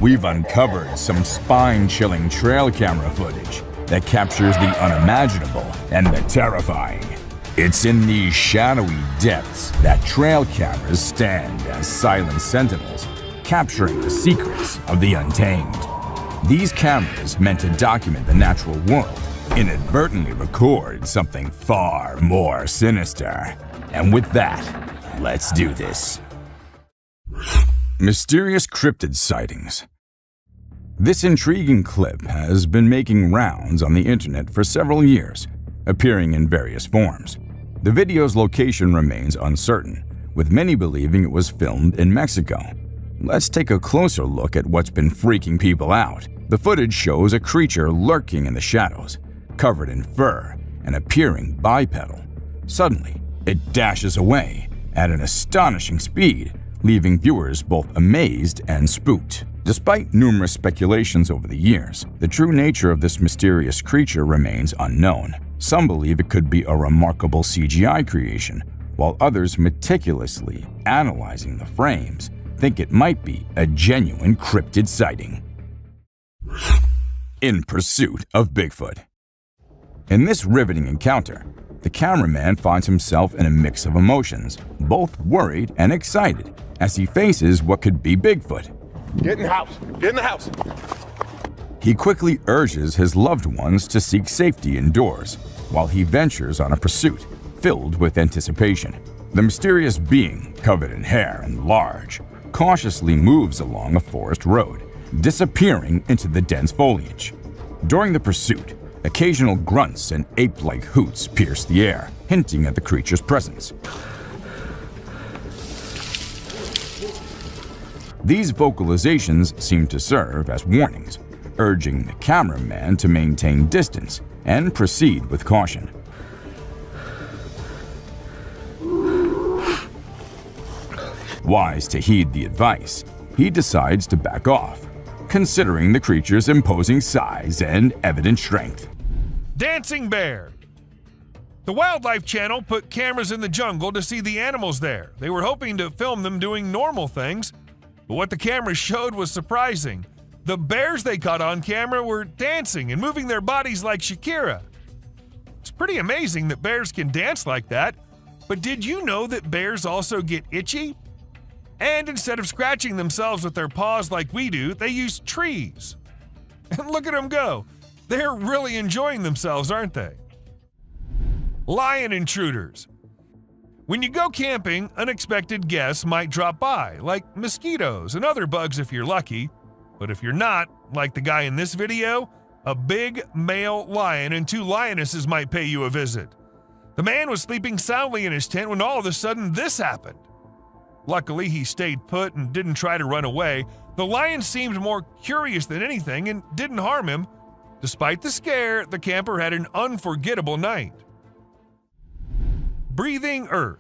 We've uncovered some spine-chilling trail camera footage that captures the unimaginable and the terrifying. It's in these shadowy depths that trail cameras stand as silent sentinels, capturing the secrets of the untamed. These cameras, meant to document the natural world, inadvertently record something far more sinister. And with that, let's do this. Mysterious cryptid sightings. This intriguing clip has been making rounds on the internet for several years, appearing in various forms. The video's location remains uncertain, with many believing it was filmed in Mexico. Let's take a closer look at what's been freaking people out. The footage shows a creature lurking in the shadows, covered in fur and appearing bipedal. Suddenly, it dashes away at an astonishing speed, leaving viewers both amazed and spooked. Despite numerous speculations over the years, the true nature of this mysterious creature remains unknown. Some believe it could be a remarkable CGI creation, while others, meticulously analyzing the frames, think it might be a genuine cryptid sighting. In pursuit of Bigfoot. In this riveting encounter, the cameraman finds himself in a mix of emotions, both worried and excited, as he faces what could be Bigfoot. Get in the house! Get in the house! He quickly urges his loved ones to seek safety indoors, while he ventures on a pursuit filled with anticipation. The mysterious being, covered in hair and large, cautiously moves along a forest road, disappearing into the dense foliage. During the pursuit, occasional grunts and ape-like hoots pierce the air, hinting at the creature's presence. These vocalizations seem to serve as warnings, urging the cameraman to maintain distance and proceed with caution. Wise to heed the advice, he decides to back off, considering the creature's imposing size and evident strength. Dancing bear. The Wildlife Channel put cameras in the jungle to see the animals there. They were hoping to film them doing normal things, but what the cameras showed was surprising. The bears they caught on camera were dancing and moving their bodies like Shakira. It's pretty amazing that bears can dance like that, but did you know that bears also get itchy? And instead of scratching themselves with their paws like we do, they use trees. And look at them go. They're really enjoying themselves, aren't they? Lion intruders. When you go camping, unexpected guests might drop by, like mosquitoes and other bugs if you're lucky. But if you're not, like the guy in this video, a big male lion and two lionesses might pay you a visit. The man was sleeping soundly in his tent when all of a sudden this happened. Luckily, he stayed put and didn't try to run away. The lion seemed more curious than anything and didn't harm him. Despite the scare, the camper had an unforgettable night. Breathing earth.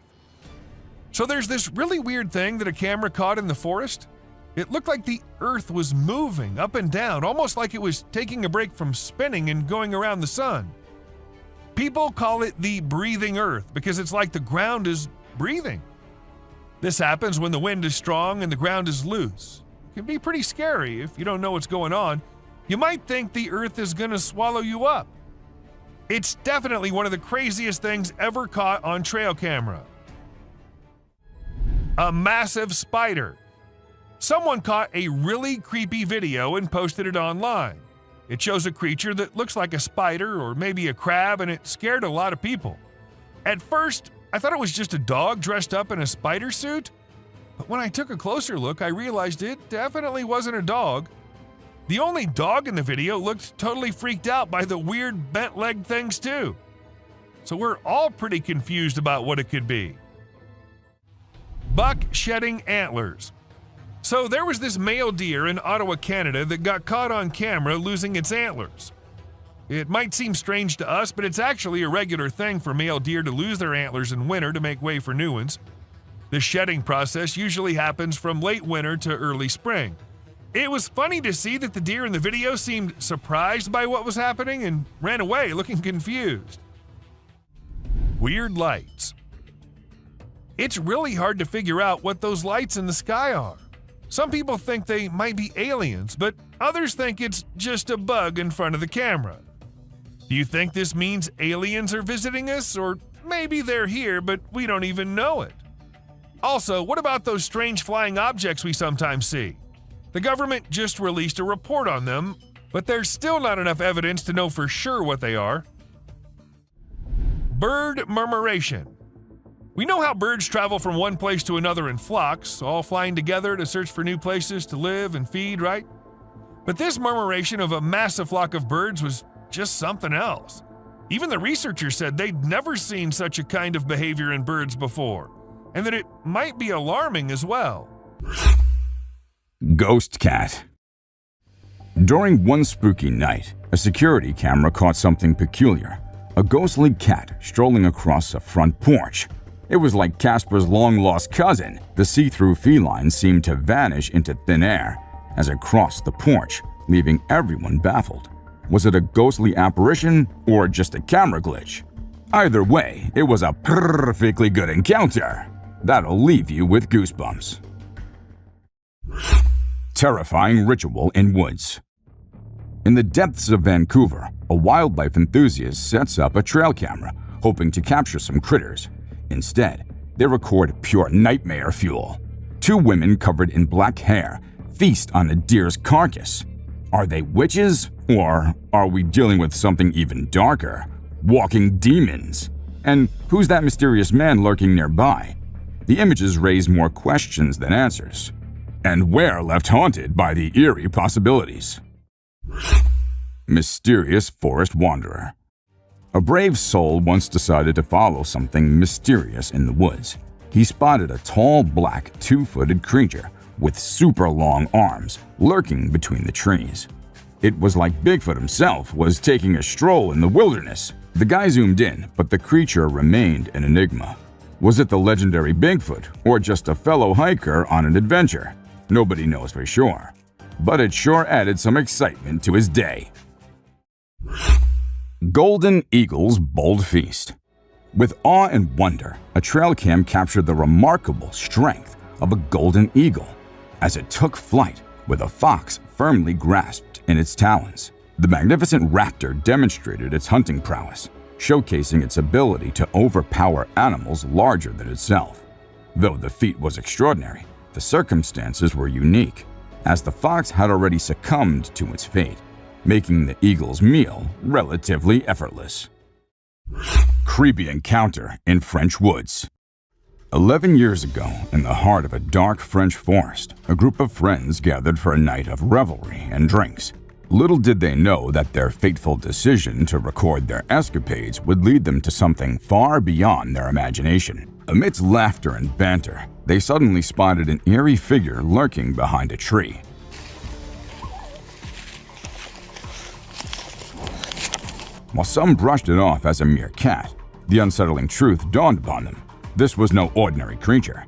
So there's this really weird thing that a camera caught in the forest. It looked like the earth was moving up and down, almost like it was taking a break from spinning and going around the sun. People call it the breathing earth because it's like the ground is breathing. This happens when the wind is strong and the ground is loose. It can be pretty scary if you don't know what's going on. You might think the earth is going to swallow you up. It's definitely one of the craziest things ever caught on trail camera. A massive spider. Someone caught a really creepy video and posted it online. It shows a creature that looks like a spider or maybe a crab, and it scared a lot of people. At first, I thought it was just a dog dressed up in a spider suit, but when I took a closer look, I realized it definitely wasn't a dog. The only dog in the video looked totally freaked out by the weird bent-legged things too. So we're all pretty confused about what it could be. Buck shedding antlers. So there was this male deer in Ottawa, Canada that got caught on camera losing its antlers. It might seem strange to us, but it's actually a regular thing for male deer to lose their antlers in winter to make way for new ones. The shedding process usually happens from late winter to early spring. It was funny to see that the deer in the video seemed surprised by what was happening and ran away looking confused. Weird lights. It's really hard to figure out what those lights in the sky are. Some people think they might be aliens, but others think it's just a bug in front of the camera. Do you think this means aliens are visiting us, or maybe they're here but we don't even know it? Also, what about those strange flying objects we sometimes see? The government just released a report on them, but there's still not enough evidence to know for sure what they are. Bird murmuration. We know how birds travel from one place to another in flocks, all flying together to search for new places to live and feed, right? But this murmuration of a massive flock of birds was just something else. Even the researchers said they'd never seen such a kind of behavior in birds before, and that it might be alarming as well. Ghost cat. During one spooky night, a security camera caught something peculiar. A ghostly cat strolling across a front porch. It was like Casper's long-lost cousin. The see-through feline seemed to vanish into thin air as it crossed the porch, leaving everyone baffled. Was it a ghostly apparition or just a camera glitch? Either way, it was a perfectly good encounter. That'll leave you with goosebumps. Terrifying ritual in woods. In the depths of Vancouver, a wildlife enthusiast sets up a trail camera, hoping to capture some critters. Instead, they record pure nightmare fuel. Two women covered in black hair feast on a deer's carcass. Are they witches, or are we dealing with something even darker? Walking demons? And who's that mysterious man lurking nearby? The images raise more questions than answers. And we're left haunted by the eerie possibilities. Mysterious forest wanderer. A brave soul once decided to follow something mysterious in the woods. He spotted a tall, black, two-footed creature with super long arms lurking between the trees. It was like Bigfoot himself was taking a stroll in the wilderness. The guy zoomed in, but the creature remained an enigma. Was it the legendary Bigfoot, or just a fellow hiker on an adventure? Nobody knows for sure, but it sure added some excitement to his day. Golden Eagle's Bold Feast. With awe and wonder, a trail cam captured the remarkable strength of a golden eagle as it took flight with a fox firmly grasped in its talons. The magnificent raptor demonstrated its hunting prowess, showcasing its ability to overpower animals larger than itself. Though the feat was extraordinary, the circumstances were unique, as the fox had already succumbed to its fate, making the eagle's meal relatively effortless. Creepy encounter in French woods. 11 years ago, in the heart of a dark French forest, a group of friends gathered for a night of revelry and drinks. Little did they know that their fateful decision to record their escapades would lead them to something far beyond their imagination. Amidst laughter and banter, they suddenly spotted an eerie figure lurking behind a tree. While some brushed it off as a mere cat, the unsettling truth dawned upon them. This was no ordinary creature.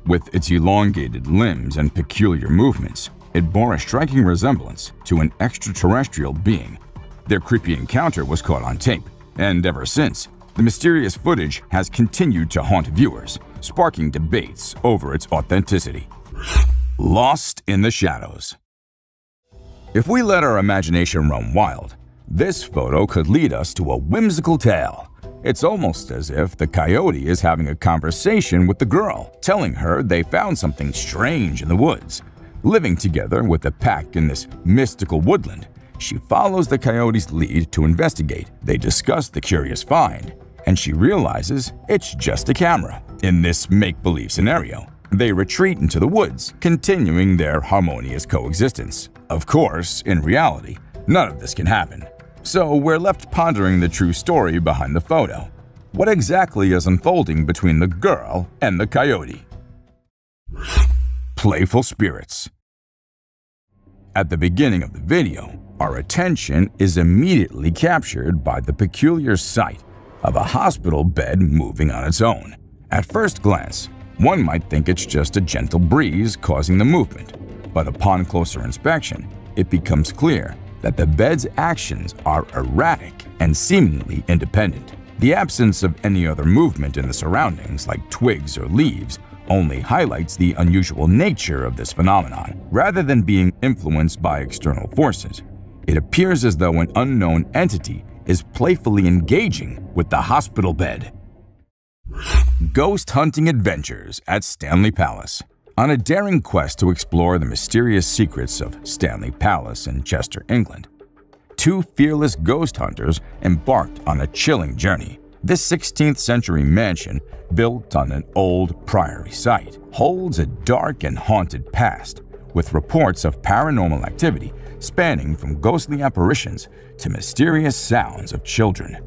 With its elongated limbs and peculiar movements, it bore a striking resemblance to an extraterrestrial being. Their creepy encounter was caught on tape, and ever since, the mysterious footage has continued to haunt viewers, sparking debates over its authenticity. Lost in the shadows. If we let our imagination run wild, this photo could lead us to a whimsical tale. It's almost as if the coyote is having a conversation with the girl, telling her they found something strange in the woods. Living together with the pack in this mystical woodland, she follows the coyote's lead to investigate. They discuss the curious find, and she realizes it's just a camera. In this make-believe scenario, they retreat into the woods, continuing their harmonious coexistence. Of course, in reality, none of this can happen. So we're left pondering the true story behind the photo. What exactly is unfolding between the girl and the coyote? Playful spirits. At the beginning of the video, our attention is immediately captured by the peculiar sight of a hospital bed moving on its own. At first glance, one might think it's just a gentle breeze causing the movement, but upon closer inspection, it becomes clear that the bed's actions are erratic and seemingly independent. The absence of any other movement in the surroundings, like twigs or leaves, only highlights the unusual nature of this phenomenon, rather than being influenced by external forces. It appears as though an unknown entity is playfully engaging with the hospital bed. Ghost hunting adventures at Stanley Palace. On a daring quest to explore the mysterious secrets of Stanley Palace in Chester, England, two fearless ghost hunters embarked on a chilling journey. This 16th century mansion, built on an old priory site, holds a dark and haunted past, with reports of paranormal activity spanning from ghostly apparitions to mysterious sounds of children.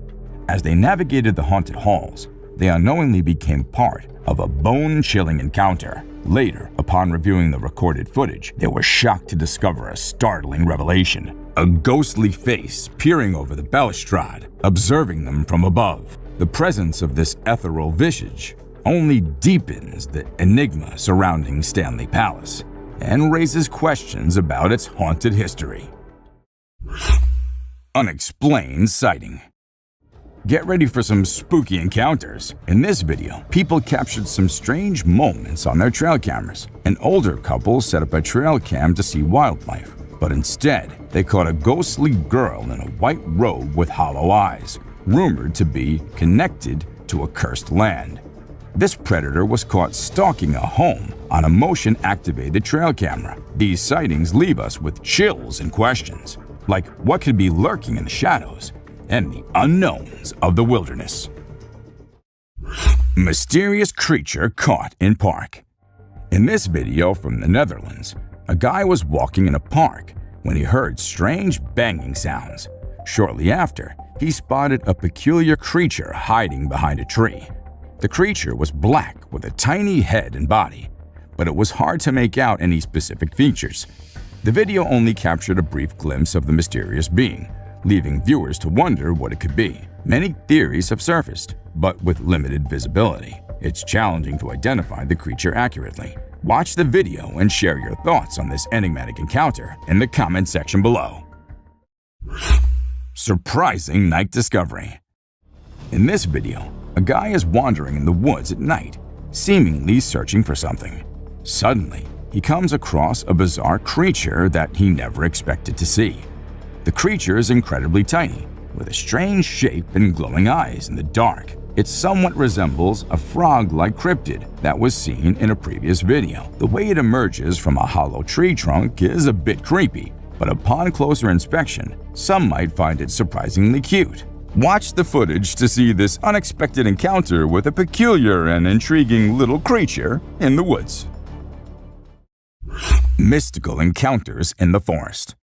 As they navigated the haunted halls, they unknowingly became part of a bone-chilling encounter. Later, upon reviewing the recorded footage, they were shocked to discover a startling revelation: a ghostly face peering over the balustrade, observing them from above. The presence of this ethereal visage only deepens the enigma surrounding Stanley Palace and raises questions about its haunted history. Unexplained sighting. Get ready for some spooky encounters. In this video, people captured some strange moments on their trail cameras. An older couple set up a trail cam to see wildlife, but instead, they caught a ghostly girl in a white robe with hollow eyes, rumored to be connected to a cursed land. This predator was caught stalking a home on a motion-activated trail camera. These sightings leave us with chills and questions, like what could be lurking in the shadows and the unknowns of the wilderness. Mysterious creature caught in park. In this video from the Netherlands, a guy was walking in a park when he heard strange banging sounds. Shortly after, he spotted a peculiar creature hiding behind a tree. The creature was black with a tiny head and body, but it was hard to make out any specific features. The video only captured a brief glimpse of the mysterious being, leaving viewers to wonder what it could be. Many theories have surfaced, but with limited visibility. It's challenging to identify the creature accurately. Watch the video and share your thoughts on this enigmatic encounter in the comment section below. Surprising night discovery. In this video, a guy is wandering in the woods at night, seemingly searching for something. Suddenly, he comes across a bizarre creature that he never expected to see. The creature is incredibly tiny, with a strange shape and glowing eyes in the dark. It somewhat resembles a frog-like cryptid that was seen in a previous video. The way it emerges from a hollow tree trunk is a bit creepy, but upon closer inspection, some might find it surprisingly cute. Watch the footage to see this unexpected encounter with a peculiar and intriguing little creature in the woods. Mystical encounters in the forest.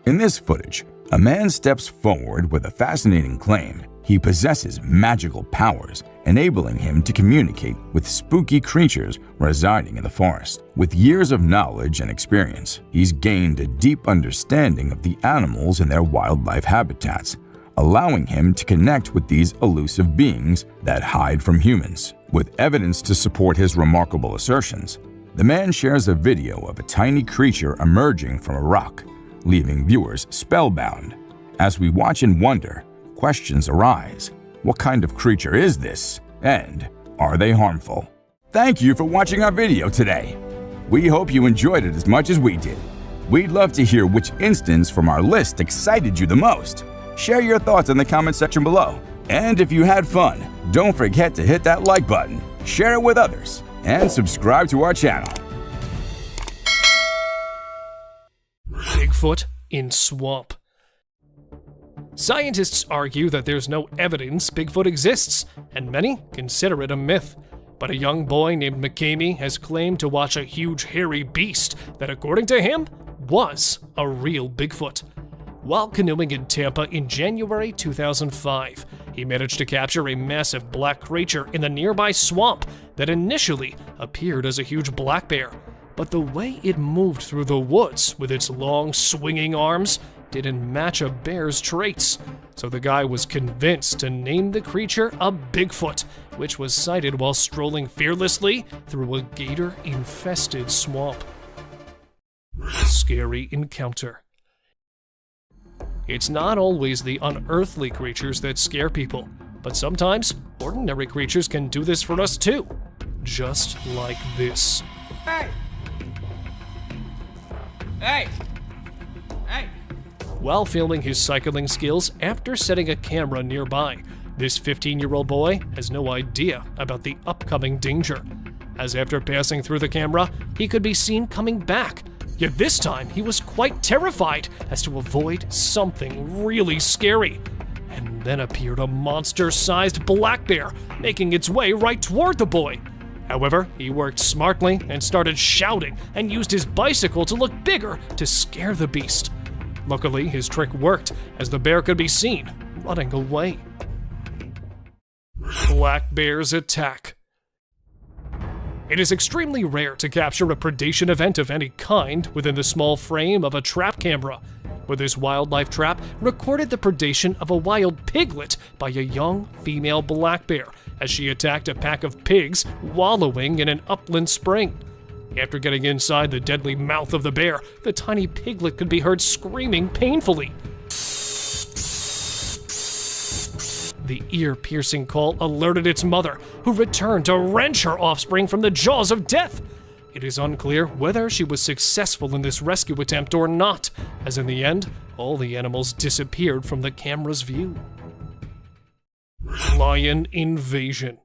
In this footage, a man steps forward with a fascinating claim. He possesses magical powers, enabling him to communicate with spooky creatures residing in the forest. With years of knowledge and experience, he's gained a deep understanding of the animals and their wildlife habitats, allowing him to connect with these elusive beings that hide from humans. With evidence to support his remarkable assertions, the man shares a video of a tiny creature emerging from a rock, leaving viewers spellbound. As we watch and wonder, questions arise. What kind of creature is this? And are they harmful? Thank you for watching our video today. We hope you enjoyed it as much as we did. We'd love to hear which instance from our list excited you the most. Share your thoughts in the comment section below. And if you had fun, don't forget to hit that like button, share it with others, and subscribe to our channel. Bigfoot in swamp. Scientists argue that there's no evidence Bigfoot exists, and many consider it a myth. But a young boy named McCamey has claimed to watch a huge hairy beast that, according to him, was a real Bigfoot. While canoeing in Tampa in January 2005, he managed to capture a massive black creature in the nearby swamp that initially appeared as a huge black bear. But the way it moved through the woods with its long swinging arms didn't match a bear's traits. So the guy was convinced to name the creature a Bigfoot, which was sighted while strolling fearlessly through a gator-infested swamp. Scary encounter. It's not always the unearthly creatures that scare people, but sometimes ordinary creatures can do this for us too. just like this. Hey! Hey! Hey! While filming his cycling skills after setting a camera nearby, this 15-year-old boy has no idea about the upcoming danger, as after passing through the camera, he could be seen coming back. Yet this time, he was quite terrified as to avoid something really scary. And then appeared a monster-sized black bear, making its way right toward the boy. However, he worked smartly and started shouting and used his bicycle to look bigger to scare the beast. Luckily, his trick worked, as the bear could be seen running away. Black bears attack. It is extremely rare to capture a predation event of any kind within the small frame of a trap camera, but this wildlife trap recorded the predation of a wild piglet by a young female black bear as she attacked a pack of pigs wallowing in an upland spring. After getting inside the deadly mouth of the bear, the tiny piglet could be heard screaming painfully. The ear-piercing call alerted its mother, who returned to wrench her offspring from the jaws of death. It is unclear whether she was successful in this rescue attempt or not, as in the end, all the animals disappeared from the camera's view. Lion invasion.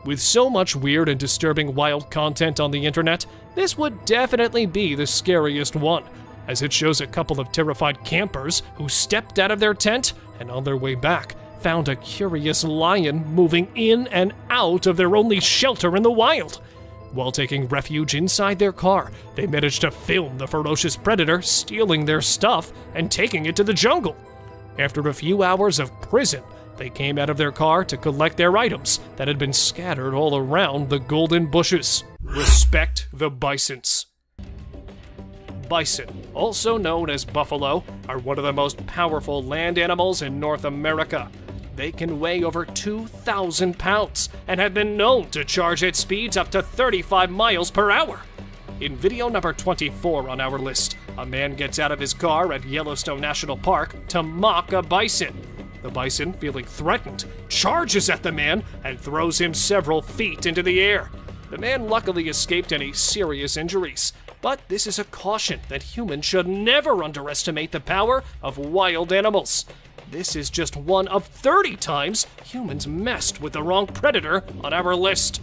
With so much weird and disturbing wild content on the internet, this would definitely be the scariest one, as it shows a couple of terrified campers who stepped out of their tent and on their way back found a curious lion moving in and out of their only shelter in the wild. While taking refuge inside their car, they managed to film the ferocious predator stealing their stuff and taking it to the jungle. After a few hours of prison, they came out of their car to collect their items that had been scattered all around the golden bushes. Respect the bisons. Bison, also known as buffalo, are one of the most powerful land animals in North America. They can weigh over 2,000 pounds and have been known to charge at speeds up to 35 miles per hour. In video number 24 on our list, a man gets out of his car at Yellowstone National Park to mock a bison. The bison, feeling threatened, charges at the man and throws him several feet into the air. The man luckily escaped any serious injuries, but this is a caution that humans should never underestimate the power of wild animals. This is just one of 30 times humans messed with the wrong predator on our list.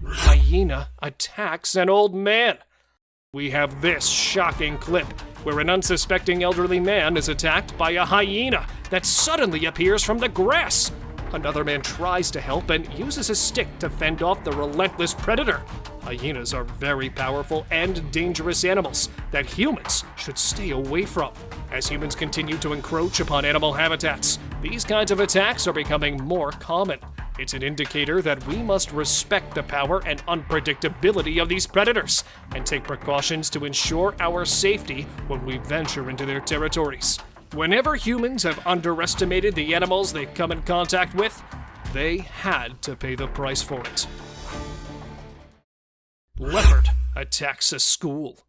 Hyena attacks an old man. We have this shocking clip where an unsuspecting elderly man is attacked by a hyena that suddenly appears from the grass. Another man tries to help and uses a stick to fend off the relentless predator. Hyenas are very powerful and dangerous animals that humans should stay away from. As humans continue to encroach upon animal habitats, these kinds of attacks are becoming more common. It's an indicator that we must respect the power and unpredictability of these predators and take precautions to ensure our safety when we venture into their territories. Whenever humans have underestimated the animals they come in contact with, they had to pay the price for it. Leopard attacks a school.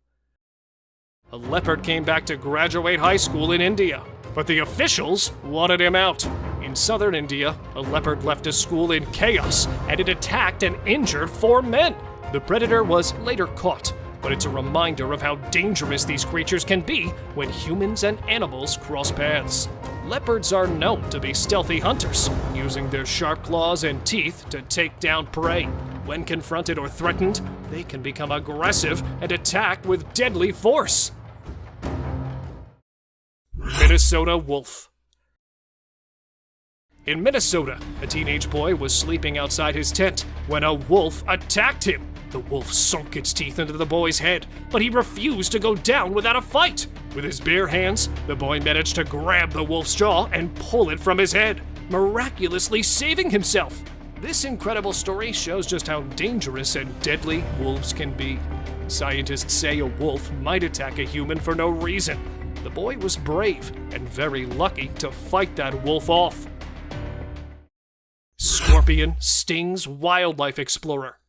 A leopard came back to graduate high school in India, but the officials wanted him out. In southern India, a leopard left a school in chaos and it attacked and injured 4 men. The predator was later caught, but it's a reminder of how dangerous these creatures can be when humans and animals cross paths. Leopards are known to be stealthy hunters, using their sharp claws and teeth to take down prey. When confronted or threatened, they can become aggressive and attack with deadly force. Minnesota wolf. In Minnesota, a teenage boy was sleeping outside his tent when a wolf attacked him. The wolf sunk its teeth into the boy's head, but he refused to go down without a fight. With his bare hands, the boy managed to grab the wolf's jaw and pull it from his head, miraculously saving himself. This incredible story shows just how dangerous and deadly wolves can be. Scientists say a wolf might attack a human for no reason. The boy was brave and very lucky to fight that wolf off. Scorpion stings wildlife explorer.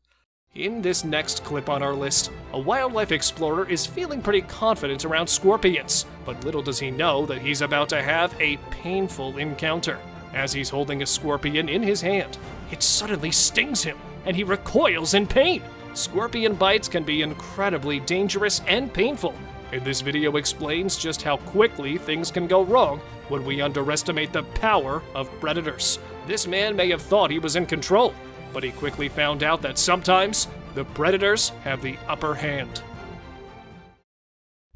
In this next clip on our list, a wildlife explorer is feeling pretty confident around scorpions, but little does he know that he's about to have a painful encounter. As he's holding a scorpion in his hand, it suddenly stings him, and he recoils in pain. Scorpion bites can be incredibly dangerous and painful, and this video explains just how quickly things can go wrong when we underestimate the power of predators. This man may have thought he was in control, but he quickly found out that sometimes the predators have the upper hand.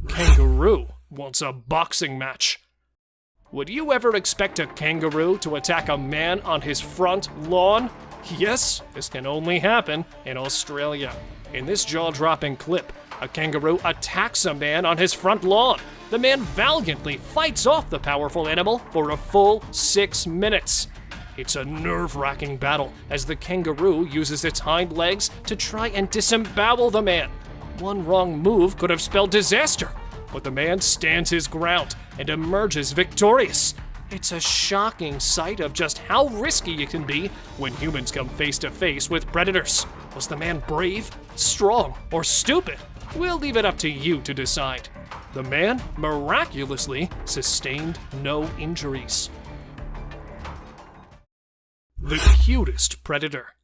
Kangaroo wants a boxing match. Would you ever expect a kangaroo to attack a man on his front lawn? Yes, this can only happen in Australia. In this jaw-dropping clip, a kangaroo attacks a man on his front lawn. The man valiantly fights off the powerful animal for a full 6 minutes. It's a nerve-wracking battle as the kangaroo uses its hind legs to try and disembowel the man. One wrong move could have spelled disaster, but the man stands his ground and emerges victorious. It's a shocking sight of just how risky it can be when humans come face to face with predators. Was the man brave, strong, or stupid? We'll leave it up to you to decide. The man miraculously sustained no injuries. The cutest predator.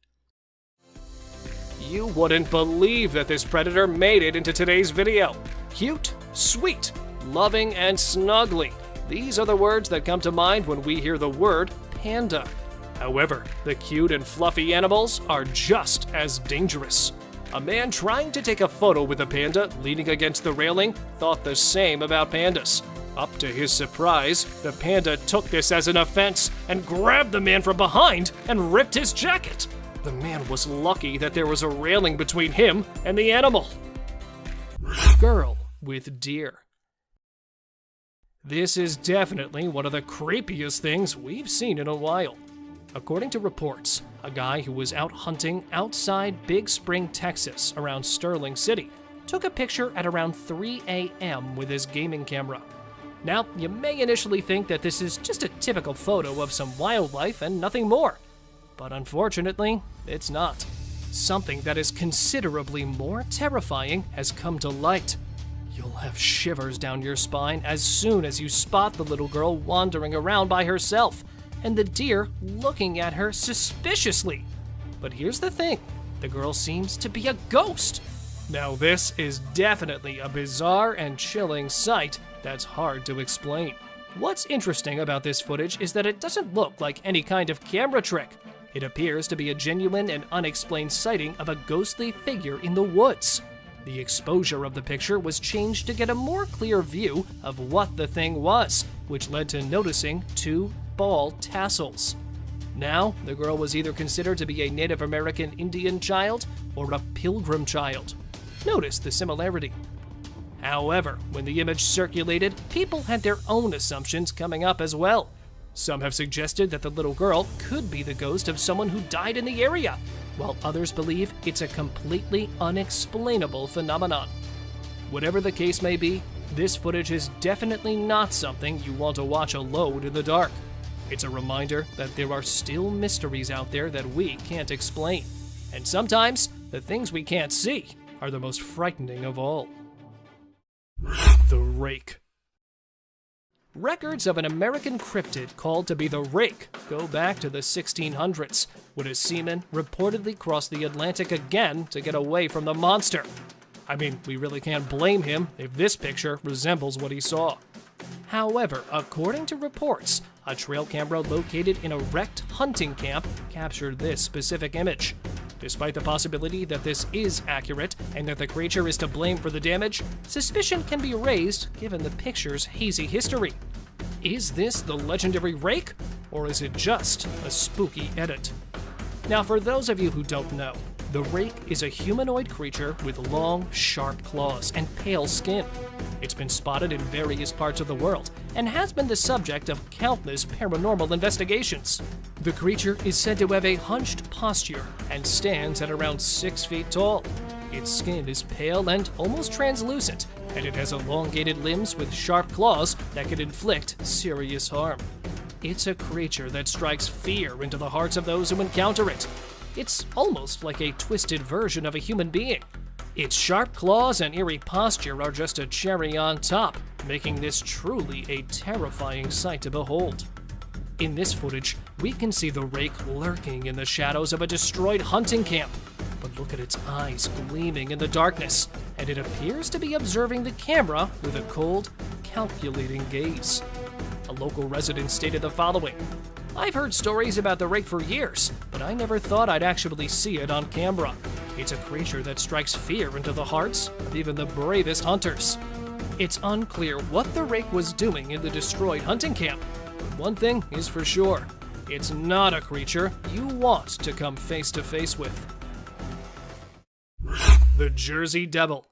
You wouldn't believe that this predator made it into today's video. Cute, sweet, loving, and snuggly. These are the words that come to mind when we hear the word panda. However, the cute and fluffy animals are just as dangerous. A man trying to take a photo with a panda leaning against the railing thought the same about pandas. Up to his surprise, the panda took this as an offense and grabbed the man from behind and ripped his jacket. The man was lucky that there was a railing between him and the animal. Girl with deer. This is definitely one of the creepiest things we've seen in a while. According to reports, a guy who was out hunting outside Big Spring, Texas, around Sterling City, took a picture at around 3 a.m. with his gaming camera. Now, you may initially think that this is just a typical photo of some wildlife and nothing more. But unfortunately, it's not. Something that is considerably more terrifying has come to light. You'll have shivers down your spine as soon as you spot the little girl wandering around by herself, and the deer looking at her suspiciously. But here's the thing, the girl seems to be a ghost. Now this is definitely a bizarre and chilling sight that's hard to explain. What's interesting about this footage is that it doesn't look like any kind of camera trick. It appears to be a genuine and unexplained sighting of a ghostly figure in the woods. The exposure of the picture was changed to get a more clear view of what the thing was, which led to noticing 2 ball tassels. Now, the girl was either considered to be a Native American Indian child or a pilgrim child. Notice the similarity. However, when the image circulated, people had their own assumptions coming up as well. Some have suggested that the little girl could be the ghost of someone who died in the area, while others believe it's a completely unexplainable phenomenon. Whatever the case may be, this footage is definitely not something you want to watch alone in the dark. It's a reminder that there are still mysteries out there that we can't explain. And sometimes, the things we can't see are the most frightening of all. The Rake. Records of an American cryptid called to be the Rake go back to the 1600s, when a seaman reportedly crossed the Atlantic again to get away from the monster. I mean, we really can't blame him if this picture resembles what he saw. However, according to reports, a trail camera located in a wrecked hunting camp captured this specific image. Despite the possibility that this is accurate and that the creature is to blame for the damage, suspicion can be raised given the picture's hazy history. Is this the legendary Rake, or is it just a spooky edit? Now, for those of you who don't know, the Rake is a humanoid creature with long, sharp claws and pale skin. It's been spotted in various parts of the world and has been the subject of countless paranormal investigations. The creature is said to have a hunched posture and stands at around 6 feet tall. Its skin is pale and almost translucent, and it has elongated limbs with sharp claws that could inflict serious harm. It's a creature that strikes fear into the hearts of those who encounter it. It's almost like a twisted version of a human being. Its sharp claws and eerie posture are just a cherry on top, making this truly a terrifying sight to behold. In this footage, we can see the rake lurking in the shadows of a destroyed hunting camp. But look at its eyes gleaming in the darkness, and it appears to be observing the camera with a cold, calculating gaze. A local resident stated the following: "I've heard stories about the rake for years, but I never thought I'd actually see it on camera. It's a creature that strikes fear into the hearts of even the bravest hunters." It's unclear what the rake was doing in the destroyed hunting camp, but one thing is for sure: it's not a creature you want to come face to face with. The Jersey Devil.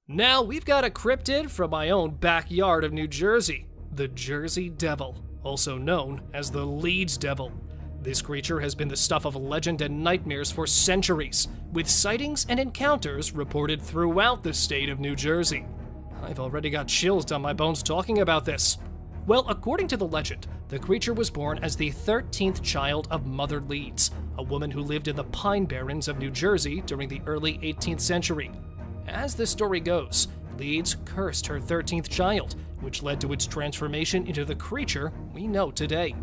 Now we've got a cryptid from my own backyard of New Jersey, the Jersey Devil, also known as the Leeds Devil. This creature has been the stuff of legend and nightmares for centuries, with sightings and encounters reported throughout the state of New Jersey. I've already got chills down my bones talking about this. Well, according to the legend, the creature was born as the 13th child of Mother Leeds, a woman who lived in the Pine Barrens of New Jersey during the early 18th century. As the story goes, Leeds cursed her 13th child, which led to its transformation into the creature we know today.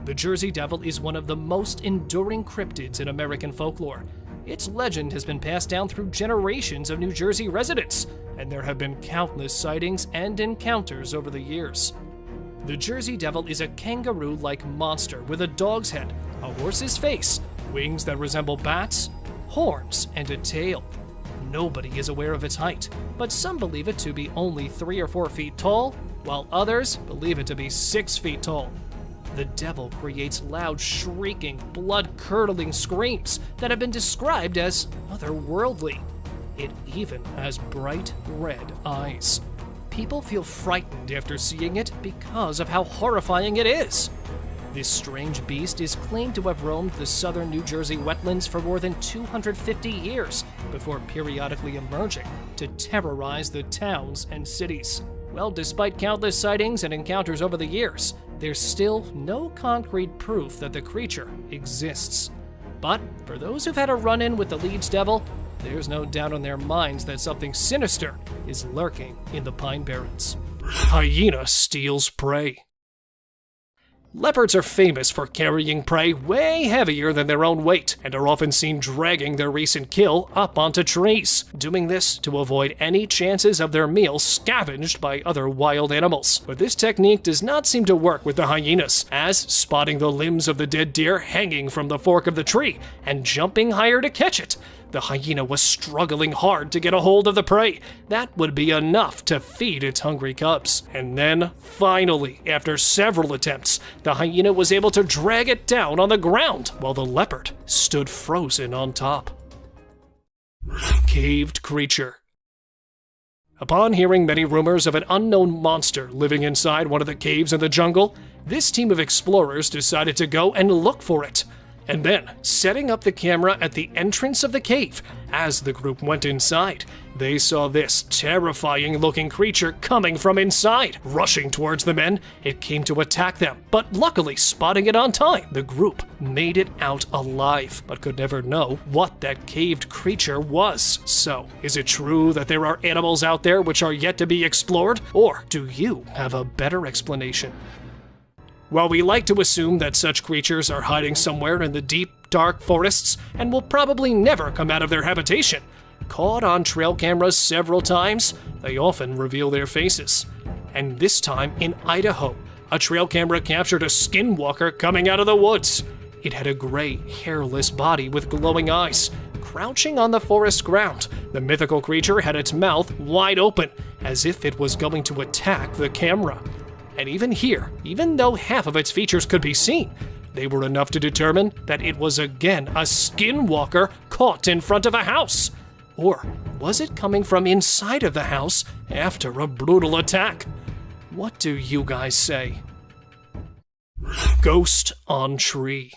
The Jersey Devil is one of the most enduring cryptids in American folklore. Its legend has been passed down through generations of New Jersey residents, and there have been countless sightings and encounters over the years. The Jersey Devil is a kangaroo-like monster with a dog's head, a horse's face, wings that resemble bats, horns, and a tail. Nobody is aware of its height, but some believe it to be only 3 or 4 feet tall, while others believe it to be 6 feet tall. The devil creates loud, shrieking, blood-curdling screams that have been described as otherworldly. It even has bright red eyes. People feel frightened after seeing it because of how horrifying it is. This strange beast is claimed to have roamed the southern New Jersey wetlands for more than 250 years before periodically emerging to terrorize the towns and cities. Well, despite countless sightings and encounters over the years, there's still no concrete proof that the creature exists. But for those who've had a run-in with the Leeds Devil, there's no doubt in their minds that something sinister is lurking in the Pine Barrens. Hyena steals prey. Leopards are famous for carrying prey way heavier than their own weight, and are often seen dragging their recent kill up onto trees, doing this to avoid any chances of their meal scavenged by other wild animals. But this technique does not seem to work with the hyenas, as spotting the limbs of the dead deer hanging from the fork of the tree and jumping higher to catch it, the hyena was struggling hard to get a hold of the prey. That would be enough to feed its hungry cubs. And then, finally, after several attempts, the hyena was able to drag it down on the ground, while the leopard stood frozen on top. Caved creature. Upon hearing many rumors of an unknown monster living inside one of the caves in the jungle, this team of explorers decided to go and look for it. And then, setting up the camera at the entrance of the cave, as the group went inside, they saw this terrifying-looking creature coming from inside. Rushing towards the men, it came to attack them, but luckily spotting it on time, the group made it out alive, but could never know what that caved creature was. So, is it true that there are animals out there which are yet to be explored, or do you have a better explanation? While we like to assume that such creatures are hiding somewhere in the deep, dark forests and will probably never come out of their habitation, caught on trail cameras several times, they often reveal their faces. And this time in Idaho, a trail camera captured a skinwalker coming out of the woods. It had a gray, hairless body with glowing eyes. Crouching on the forest ground, the mythical creature had its mouth wide open, as if it was going to attack the camera. And even here, even though half of its features could be seen, they were enough to determine that it was again a skinwalker caught in front of a house. Or was it coming from inside of the house after a brutal attack? What do you guys say? Ghost on tree.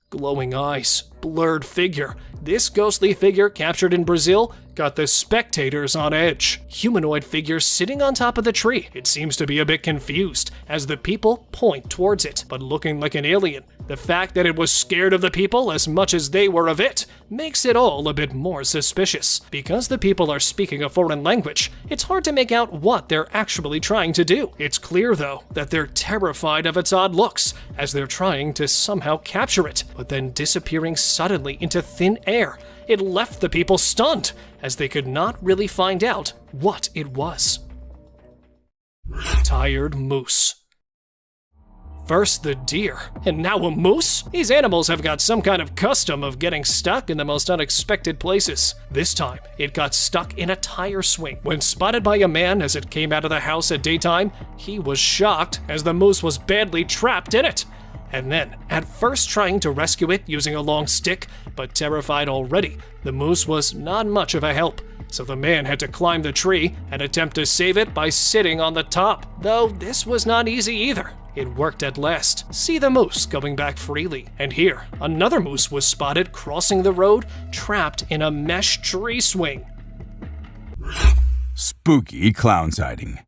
Glowing eyes, blurred figure. This ghostly figure, captured in Brazil, got the spectators on edge. Humanoid figure sitting on top of the tree. It seems to be a bit confused as the people point towards it, but looking like an alien. The fact that it was scared of the people as much as they were of it makes it all a bit more suspicious. Because the people are speaking a foreign language, it's hard to make out what they're actually trying to do. It's clear, though, that they're terrified of its odd looks as they're trying to somehow capture it, but then disappearing suddenly into thin air. It left the people stunned as they could not really find out what it was. Tired moose. First the deer, and now a moose? These animals have got some kind of custom of getting stuck in the most unexpected places. This time, it got stuck in a tire swing. When spotted by a man as it came out of the house at daytime, he was shocked as the moose was badly trapped in it. And then, at first trying to rescue it using a long stick, but terrified already, the moose was not much of a help. So the man had to climb the tree and attempt to save it by sitting on the top. Though this was not easy either. It worked at last. See the moose going back freely. And here, another moose was spotted crossing the road, trapped in a mesh tree swing. Spooky clown sighting.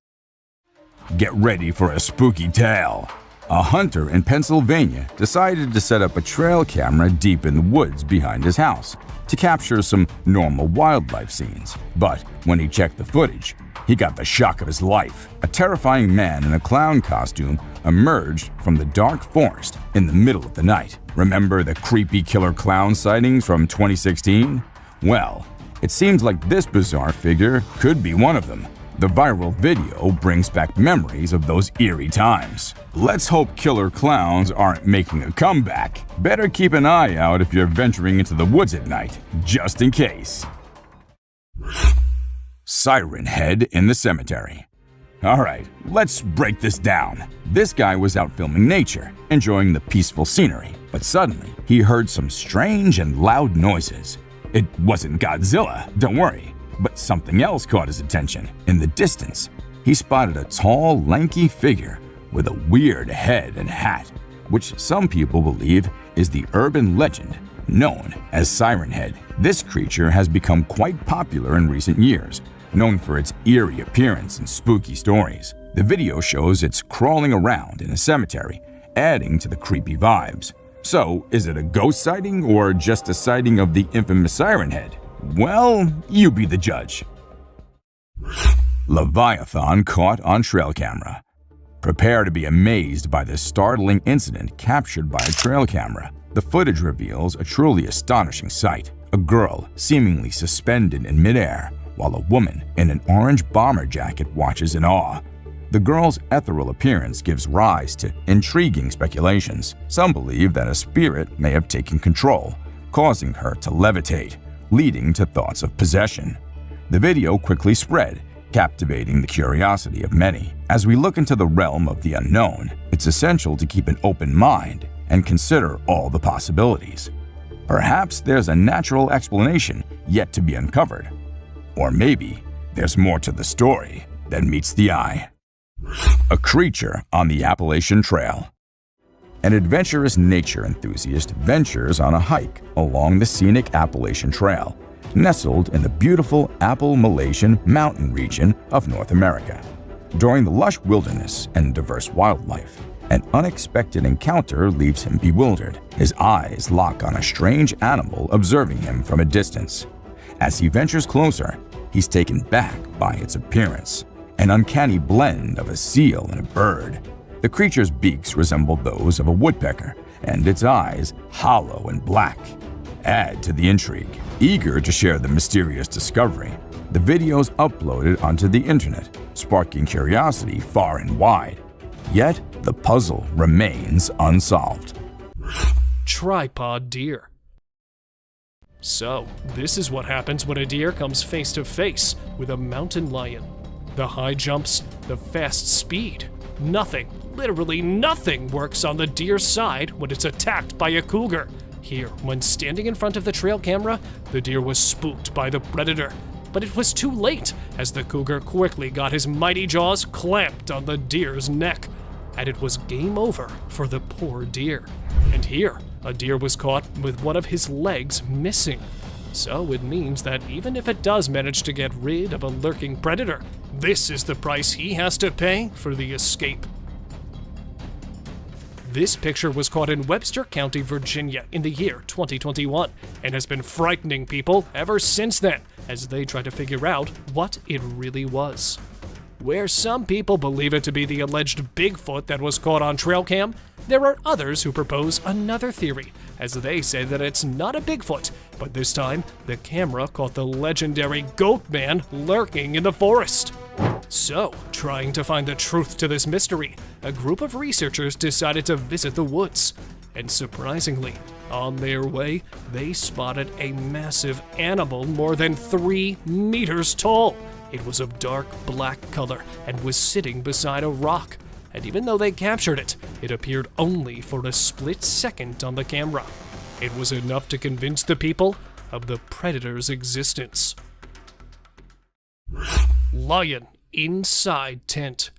Get ready for a spooky tale. A hunter in Pennsylvania decided to set up a trail camera deep in the woods behind his house to capture some normal wildlife scenes. But when he checked the footage, he got the shock of his life. A terrifying man in a clown costume emerged from the dark forest in the middle of the night. Remember the creepy killer clown sightings from 2016? Well, it seems like this bizarre figure could be one of them. The viral video brings back memories of those eerie times. Let's hope killer clowns aren't making a comeback. Better keep an eye out if you're venturing into the woods at night, just in case. Siren head in the cemetery. Alright, let's break this down. This guy was out filming nature, enjoying the peaceful scenery, but suddenly he heard some strange and loud noises. It wasn't Godzilla, don't worry. But something else caught his attention. In the distance, he spotted a tall, lanky figure with a weird head and hat, which some people believe is the urban legend known as Siren Head. This creature has become quite popular in recent years, known for its eerie appearance and spooky stories. The video shows it's crawling around in a cemetery, adding to the creepy vibes. So, is it a ghost sighting or just a sighting of the infamous Siren Head? Well, you be the judge. Leviathan caught on trail camera. Prepare to be amazed by this startling incident captured by a trail camera. The footage reveals a truly astonishing sight. A girl seemingly suspended in midair, while a woman in an orange bomber jacket watches in awe. The girl's ethereal appearance gives rise to intriguing speculations. Some believe that a spirit may have taken control, causing her to levitate, leading to thoughts of possession. The video quickly spread, captivating the curiosity of many. As we look into the realm of the unknown, it's essential to keep an open mind and consider all the possibilities. Perhaps there's a natural explanation yet to be uncovered. Or maybe there's more to the story than meets the eye. A creature on the Appalachian Trail. An adventurous nature enthusiast ventures on a hike along the scenic Appalachian Trail, nestled in the beautiful Appalachian mountain region of North America. During the lush wilderness and diverse wildlife, an unexpected encounter leaves him bewildered. His eyes lock on a strange animal observing him from a distance. As he ventures closer, he's taken back by its appearance, an uncanny blend of a seal and a bird. The creature's beaks resemble those of a woodpecker, and its eyes, hollow and black, add to the intrigue. Eager to share the mysterious discovery, the video's uploaded onto the internet, sparking curiosity far and wide. Yet, the puzzle remains unsolved. Tripod deer. So, this is what happens when a deer comes face to face with a mountain lion. The high jumps, the fast speed. Nothing, literally nothing, works on the deer's side when it's attacked by a cougar. Here, when standing in front of the trail camera, the deer was spooked by the predator. But it was too late, as the cougar quickly got his mighty jaws clamped on the deer's neck. And it was game over for the poor deer. And here, a deer was caught with one of his legs missing. So it means that even if it does manage to get rid of a lurking predator, this is the price he has to pay for the escape. This picture was caught in Webster County, Virginia in the year 2021 and has been frightening people ever since then as they try to figure out what it really was. Where some people believe it to be the alleged Bigfoot that was caught on trail cam, there are others who propose another theory, as they say that it's not a Bigfoot, but this time the camera caught the legendary Goat Man lurking in the forest. So, trying to find the truth to this mystery, a group of researchers decided to visit the woods. And surprisingly, on their way, they spotted a massive animal more than 3 meters tall. It was of dark black color and was sitting beside a rock. And even though they captured it, it appeared only for a split second on the camera. It was enough to convince the people of the predator's existence. Lion inside tent.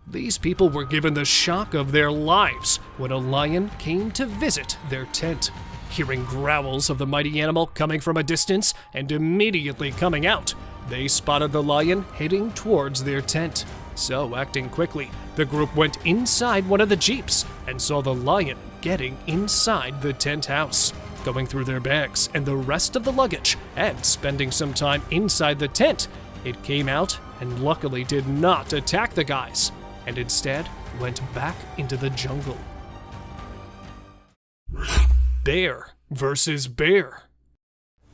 These people were given the shock of their lives when a lion came to visit their tent. Hearing growls of the mighty animal coming from a distance and immediately coming out, they spotted the lion heading towards their tent. So, acting quickly, the group went inside one of the jeeps and saw the lion getting inside the tent house, going through their bags and the rest of the luggage, and spending some time inside the tent. It came out and luckily did not attack the guys, and instead went back into the jungle. Bear versus bear.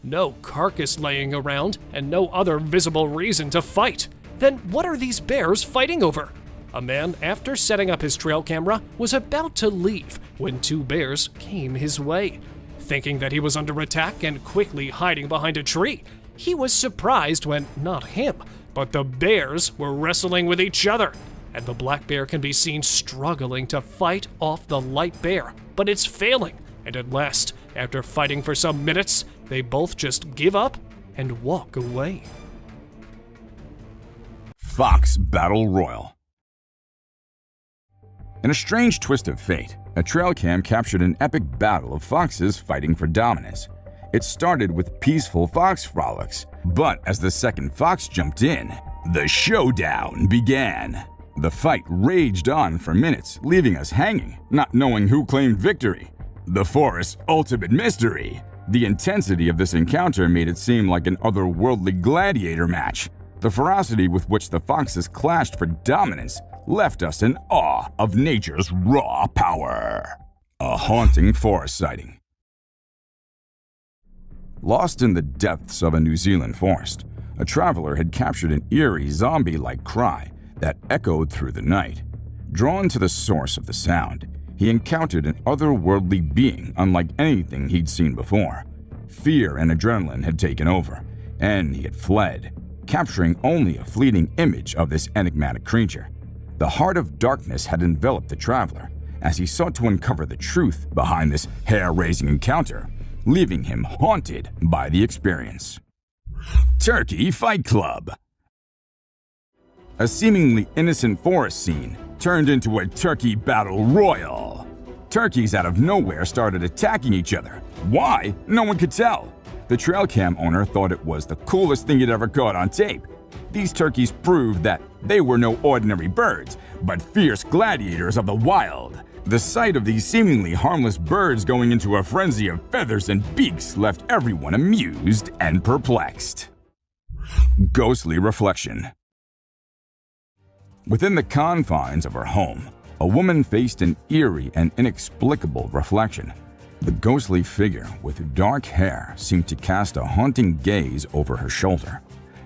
No carcass laying around and no other visible reason to fight. Then what are these bears fighting over? A man, after setting up his trail camera, was about to leave when 2 bears came his way. Thinking that he was under attack and quickly hiding behind a tree, he was surprised when not him, but the bears were wrestling with each other. And the black bear can be seen struggling to fight off the light bear, but it's failing. And at last, after fighting for some minutes, they both just give up and walk away. Fox Battle Royal. In a strange twist of fate, a trail cam captured an epic battle of foxes fighting for dominance. It started with peaceful fox frolics, but as the second fox jumped in, the showdown began. The fight raged on for minutes, leaving us hanging, not knowing who claimed victory. The forest's ultimate mystery. The intensity of this encounter made it seem like an otherworldly gladiator match. The ferocity with which the foxes clashed for dominance left us in awe of nature's raw power. A haunting forest sighting. Lost in the depths of a New Zealand forest, a traveler had captured an eerie zombie-like cry that echoed through the night. Drawn to the source of the sound, he encountered an otherworldly being unlike anything he'd seen before. Fear and adrenaline had taken over, and he had fled, capturing only a fleeting image of this enigmatic creature. The heart of darkness had enveloped the traveler as he sought to uncover the truth behind this hair-raising encounter, leaving him haunted by the experience. Turkey Fight Club. A seemingly innocent forest scene turned into a turkey battle royal. Turkeys out of nowhere started attacking each other. Why? No one could tell. The trail cam owner thought it was the coolest thing he'd ever caught on tape. These turkeys proved that they were no ordinary birds, but fierce gladiators of the wild. The sight of these seemingly harmless birds going into a frenzy of feathers and beaks left everyone amused and perplexed. Ghostly reflection. Within the confines of her home, a woman faced an eerie and inexplicable reflection. The ghostly figure with dark hair seemed to cast a haunting gaze over her shoulder.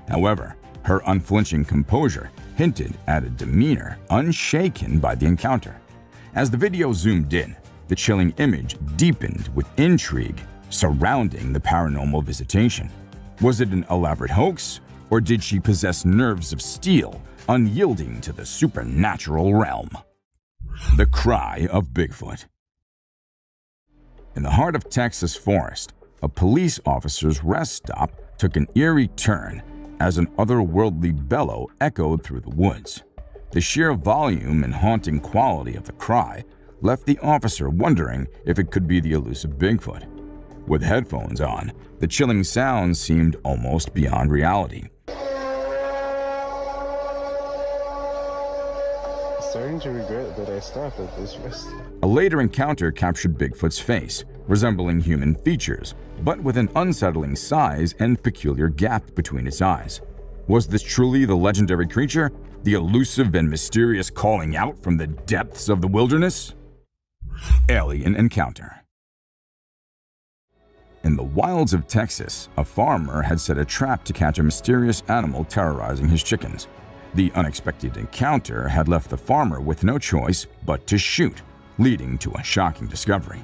However, her unflinching composure hinted at a demeanor unshaken by the encounter. As the video zoomed in, the chilling image deepened with intrigue surrounding the paranormal visitation. Was it an elaborate hoax, or did she possess nerves of steel, unyielding to the supernatural realm? The Cry of Bigfoot. In the heart of Texas forest, a police officer's rest stop took an eerie turn as an otherworldly bellow echoed through the woods. The sheer volume and haunting quality of the cry left the officer wondering if it could be the elusive Bigfoot. With headphones on, the chilling sounds seemed almost beyond reality. Starting to regret that I stopped at this rest. A later encounter captured Bigfoot's face, resembling human features, but with an unsettling size and peculiar gap between its eyes. Was this truly the legendary creature, the elusive and mysterious calling out from the depths of the wilderness? Alien encounter. In the wilds of Texas, a farmer had set a trap to catch a mysterious animal terrorizing his chickens. The unexpected encounter had left the farmer with no choice but to shoot, leading to a shocking discovery.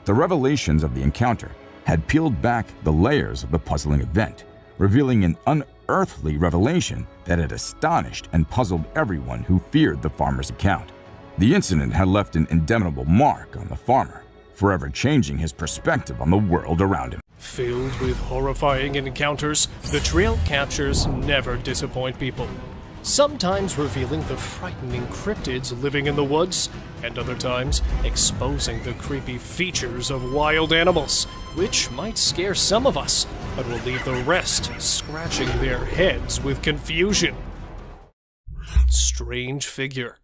The revelations of the encounter had peeled back the layers of the puzzling event, revealing an unearthly revelation that had astonished and puzzled everyone who feared the farmer's account. The incident had left an indelible mark on the farmer, forever changing his perspective on the world around him. Filled with horrifying encounters, the trail captures never disappoint people. Sometimes revealing the frightening cryptids living in the woods, and other times exposing the creepy features of wild animals, which might scare some of us, but will leave the rest scratching their heads with confusion. Strange figure.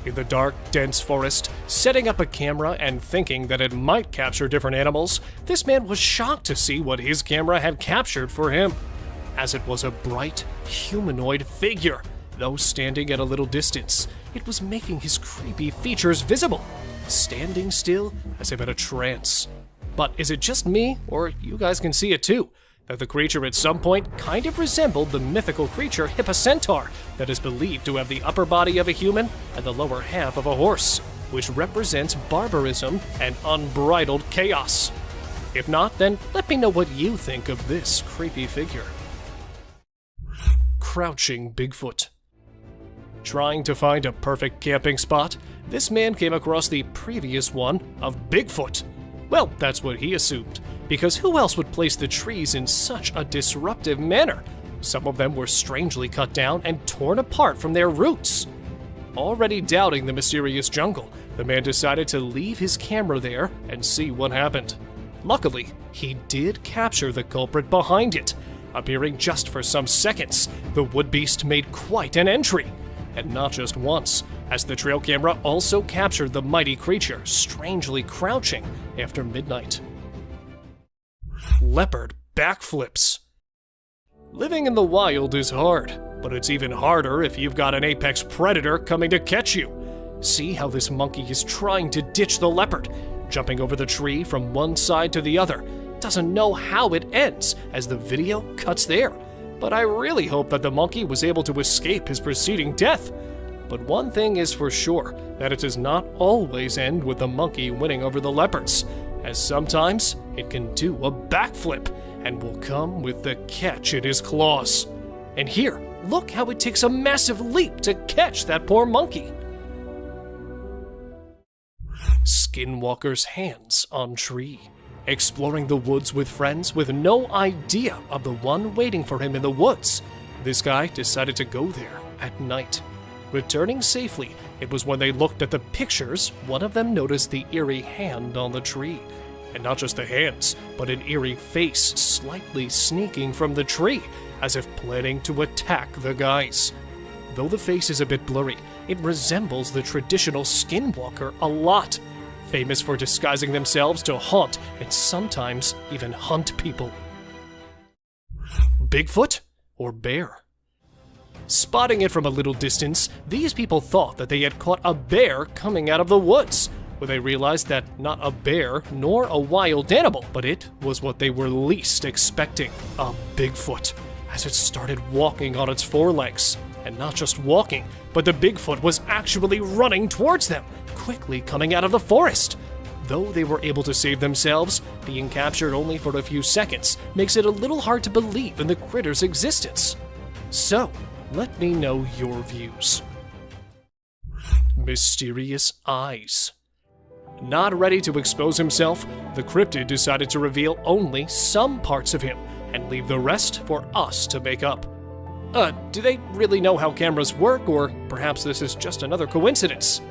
In the dark, dense forest, setting up a camera and thinking that it might capture different animals, this man was shocked to see what his camera had captured for him, as it was a bright, humanoid figure. Though standing at a little distance, it was making his creepy features visible, standing still as if in a trance. But is it just me, or you guys can see it too, that the creature at some point kind of resembled the mythical creature Hippocentaur that is believed to have the upper body of a human and the lower half of a horse, which represents barbarism and unbridled chaos? If not, then let me know what you think of this creepy figure. Crouching Bigfoot. Trying to find a perfect camping spot, this man came across the previous one of Bigfoot. Well, that's what he assumed, because who else would place the trees in such a disruptive manner? Some of them were strangely cut down and torn apart from their roots. Already doubting the mysterious jungle, the man decided to leave his camera there and see what happened. Luckily, he did capture the culprit behind it. Appearing just for some seconds, the wood beast made quite an entry. And not just once, as the trail camera also captured the mighty creature strangely crouching after midnight. Leopard backflips. Living in the wild is hard, but it's even harder if you've got an apex predator coming to catch you. See how this monkey is trying to ditch the leopard, jumping over the tree from one side to the other. Doesn't know how it ends as the video cuts there, but I really hope that the monkey was able to escape his preceding death. But one thing is for sure, that it does not always end with the monkey winning over the leopards, as sometimes it can do a backflip and will come with the catch in his claws. And here, look how it takes a massive leap to catch that poor monkey. Skinwalker's hands on tree. Exploring the woods with friends with no idea of the one waiting for him in the woods, this guy decided to go there at night. Returning safely, it was when they looked at the pictures, one of them noticed the eerie hand on the tree. And not just the hands, but an eerie face slightly sneaking from the tree, as if planning to attack the guys. Though the face is a bit blurry, it resembles the traditional skinwalker a lot, famous for disguising themselves to haunt and sometimes even hunt people. Bigfoot or bear? Spotting it from a little distance, these people thought that they had caught a bear coming out of the woods, when they realized that not a bear nor a wild animal, but it was what they were least expecting, a Bigfoot, as it started walking on its forelegs. And not just walking, but the Bigfoot was actually running towards them, quickly coming out of the forest. Though they were able to save themselves, being captured only for a few seconds makes it a little hard to believe in the critter's existence. So, let me know your views. Mysterious eyes. Not ready to expose himself, the cryptid decided to reveal only some parts of him and leave the rest for us to make up. Do they really know how cameras work, or perhaps this is just another coincidence?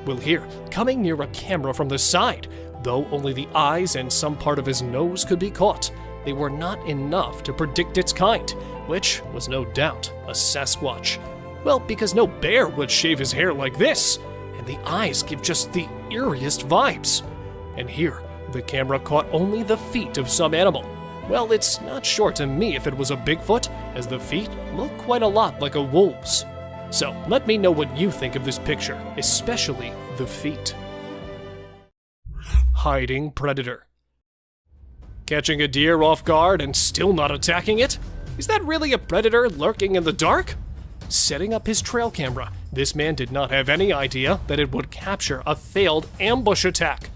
Well, here, coming near a camera from the side, though only the eyes and some part of his nose could be caught, they were not enough to predict its kind, which was no doubt a Sasquatch. Well, because no bear would shave his hair like this, and the eyes give just the eeriest vibes. And here, the camera caught only the feet of some animal. Well, it's not sure to me if it was a Bigfoot, as the feet look quite a lot like a wolf's. So let me know what you think of this picture, especially the feet. Hiding predator. Catching a deer off guard and still not attacking it? Is that really a predator lurking in the dark? Setting up his trail camera, this man did not have any idea that it would capture a failed ambush attack.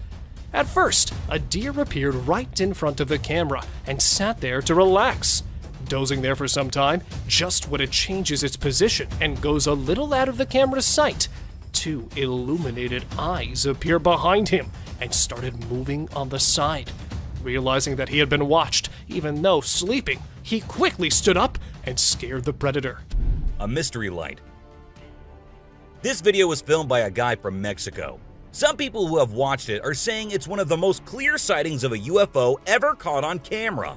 At first, a deer appeared right in front of the camera and sat there to relax. Dozing there for some time, just when it changes its position and goes a little out of the camera's sight, two illuminated eyes appear behind him and started moving on the side. Realizing that he had been watched, even though sleeping, he quickly stood up and scared the predator. A mystery light. This video was filmed by a guy from Mexico. Some people who have watched it are saying it's one of the most clear sightings of a UFO ever caught on camera.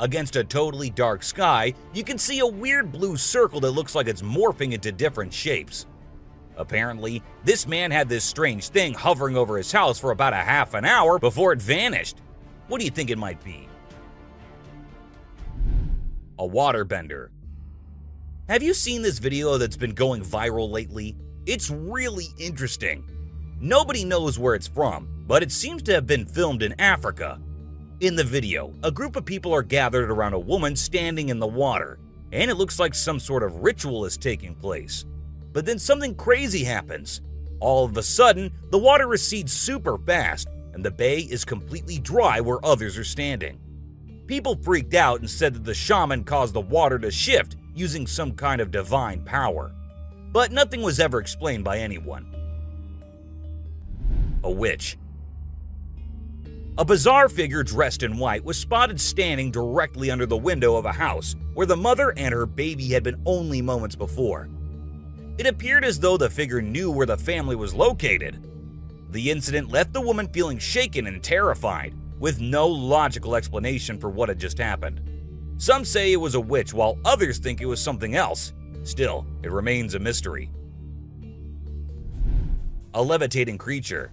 Against a totally dark sky, you can see a weird blue circle that looks like it's morphing into different shapes. Apparently, this man had this strange thing hovering over his house for about a half an hour before it vanished. What do you think it might be? A waterbender. Have you seen this video that's been going viral lately? It's really interesting. Nobody knows where it's from, but it seems to have been filmed in Africa. In the video, a group of people are gathered around a woman standing in the water, and it looks like some sort of ritual is taking place. But then something crazy happens. All of a sudden, the water recedes super fast, and the bay is completely dry where others are standing. People freaked out and said that the shaman caused the water to shift using some kind of divine power. But nothing was ever explained by anyone. A witch. A bizarre figure dressed in white was spotted standing directly under the window of a house where the mother and her baby had been only moments before. It appeared as though the figure knew where the family was located. The incident left the woman feeling shaken and terrified, with no logical explanation for what had just happened. Some say it was a witch, while others think it was something else. Still, it remains a mystery. A levitating creature.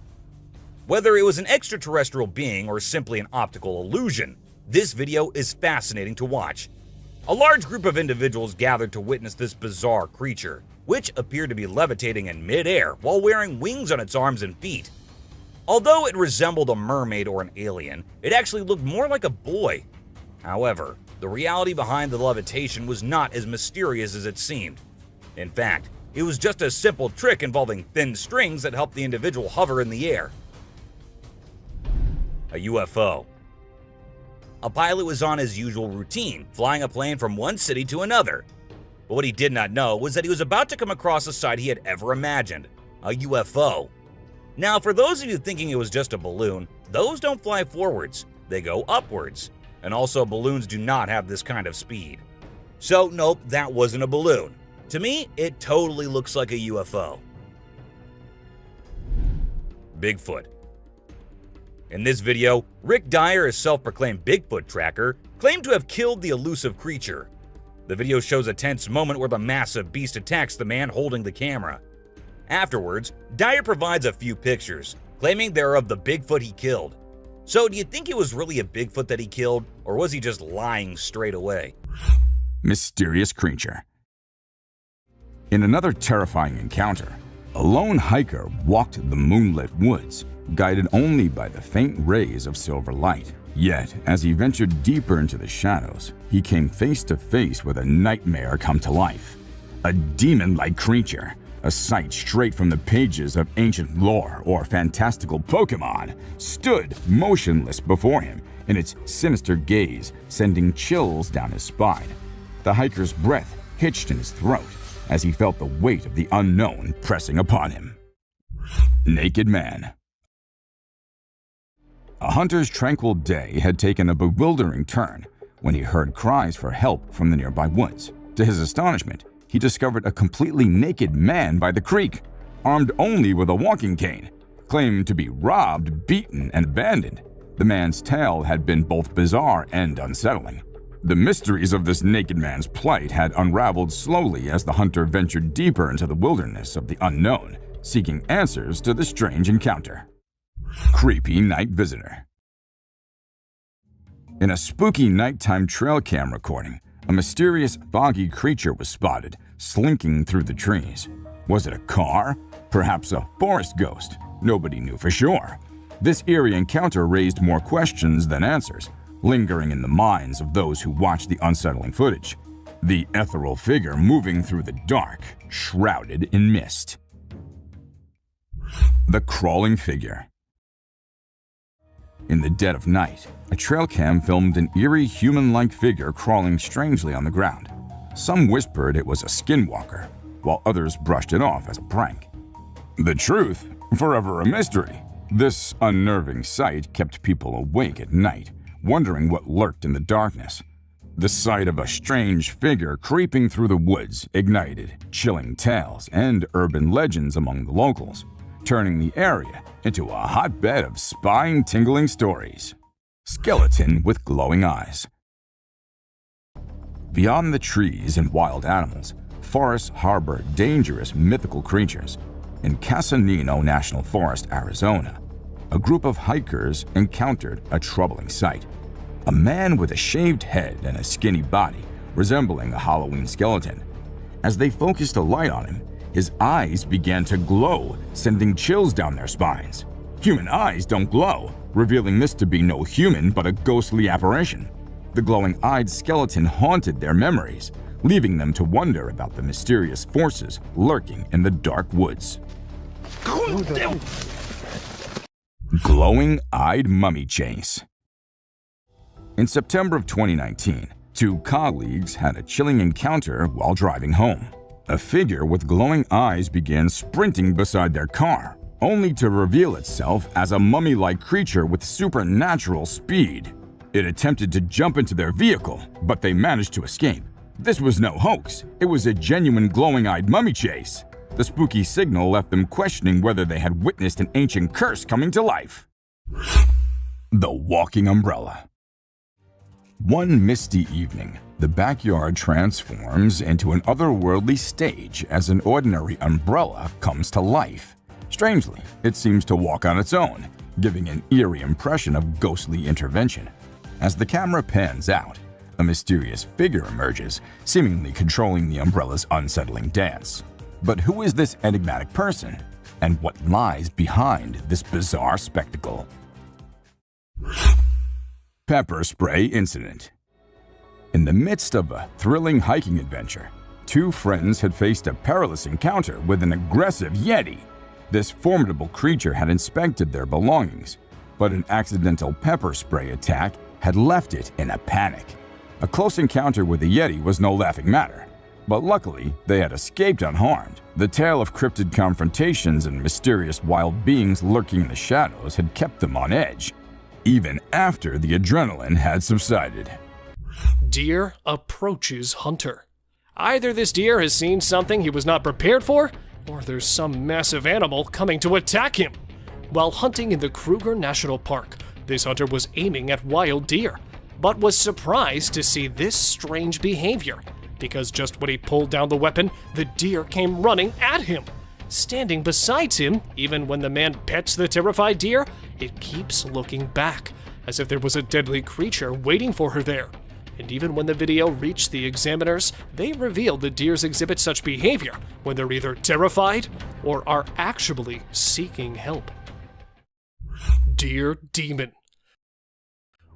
Whether it was an extraterrestrial being or simply an optical illusion, this video is fascinating to watch. A large group of individuals gathered to witness this bizarre creature, which appeared to be levitating in mid-air while wearing wings on its arms and feet. Although it resembled a mermaid or an alien, it actually looked more like a boy. However, the reality behind the levitation was not as mysterious as it seemed. In fact, it was just a simple trick involving thin strings that helped the individual hover in the air. A UFO. A pilot was on his usual routine, flying a plane from one city to another. But what he did not know was that he was about to come across a sight he had ever imagined, a UFO. Now, for those of you thinking it was just a balloon, those don't fly forwards, they go upwards. And also, balloons do not have this kind of speed. So nope, that wasn't a balloon. To me, it totally looks like a UFO. Bigfoot. In this video, Rick Dyer, a self-proclaimed Bigfoot tracker, claimed to have killed the elusive creature. The video shows a tense moment where the massive beast attacks the man holding the camera. Afterwards, Dyer provides a few pictures, claiming they're of the Bigfoot he killed. So do you think it was really a Bigfoot that he killed, or was he just lying straight away? Mysterious creature. In another terrifying encounter, a lone hiker walked the moonlit woods, guided only by the faint rays of silver light. Yet, as he ventured deeper into the shadows, he came face to face with a nightmare come to life. A demon-like creature, a sight straight from the pages of ancient lore or fantastical Pokemon, stood motionless before him, in its sinister gaze sending chills down his spine. The hiker's breath hitched in his throat as he felt the weight of the unknown pressing upon him. Naked man. A hunter's tranquil day had taken a bewildering turn when he heard cries for help from the nearby woods. To his astonishment, he discovered a completely naked man by the creek. armed only with a walking cane, claimed to be robbed, beaten, and abandoned. The man's tale had been both bizarre and unsettling. The mysteries of this naked man's plight had unraveled slowly as the hunter ventured deeper into the wilderness of the unknown, seeking answers to the strange encounter. Creepy night visitor. In a spooky nighttime trail cam recording, a mysterious, foggy creature was spotted, slinking through the trees. Was it a car? Perhaps a forest ghost? Nobody knew for sure. This eerie encounter raised more questions than answers, lingering in the minds of those who watched the unsettling footage. The ethereal figure moving through the dark, shrouded in mist. The crawling figure. In the dead of night, a trail cam filmed an eerie human-like figure crawling strangely on the ground. Some whispered it was a skinwalker, while others brushed it off as a prank. The truth, forever a mystery. This unnerving sight kept people awake at night, wondering what lurked in the darkness. The sight of a strange figure creeping through the woods ignited chilling tales and urban legends among the locals, turning the area into a hotbed of spine-tingling stories. Skeleton with glowing eyes. Beyond the trees and wild animals, forests harbor dangerous mythical creatures. In Casanino National Forest, Arizona, a group of hikers encountered a troubling sight. A man with a shaved head and a skinny body, resembling a Halloween skeleton. As they focused a light on him, his eyes began to glow, sending chills down their spines. Human eyes don't glow, revealing this to be no human but a ghostly apparition. The glowing-eyed skeleton haunted their memories, leaving them to wonder about the mysterious forces lurking in the dark woods. Glowing-eyed mummy chase. In September of 2019, two colleagues had a chilling encounter while driving home. A figure with glowing eyes began sprinting beside their car, only to reveal itself as a mummy-like creature with supernatural speed. It attempted to jump into their vehicle, but they managed to escape. This was no hoax. It was a genuine glowing-eyed mummy chase. The spooky signal left them questioning whether they had witnessed an ancient curse coming to life. The walking umbrella. One misty evening, the backyard transforms into an otherworldly stage as an ordinary umbrella comes to life. Strangely, it seems to walk on its own, giving an eerie impression of ghostly intervention. As the camera pans out, a mysterious figure emerges, seemingly controlling the umbrella's unsettling dance. But who is this enigmatic person, and what lies behind this bizarre spectacle? Pepper spray incident. In the midst of a thrilling hiking adventure, two friends had faced a perilous encounter with an aggressive Yeti. This formidable creature had inspected their belongings, but an accidental pepper spray attack had left it in a panic. A close encounter with the Yeti was no laughing matter, but luckily they had escaped unharmed. The tale of cryptid confrontations and mysterious wild beings lurking in the shadows had kept them on edge, even after the adrenaline had subsided. Deer approaches hunter. Either this deer has seen something he was not prepared for, or there's some massive animal coming to attack him. While hunting in the Kruger National Park, this hunter was aiming at wild deer, but was surprised to see this strange behavior, because just when he pulled down the weapon, the deer came running at him. Standing beside him, even when the man pets the terrified deer, it keeps looking back, as if there was a deadly creature waiting for her there. And even when the video reached the examiners, they revealed that deers exhibit such behavior when they're either terrified or are actually seeking help. Deer demon.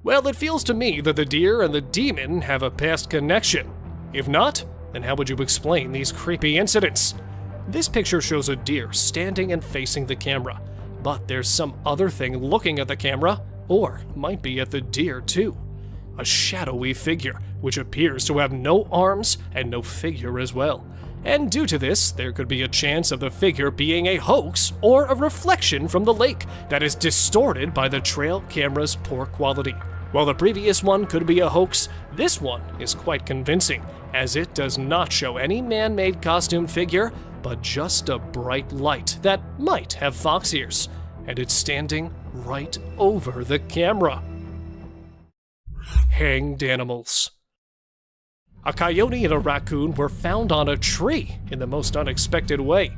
Well, it feels to me that the deer and the demon have a past connection. If not, then how would you explain these creepy incidents? This picture shows a deer standing and facing the camera, but there's some other thing looking at the camera, or might be at the deer too. A shadowy figure, which appears to have no arms and no figure as well. And due to this, there could be a chance of the figure being a hoax or a reflection from the lake that is distorted by the trail camera's poor quality. While the previous one could be a hoax, this one is quite convincing, as it does not show any man-made costume figure but just a bright light that might have fox ears, and it's standing right over the camera. Hanged animals. A coyote and a raccoon were found on a tree in the most unexpected way.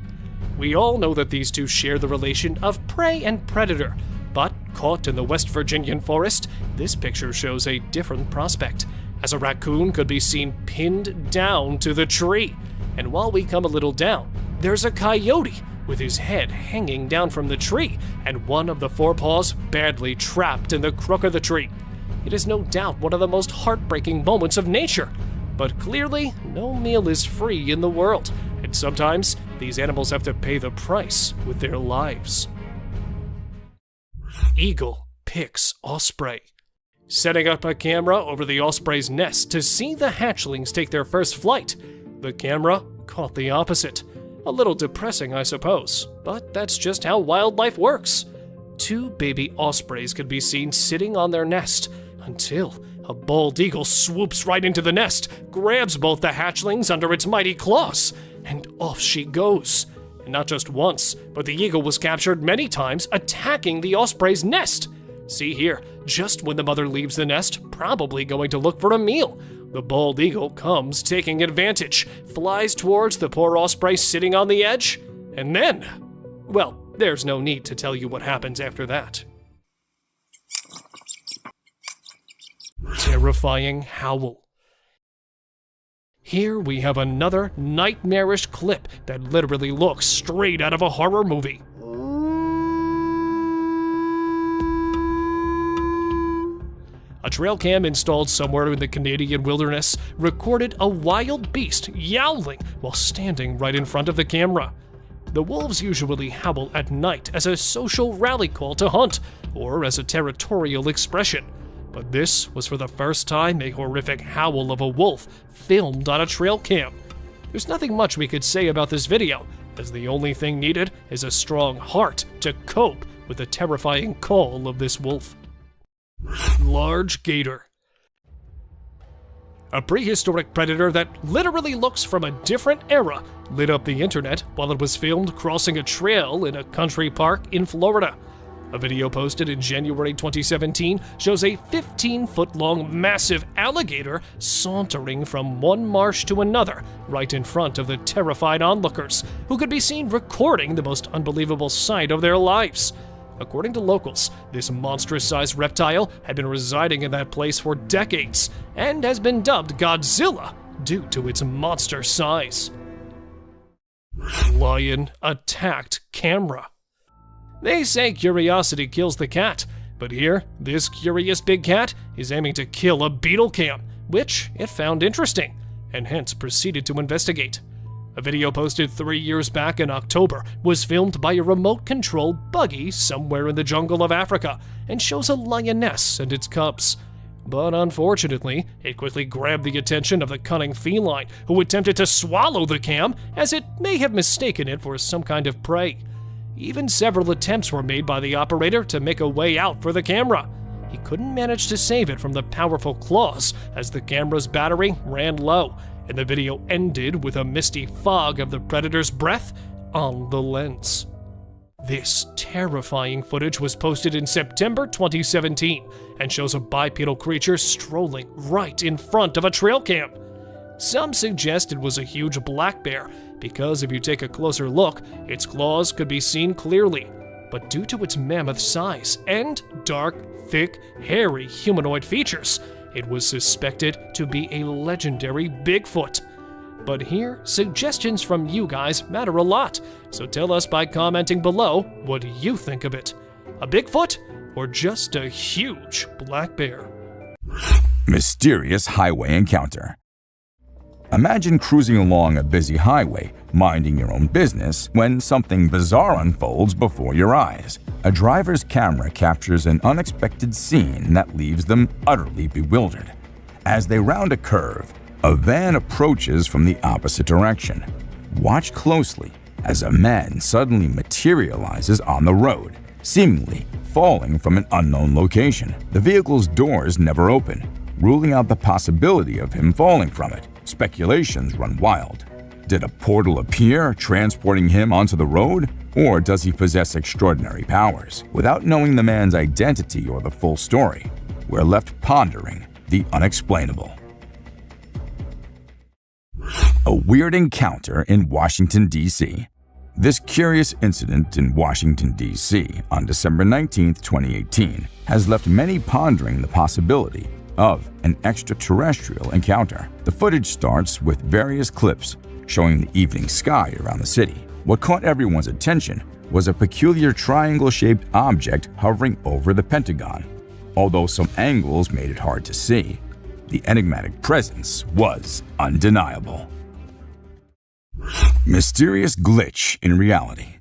We all know that these two share the relation of prey and predator, but caught in the West Virginian forest, this picture shows a different prospect, as a raccoon could be seen pinned down to the tree. And while we come a little down, there's a coyote with his head hanging down from the tree and one of the forepaws badly trapped in the crook of the tree. It is no doubt one of the most heartbreaking moments of nature, but clearly no meal is free in the world, and sometimes these animals have to pay the price with their lives. Eagle picks osprey. Setting up a camera over the osprey's nest to see the hatchlings take their first flight, the camera caught the opposite. A little depressing, I suppose, but that's just how wildlife works. Two baby ospreys could be seen sitting on their nest until a bald eagle swoops right into the nest, grabs both the hatchlings under its mighty claws, and off she goes. And not just once, but the eagle was captured many times attacking the osprey's nest. See here, just when the mother leaves the nest, probably going to look for a meal, the bald eagle comes taking advantage, flies towards the poor osprey sitting on the edge, and then, well, there's no need to tell you what happens after that. Terrifying howl. Here we have another nightmarish clip that literally looks straight out of a horror movie. A trail cam installed somewhere in the Canadian wilderness recorded a wild beast yowling while standing right in front of the camera. The wolves usually howl at night as a social rally call to hunt, or as a territorial expression. But this was for the first time a horrific howl of a wolf filmed on a trail cam. There's nothing much we could say about this video, as the only thing needed is a strong heart to cope with the terrifying call of this wolf. Large gator. A prehistoric predator that literally looks from a different era lit up the internet while it was filmed crossing a trail in a country park in Florida. A video posted in January 2017 shows a 15-foot-long massive alligator sauntering from one marsh to another right in front of the terrified onlookers, who could be seen recording the most unbelievable sight of their lives. According to locals, this monstrous-sized reptile had been residing in that place for decades and has been dubbed Godzilla due to its monster size. Lion attacked camera. They say curiosity kills the cat, but here, this curious big cat is aiming to kill a beetle cam, which it found interesting, and hence proceeded to investigate. A video posted 3 years back in October was filmed by a remote-controlled buggy somewhere in the jungle of Africa and shows a lioness and its cubs. But unfortunately, it quickly grabbed the attention of the cunning feline, who attempted to swallow the cam as it may have mistaken it for some kind of prey. Even several attempts were made by the operator to make a way out for the camera. He couldn't manage to save it from the powerful claws as the camera's battery ran low, and the video ended with a misty fog of the predator's breath on the lens. This terrifying footage was posted in September 2017 and shows a bipedal creature strolling right in front of a trail cam. Some suggest it was a huge black bear because if you take a closer look, its claws could be seen clearly. But due to its mammoth size and dark, thick, hairy humanoid features, it was suspected to be a legendary Bigfoot. But here, suggestions from you guys matter a lot, so tell us by commenting below what you think of it. A Bigfoot or just a huge black bear? Mysterious highway encounter. Imagine cruising along a busy highway, minding your own business, when something bizarre unfolds before your eyes. A driver's camera captures an unexpected scene that leaves them utterly bewildered. As they round a curve, a van approaches from the opposite direction. Watch closely as a man suddenly materializes on the road, seemingly falling from an unknown location. The vehicle's doors never open, ruling out the possibility of him falling from it. Speculations run wild. Did a portal appear, transporting him onto the road? Or does he possess extraordinary powers? Without knowing the man's identity or the full story, we're left pondering the unexplainable. A weird encounter in Washington, D.C. This curious incident in Washington, D.C. on December 19, 2018 has left many pondering the possibility of an extraterrestrial encounter. The footage starts with various clips showing the evening sky around the city. What caught everyone's attention was a peculiar triangle-shaped object hovering over the Pentagon. Although some angles made it hard to see, the enigmatic presence was undeniable. Mysterious glitch in reality.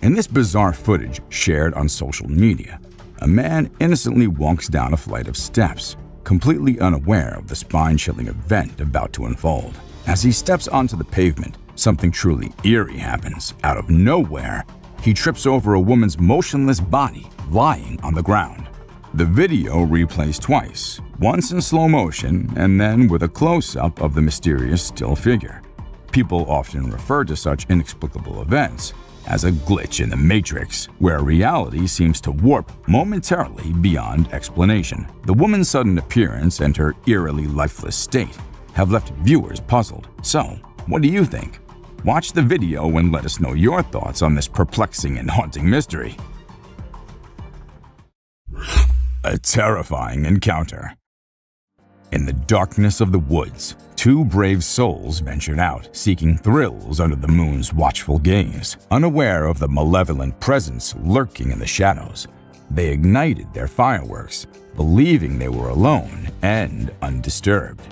In this bizarre footage shared on social media, a man innocently walks down a flight of steps, completely unaware of the spine-chilling event about to unfold. As he steps onto the pavement, something truly eerie happens. Out of nowhere, he trips over a woman's motionless body lying on the ground. The video replays twice, once in slow motion and then with a close-up of the mysterious still figure. People often refer to such inexplicable events as a glitch in the Matrix, where reality seems to warp momentarily beyond explanation. The woman's sudden appearance and her eerily lifeless state have left viewers puzzled. So, what do you think? Watch the video and let us know your thoughts on this perplexing and haunting mystery. A terrifying encounter. In the darkness of the woods, two brave souls ventured out, seeking thrills under the moon's watchful gaze. Unaware of the malevolent presence lurking in the shadows, they ignited their fireworks, believing they were alone and undisturbed.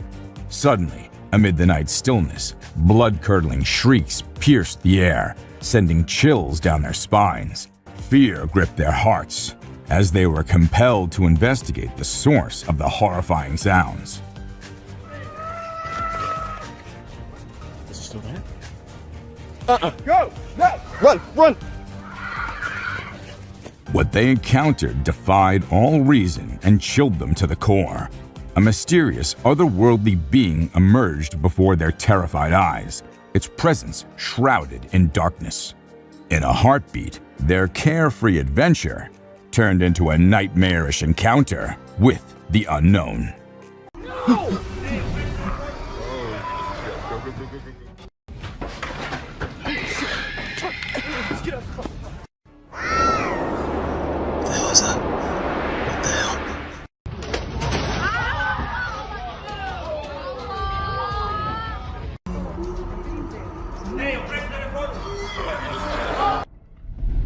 Suddenly, amid the night's stillness, blood-curdling shrieks pierced the air, sending chills down their spines. Fear gripped their hearts as they were compelled to investigate the source of the horrifying sounds. Is it still there? Go! No! Run! Run! What they encountered defied all reason and chilled them to the core. A mysterious, otherworldly being emerged before their terrified eyes, its presence shrouded in darkness. In a heartbeat, their carefree adventure turned into a nightmarish encounter with the unknown. What the hell is that? What the hell?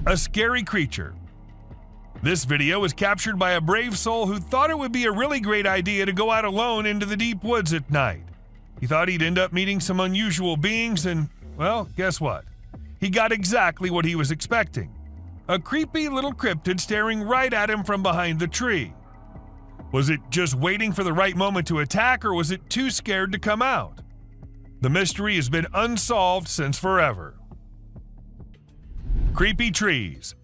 A scary creature. This video was captured by a brave soul who thought it would be a really great idea to go out alone into the deep woods at night. He thought he'd end up meeting some unusual beings and, well, guess what? He got exactly what he was expecting. A creepy little cryptid staring right at him from behind the tree. Was it just waiting for the right moment to attack, or was it too scared to come out? The mystery has been unsolved since forever. Creepy trees.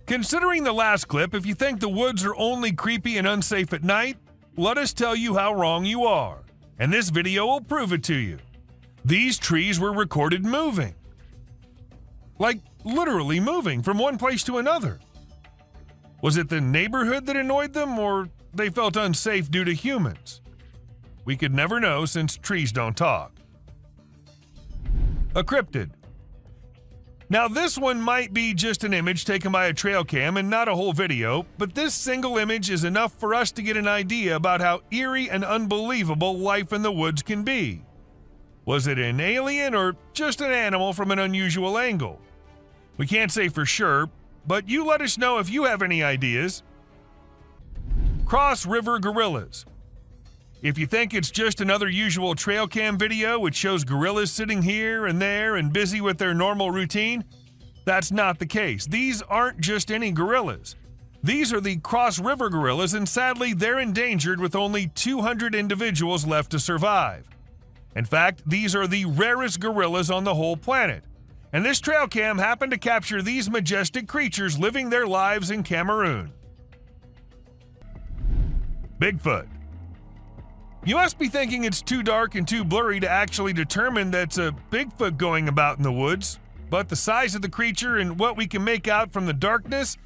Considering the last clip, if you think the woods are only creepy and unsafe at night, let us tell you how wrong you are, and this video will prove it to you. These trees were recorded moving. Like literally moving from one place to another. Was it the neighborhood that annoyed them, or they felt unsafe due to humans? We could never know since trees don't talk. A cryptid. Now this one might be just an image taken by a trail cam and not a whole video, but this single image is enough for us to get an idea about how eerie and unbelievable life in the woods can be. Was it an alien or just an animal from an unusual angle? We can't say for sure, but you let us know if you have any ideas. Cross River Gorillas. If you think it's just another usual trail cam video which shows gorillas sitting here and there and busy with their normal routine, that's not the case. These aren't just any gorillas. These are the Cross River gorillas, and sadly they're endangered with only 200 individuals left to survive. In fact, these are the rarest gorillas on the whole planet. And this trail cam happened to capture these majestic creatures living their lives in Cameroon. Bigfoot. You must be thinking it's too dark and too blurry to actually determine that's a Bigfoot going about in the woods, but the size of the creature and what we can make out from the darkness,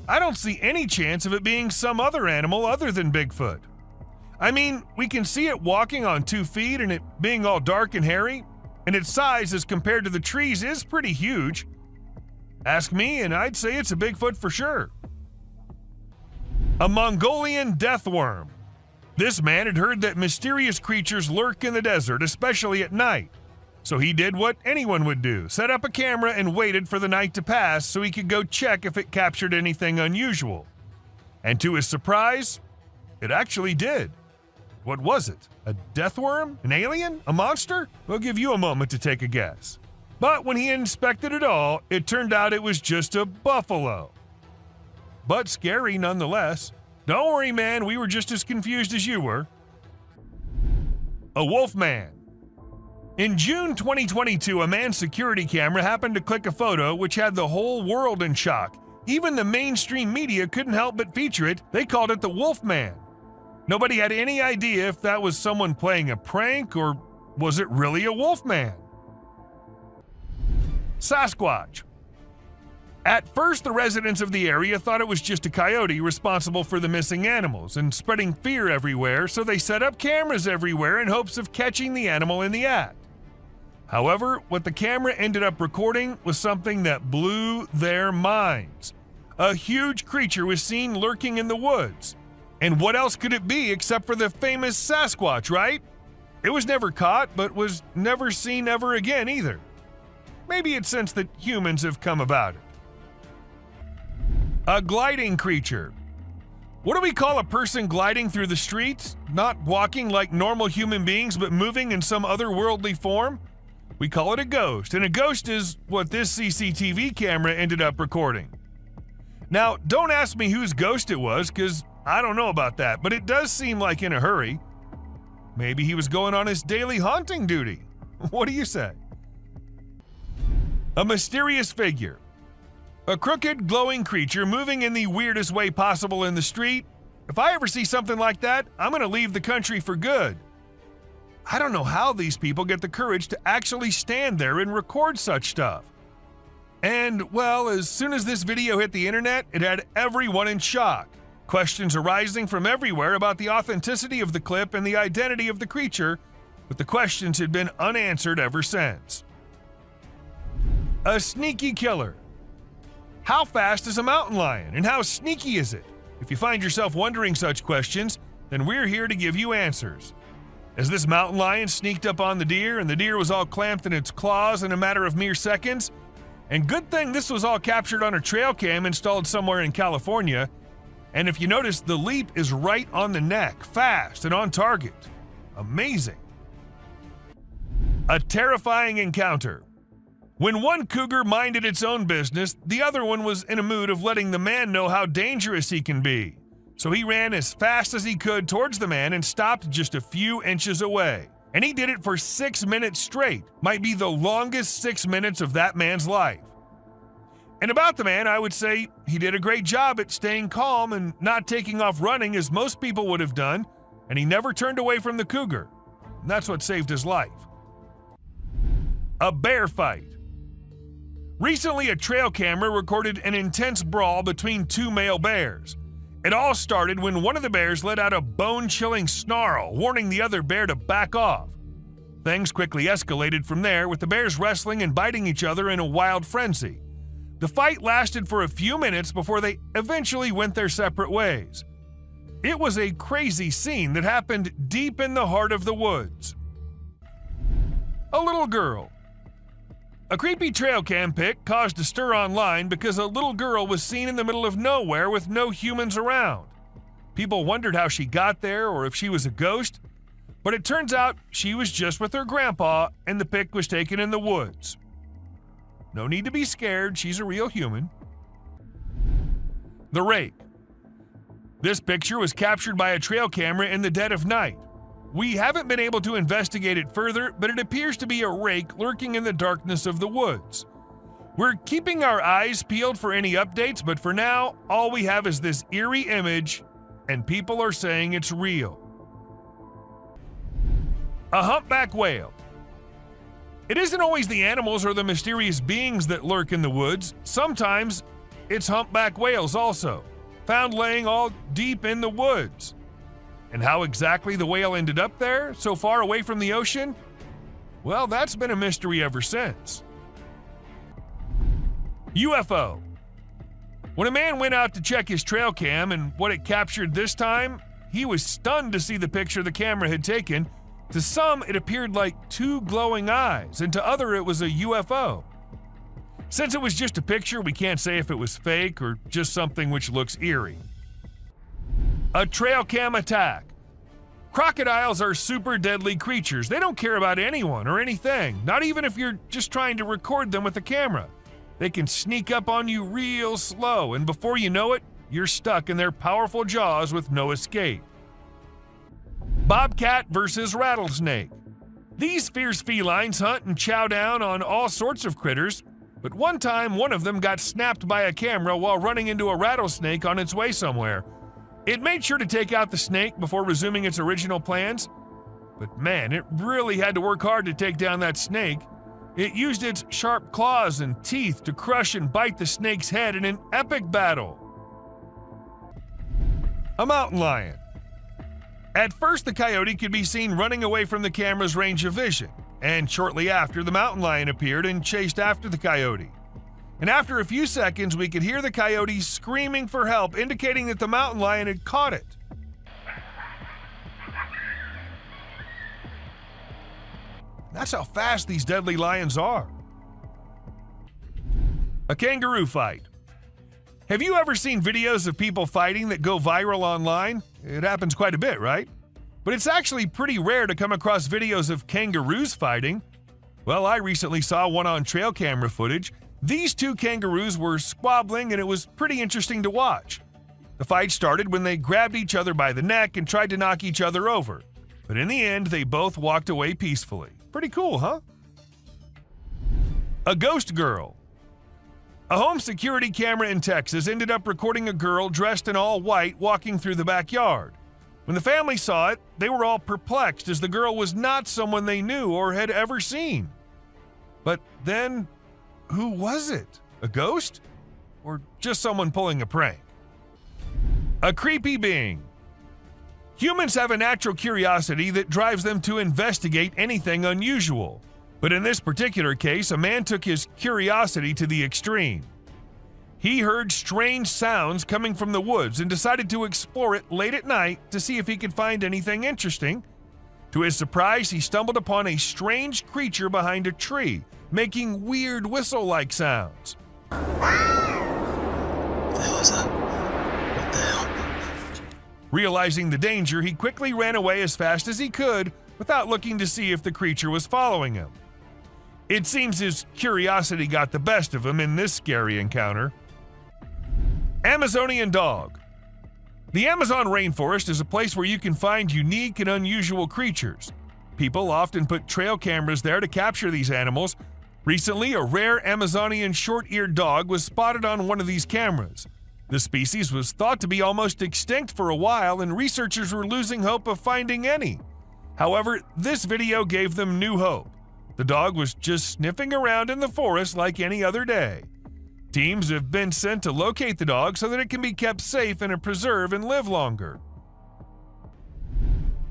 I don't see any chance of it being some other animal other than Bigfoot. I mean, we can see it walking on 2 feet and it being all dark and hairy, and its size as compared to the trees is pretty huge. Ask me and I'd say it's a Bigfoot for sure. A Mongolian death worm. This man had heard that mysterious creatures lurk in the desert, especially at night. So he did what anyone would do, set up a camera and waited for the night to pass so he could go check if it captured anything unusual. And to his surprise, it actually did. What was it? A death worm? An alien? A monster? We'll give you a moment to take a guess. But when he inspected it all, it turned out it was just a buffalo. But scary nonetheless. Don't worry, man, we were just as confused as you were. A wolf man. In June 2022, a man's security camera happened to click a photo which had the whole world in shock. Even the mainstream media couldn't help but feature it. They called it the Wolf Man. Nobody had any idea if that was someone playing a prank or was it really a wolf man. Sasquatch. At first, the residents of the area thought it was just a coyote responsible for the missing animals and spreading fear everywhere, so they set up cameras everywhere in hopes of catching the animal in the act. However, what the camera ended up recording was something that blew their minds. A huge creature was seen lurking in the woods. And what else could it be except for the famous Sasquatch, right? It was never caught, but was never seen ever again either. Maybe it's since that humans have come about it. A gliding creature. What do we call a person gliding through the streets? Not walking like normal human beings, but moving in some otherworldly form? We call it a ghost, and a ghost is what this CCTV camera ended up recording. Now, don't ask me whose ghost it was, because I don't know about that, but it does seem like in a hurry. Maybe he was going on his daily haunting duty. What do you say? A mysterious figure. A crooked, glowing creature moving in the weirdest way possible in the street. If I ever see something like that, I'm going to leave the country for good. I don't know how these people get the courage to actually stand there and record such stuff. And, well, as soon as this video hit the internet, it had everyone in shock. Questions arising from everywhere about the authenticity of the clip and the identity of the creature, but the questions had been unanswered ever since. A sneaky killer. How fast is a mountain lion, and how sneaky is it? If you find yourself wondering such questions, then we're here to give you answers. As this mountain lion sneaked up on the deer, and the deer was all clamped in its claws in a matter of mere seconds, and good thing this was all captured on a trail cam installed somewhere in California, and if you notice, the leap is right on the neck, fast and on target. Amazing. A terrifying encounter. When one cougar minded its own business, the other one was in a mood of letting the man know how dangerous he can be. So he ran as fast as he could towards the man and stopped just a few inches away. And he did it for 6 minutes straight. Might be the longest 6 minutes of that man's life. And about the man, I would say he did a great job at staying calm and not taking off running as most people would have done, and he never turned away from the cougar. And that's what saved his life. A bear fight. Recently, a trail camera recorded an intense brawl between 2 male bears. It all started when one of the bears let out a bone-chilling snarl, warning the other bear to back off. Things quickly escalated from there, with the bears wrestling and biting each other in a wild frenzy. The fight lasted for a few minutes before they eventually went their separate ways. It was a crazy scene that happened deep in the heart of the woods. A little girl. A creepy trail cam pic caused a stir online because a little girl was seen in the middle of nowhere with no humans around. People wondered how she got there or if she was a ghost, but it turns out she was just with her grandpa and the pic was taken in the woods. No need to be scared, she's a real human. The rake. This picture was captured by a trail camera in the dead of night. We haven't been able to investigate it further, but it appears to be a rake lurking in the darkness of the woods. We're keeping our eyes peeled for any updates, but for now, all we have is this eerie image, and people are saying it's real. A humpback whale. It isn't always the animals or the mysterious beings that lurk in the woods. Sometimes it's humpback whales also, found laying all deep in the woods. And how exactly the whale ended up there, so far away from the ocean? Well, that's been a mystery ever since. UFO. When a man went out to check his trail cam and what it captured this time, he was stunned to see the picture the camera had taken. To some, it appeared like two glowing eyes, and to others, it was a UFO. Since it was just a picture, we can't say if it was fake or just something which looks eerie. A trail cam attack. Crocodiles are super deadly creatures. They don't care about anyone or anything, not even if you're just trying to record them with a camera. They can sneak up on you real slow, and before you know it, you're stuck in their powerful jaws with no escape. Bobcat versus rattlesnake. These fierce felines hunt and chow down on all sorts of critters, but one time one of them got snapped by a camera while running into a rattlesnake on its way somewhere. It made sure to take out the snake before resuming its original plans, but man, it really had to work hard to take down that snake. It used its sharp claws and teeth to crush and bite the snake's head in an epic battle. A mountain lion. At first, the coyote could be seen running away from the camera's range of vision, and shortly after, the mountain lion appeared and chased after the coyote. And after a few seconds, we could hear the coyote screaming for help, indicating that the mountain lion had caught it. That's how fast these deadly lions are. A kangaroo fight. Have you ever seen videos of people fighting that go viral online? It happens quite a bit, right? But it's actually pretty rare to come across videos of kangaroos fighting. Well, I recently saw one on trail camera footage. These two kangaroos were squabbling, and it was pretty interesting to watch. The fight started when they grabbed each other by the neck and tried to knock each other over. But in the end, they both walked away peacefully. Pretty cool, huh? A ghost girl. A home security camera in Texas ended up recording a girl dressed in all white walking through the backyard. When the family saw it, they were all perplexed as the girl was not someone they knew or had ever seen. But then, who was it? A ghost? Or just someone pulling a prank? A creepy being. Humans have a natural curiosity that drives them to investigate anything unusual. But in this particular case, a man took his curiosity to the extreme. He heard strange sounds coming from the woods and decided to explore it late at night to see if he could find anything interesting. To his surprise, he stumbled upon a strange creature behind a tree, making weird whistle-like sounds. What the hell is that? What the hell? Realizing the danger, he quickly ran away as fast as he could without looking to see if the creature was following him. It seems his curiosity got the best of him in this scary encounter. Amazonian dog. The Amazon rainforest is a place where you can find unique and unusual creatures. People often put trail cameras there to capture these animals. Recently, a rare Amazonian short-eared dog was spotted on one of these cameras. The species was thought to be almost extinct for a while, and researchers were losing hope of finding any. However, this video gave them new hope. The dog was just sniffing around in the forest like any other day. Teams have been sent to locate the dog so that it can be kept safe in a preserve and live longer.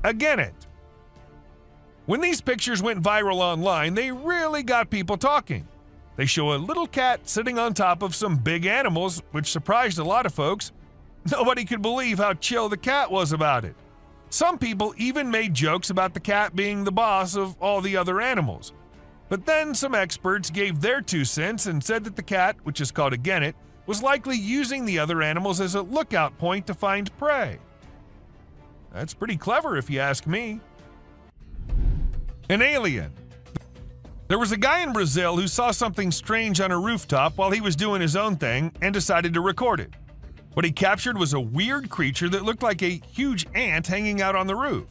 A genet. When these pictures went viral online, they really got people talking. They show a little cat sitting on top of some big animals, which surprised a lot of folks. Nobody could believe how chill the cat was about it. Some people even made jokes about the cat being the boss of all the other animals. But then some experts gave their 2 cents and said that the cat, which is called a genet, was likely using the other animals as a lookout point to find prey. That's pretty clever if you ask me. An alien. There was a guy in Brazil who saw something strange on a rooftop while he was doing his own thing and decided to record it. What he captured was a weird creature that looked like a huge ant hanging out on the roof.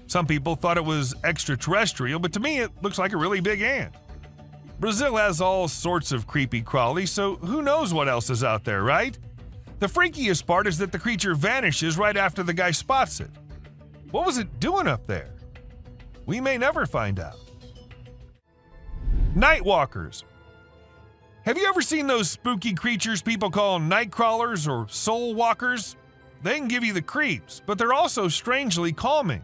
Some people thought it was extraterrestrial, but to me it looks like a really big ant. Brazil has all sorts of creepy crawlies, so who knows what else is out there, right? The freakiest part is that the creature vanishes right after the guy spots it. What was it doing up there? We may never find out. Night walkers. Have you ever seen those spooky creatures people call night crawlers or soul walkers? They can give you the creeps, but they're also strangely calming.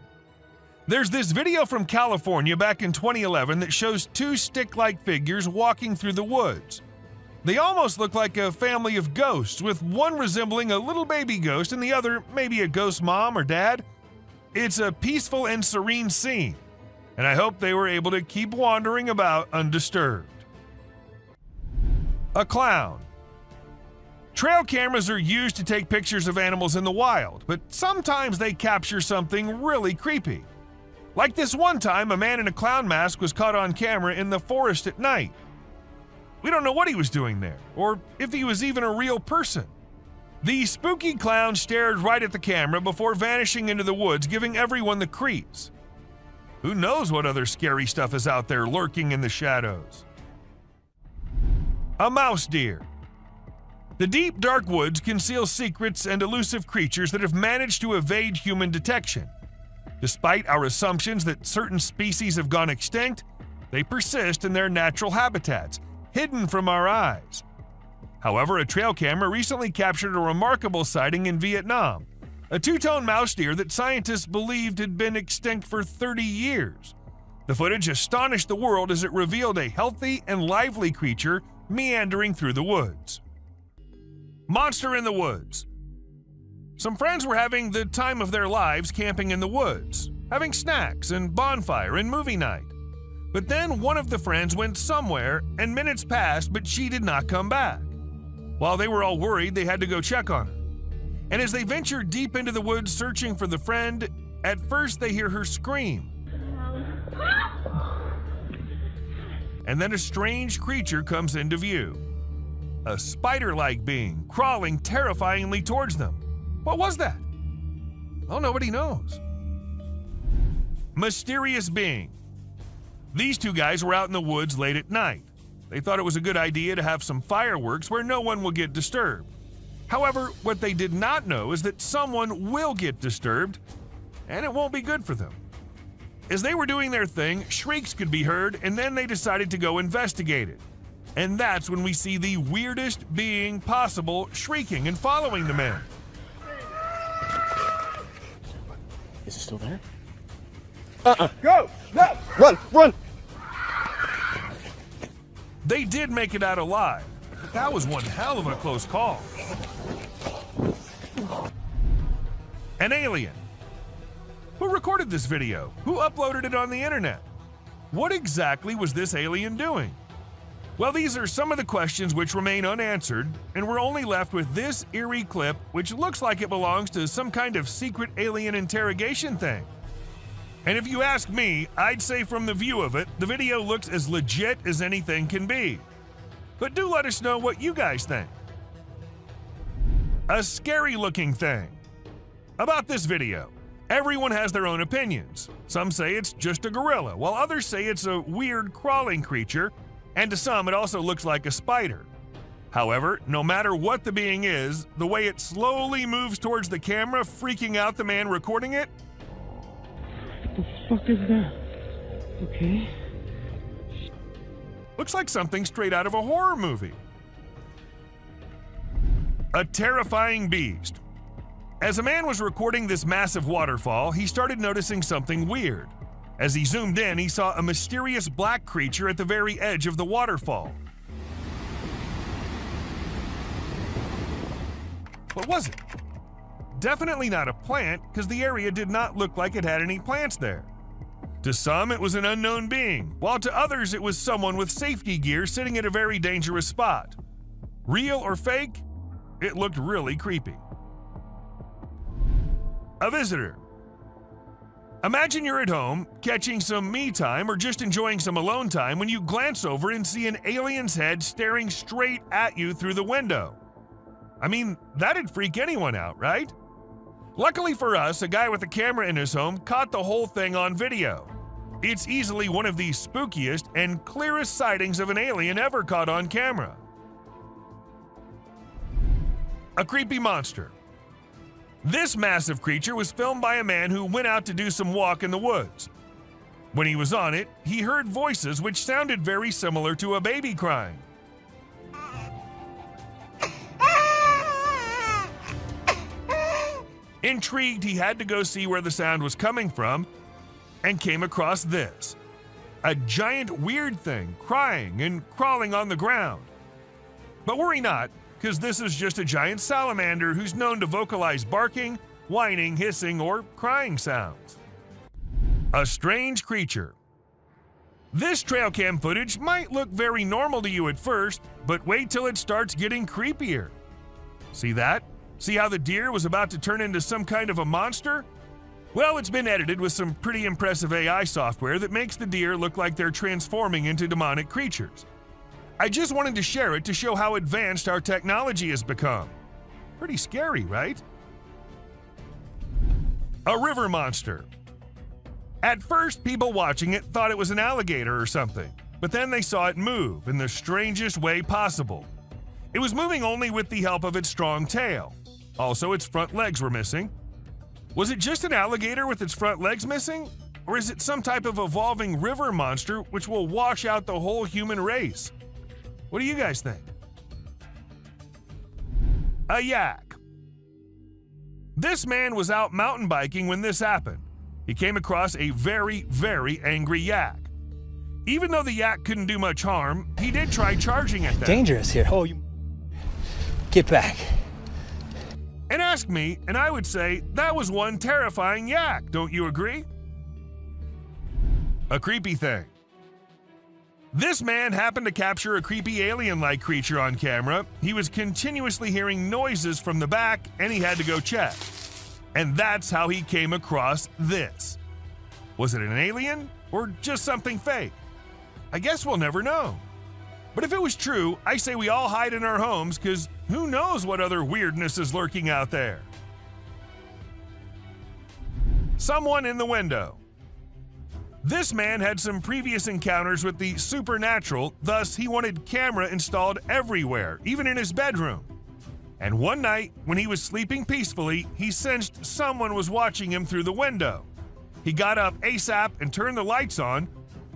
There's this video from California back in 2011 that shows two stick-like figures walking through the woods. They almost look like a family of ghosts, with one resembling a little baby ghost and the other maybe a ghost mom or dad. It's a peaceful and serene scene, and I hope they were able to keep wandering about undisturbed. A clown. Trail cameras are used to take pictures of animals in the wild, but sometimes they capture something really creepy. Like this one time, a man in a clown mask was caught on camera in the forest at night. We don't know what he was doing there, or if he was even a real person. The spooky clown stared right at the camera before vanishing into the woods, giving everyone the creeps. Who knows what other scary stuff is out there lurking in the shadows? A mouse deer. The deep, dark woods conceal secrets and elusive creatures that have managed to evade human detection. Despite our assumptions that certain species have gone extinct, they persist in their natural habitats, hidden from our eyes. However, a trail camera recently captured a remarkable sighting in Vietnam, a two-tone mouse deer that scientists believed had been extinct for 30 years. The footage astonished the world as it revealed a healthy and lively creature meandering through the woods. Monster in the woods. Some friends were having the time of their lives camping in the woods, having snacks and bonfire and movie night. But then one of the friends went somewhere and minutes passed, but she did not come back. While they were all worried, they had to go check on her. And as they ventured deep into the woods searching for the friend, at first they hear her scream. And then a strange creature comes into view. A spider-like being crawling terrifyingly towards them. What was that? Well, nobody knows. Mysterious being. These two guys were out in the woods late at night. They thought it was a good idea to have some fireworks where no one will get disturbed. However, what they did not know is that someone will get disturbed, and it won't be good for them. As they were doing their thing, shrieks could be heard, and then they decided to go investigate it. And that's when we see the weirdest being possible shrieking and following the men. Is it still there? Go! No! Run! Run! They did make it out alive. That was one hell of a close call. An alien. Who recorded this video? Who uploaded it on the internet? What exactly was this alien doing? Well, these are some of the questions which remain unanswered, and we're only left with this eerie clip, which looks like it belongs to some kind of secret alien interrogation thing. And if you ask me, I'd say from the view of it, the video looks as legit as anything can be. But do let us know what you guys think. A scary-looking thing. About this video, everyone has their own opinions. Some say it's just a gorilla, while others say it's a weird crawling creature, and to some it also looks like a spider. However, no matter what the being is, the way it slowly moves towards the camera, freaking out the man recording it. What the fuck is that? Okay. Looks like something straight out of a horror movie. A terrifying beast. As a man was recording this massive waterfall, he started noticing something weird. As he zoomed in, he saw a mysterious black creature at the very edge of the waterfall. What was it? Definitely not a plant, because the area did not look like it had any plants there. To some, it was an unknown being, while to others it was someone with safety gear sitting at a very dangerous spot. Real or fake? It looked really creepy. A visitor. Imagine you're at home, catching some me time or just enjoying some alone time when you glance over and see an alien's head staring straight at you through the window. I mean, that'd freak anyone out, right? Luckily for us, a guy with a camera in his home caught the whole thing on video. It's easily one of the spookiest and clearest sightings of an alien ever caught on camera. A creepy monster. This massive creature was filmed by a man who went out to do some walk in the woods. When he was on it, he heard voices which sounded very similar to a baby crying. Intrigued, he had to go see where the sound was coming from and came across this. A giant weird thing crying and crawling on the ground. But worry not, because this is just a giant salamander who's known to vocalize barking, whining, hissing, or crying sounds. A strange creature. This trail cam footage might look very normal to you at first, but wait till it starts getting creepier. See that? See how the deer was about to turn into some kind of a monster? Well, it's been edited with some pretty impressive AI software that makes the deer look like they're transforming into demonic creatures. I just wanted to share it to show how advanced our technology has become. Pretty scary, right? A river monster. At first, people watching it thought it was an alligator or something, but then they saw it move in the strangest way possible. It was moving only with the help of its strong tail. Also, its front legs were missing. Was it just an alligator with its front legs missing? Or is it some type of evolving river monster which will wash out the whole human race? What do you guys think? A yak. This man was out mountain biking when this happened. He came across a very, very angry yak. Even though the yak couldn't do much harm, he did try charging at them. Dangerous here. Oh, you get back. And ask me, and I would say that was one terrifying yak, don't you agree? A creepy thing. This man happened to capture a creepy alien-like creature on camera. He was continuously hearing noises from the back, and he had to go check. And that's how he came across this. Was it an alien or just something fake? I guess we'll never know. But if it was true, I say we all hide in our homes, because who knows what other weirdness is lurking out there. Someone in the window. This man had some previous encounters with the supernatural, thus he wanted camera installed everywhere, even in his bedroom. And one night, when he was sleeping peacefully, he sensed someone was watching him through the window. He got up ASAP and turned the lights on,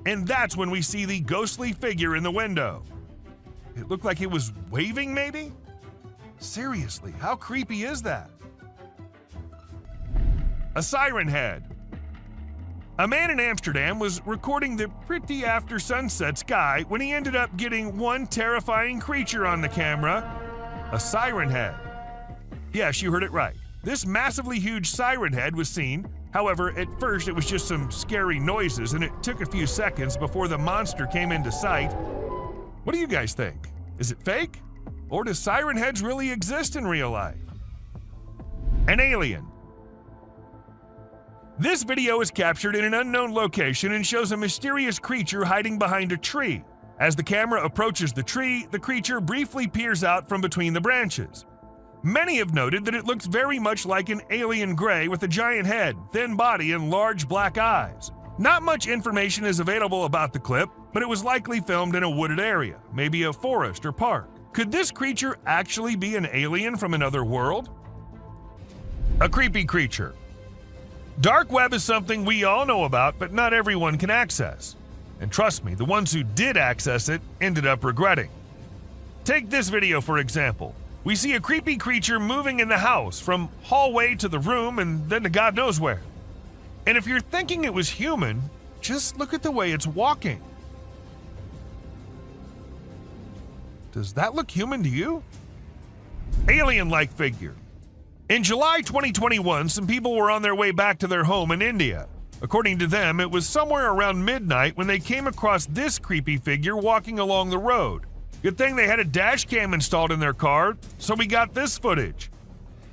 and that's when we see the ghostly figure in the window. It looked like it was waving, maybe? Seriously, how creepy is that? A siren head. A man in Amsterdam was recording the pretty after sunset sky when he ended up getting one terrifying creature on the camera, a siren head. Yes, you heard it right. This massively huge siren head was seen. However, at first it was just some scary noises, and it took a few seconds before the monster came into sight. What do you guys think? Is it fake? Or do siren heads really exist in real life? An alien. This video is captured in an unknown location and shows a mysterious creature hiding behind a tree. As the camera approaches the tree, the creature briefly peers out from between the branches. Many have noted that it looks very much like an alien gray with a giant head, thin body, and large black eyes. Not much information is available about the clip, but it was likely filmed in a wooded area, maybe a forest or park. Could this creature actually be an alien from another world? A creepy creature. Dark web is something we all know about, but not everyone can access. And trust me, the ones who did access it ended up regretting. Take this video for example. We see a creepy creature moving in the house from hallway to the room and then to God knows where. And if you're thinking it was human, just look at the way it's walking. Does that look human to you? Alien-like figure. In July 2021, some people were on their way back to their home in India. According to them, it was somewhere around midnight when they came across this creepy figure walking along the road. Good thing they had a dash cam installed in their car, so we got this footage.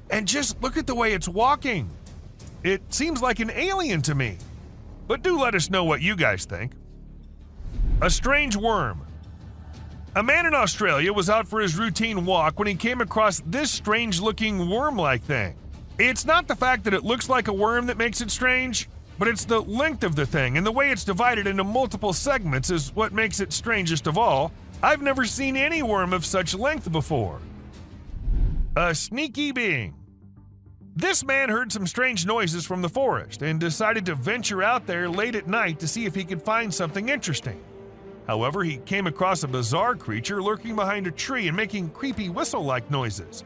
And just look at the way it's walking. It seems like an alien to me. But do let us know what you guys think. A strange worm. A man in Australia was out for his routine walk when he came across this strange-looking worm-like thing. It's not the fact that it looks like a worm that makes it strange, but it's the length of the thing and the way it's divided into multiple segments is what makes it strangest of all. I've never seen any worm of such length before. A sneaky being. This man heard some strange noises from the forest and decided to venture out there late at night to see if he could find something interesting. However, he came across a bizarre creature lurking behind a tree and making creepy whistle-like noises.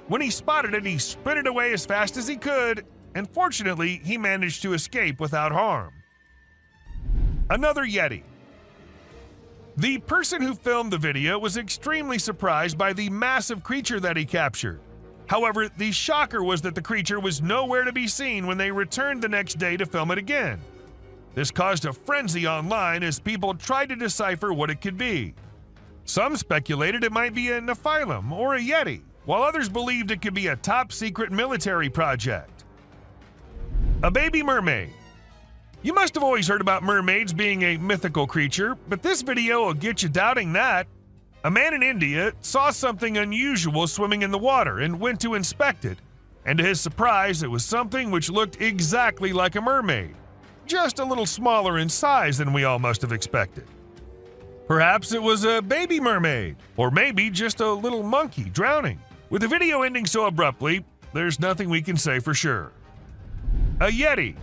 When he spotted it, he sprinted away as fast as he could, and fortunately, he managed to escape without harm. Another Yeti. The person who filmed the video was extremely surprised by the massive creature that he captured. However, the shocker was that the creature was nowhere to be seen when they returned the next day to film it again. This caused a frenzy online as people tried to decipher what it could be. Some speculated it might be a Nephilim or a Yeti, while others believed it could be a top-secret military project. A baby mermaid. You must have always heard about mermaids being a mythical creature, but this video will get you doubting that. A man in India saw something unusual swimming in the water and went to inspect it, and to his surprise, it was something which looked exactly like a mermaid, just a little smaller in size than we all must have expected. Perhaps it was a baby mermaid, or maybe just a little monkey drowning. With the video ending so abruptly, there's nothing we can say for sure. A Yeti.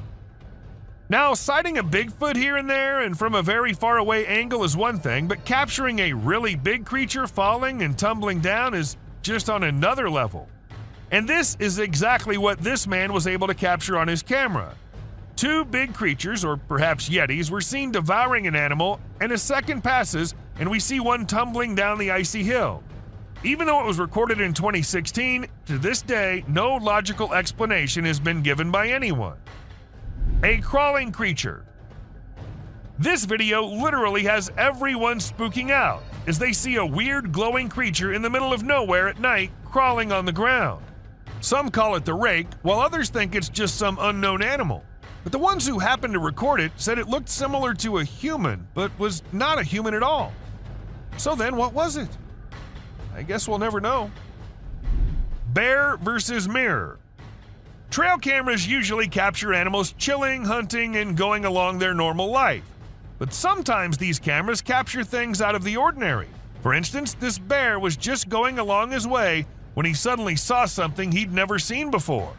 Now, sighting a Bigfoot here and there and from a very far away angle is one thing, but capturing a really big creature falling and tumbling down is just on another level. And this is exactly what this man was able to capture on his camera. Two big creatures, or perhaps Yetis, were seen devouring an animal, and a second passes and we see one tumbling down the icy hill. Even though it was recorded in 2016, to this day, no logical explanation has been given by anyone. A crawling creature. This video literally has everyone spooking out as they see a weird glowing creature in the middle of nowhere at night crawling on the ground. Some call it the rake, while others think it's just some unknown animal. But the ones who happened to record it said it looked similar to a human, but was not a human at all. So then what was it? I guess we'll never know. Bear versus mirror. Trail cameras usually capture animals chilling, hunting, and going along their normal life. But sometimes these cameras capture things out of the ordinary. For instance, this bear was just going along his way when he suddenly saw something he'd never seen before.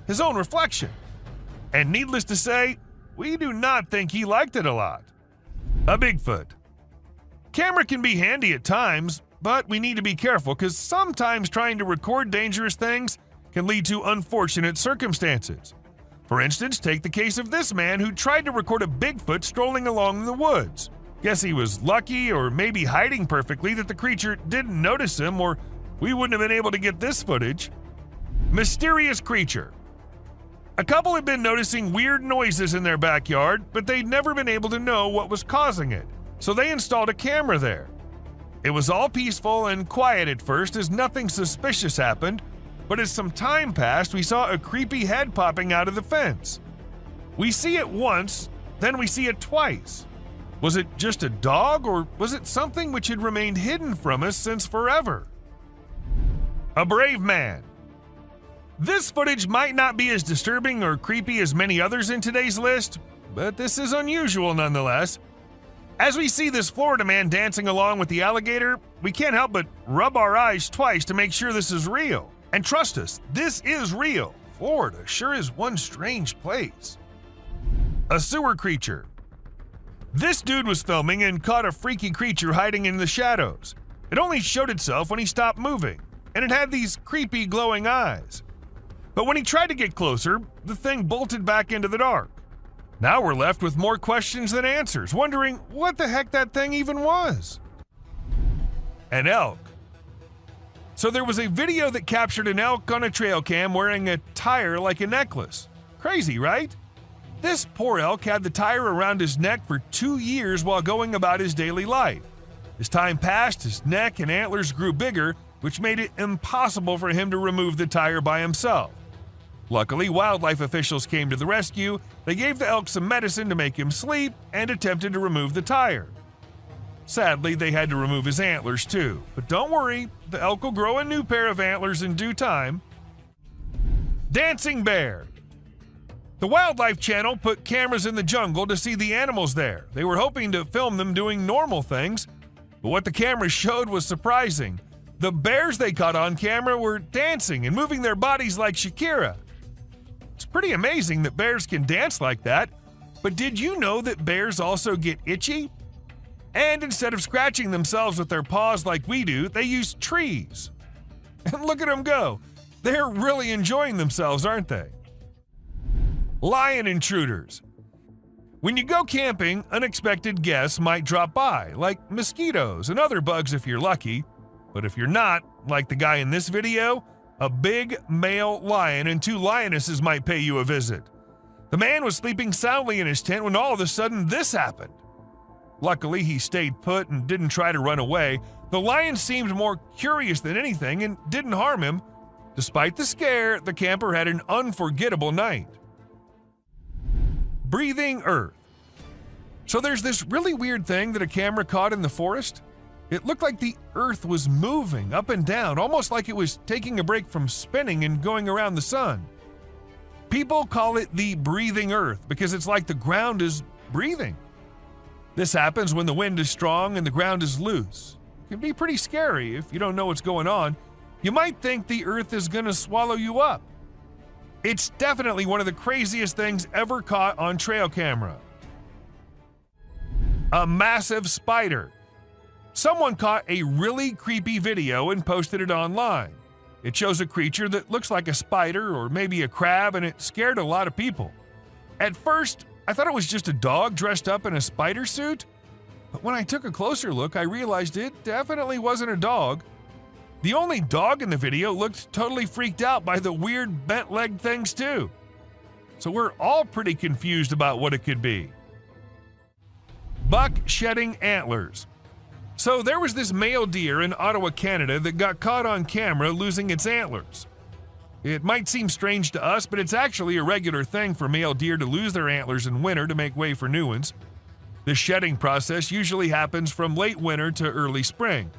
His own reflection. And needless to say, we do not think he liked it a lot. A Bigfoot. Camera can be handy at times, but we need to be careful because sometimes trying to record dangerous things can lead to unfortunate circumstances. For instance, take the case of this man who tried to record a Bigfoot strolling along in the woods. Guess he was lucky, or maybe hiding perfectly, that the creature didn't notice him, or we wouldn't have been able to get this footage. Mysterious creature. A couple had been noticing weird noises in their backyard, but they'd never been able to know what was causing it, so they installed a camera there. It was all peaceful and quiet at first as nothing suspicious happened, but as some time passed, we saw a creepy head popping out of the fence. We see it once, then we see it twice. Was it just a dog, or was it something which had remained hidden from us since forever? A brave man. This footage might not be as disturbing or creepy as many others in today's list, but this is unusual nonetheless. As we see this Florida man dancing along with the alligator, we can't help but rub our eyes twice to make sure this is real. And trust us, this is real. Florida sure is one strange place. A sewer creature. This dude was filming and caught a freaky creature hiding in the shadows. It only showed itself when he stopped moving, and it had these creepy glowing eyes. But when he tried to get closer, the thing bolted back into the dark. Now we're left with more questions than answers, wondering what the heck that thing even was. An elk. So there was a video that captured an elk on a trail cam wearing a tire like a necklace. Crazy, right? This poor elk had the tire around his neck for 2 years while going about his daily life. As time passed, his neck and antlers grew bigger, which made it impossible for him to remove the tire by himself. Luckily, wildlife officials came to the rescue. They gave the elk some medicine to make him sleep and attempted to remove the tire. Sadly, they had to remove his antlers too. But don't worry, the elk will grow a new pair of antlers in due time. Dancing bear. The Wildlife Channel put cameras in the jungle to see the animals there. They were hoping to film them doing normal things, But what the camera showed was surprising. The bears they caught on camera were dancing and moving their bodies like Shakira. It's pretty amazing that bears can dance like that, but did you know that bears also get itchy? And instead of scratching themselves with their paws like we do, they use trees. And look at them go. They're really enjoying themselves, aren't they? Lion intruders. When you go camping, unexpected guests might drop by, like mosquitoes and other bugs if you're lucky. But if you're not, like the guy in this video, a big male lion and 2 lionesses might pay you a visit. The man was sleeping soundly in his tent when all of a sudden this happened. Luckily, he stayed put and didn't try to run away. The lion seemed more curious than anything and didn't harm him. Despite the scare, the camper had an unforgettable night. Breathing earth. So there's this really weird thing that a camera caught in the forest. It looked like the earth was moving up and down, almost like it was taking a break from spinning and going around the sun. People call it the breathing earth because it's like the ground is breathing. This happens when the wind is strong and the ground is loose. It can be pretty scary if you don't know what's going on. You might think the earth is going to swallow you up. It's definitely one of the craziest things ever caught on trail camera. A massive spider. Someone caught a really creepy video and posted it online. It shows a creature that looks like a spider or maybe a crab, and it scared a lot of people. At first, I thought it was just a dog dressed up in a spider suit, but when I took a closer look, I realized it definitely wasn't a dog. The only dog in the video looked totally freaked out by the weird bent-legged things too. So we're all pretty confused about what it could be. Buck shedding antlers. So there was this male deer in Ottawa, Canada that got caught on camera losing its antlers. It might seem strange to us, but it's actually a regular thing for male deer to lose their antlers in winter to make way for new ones. The shedding process usually happens from late winter to early spring.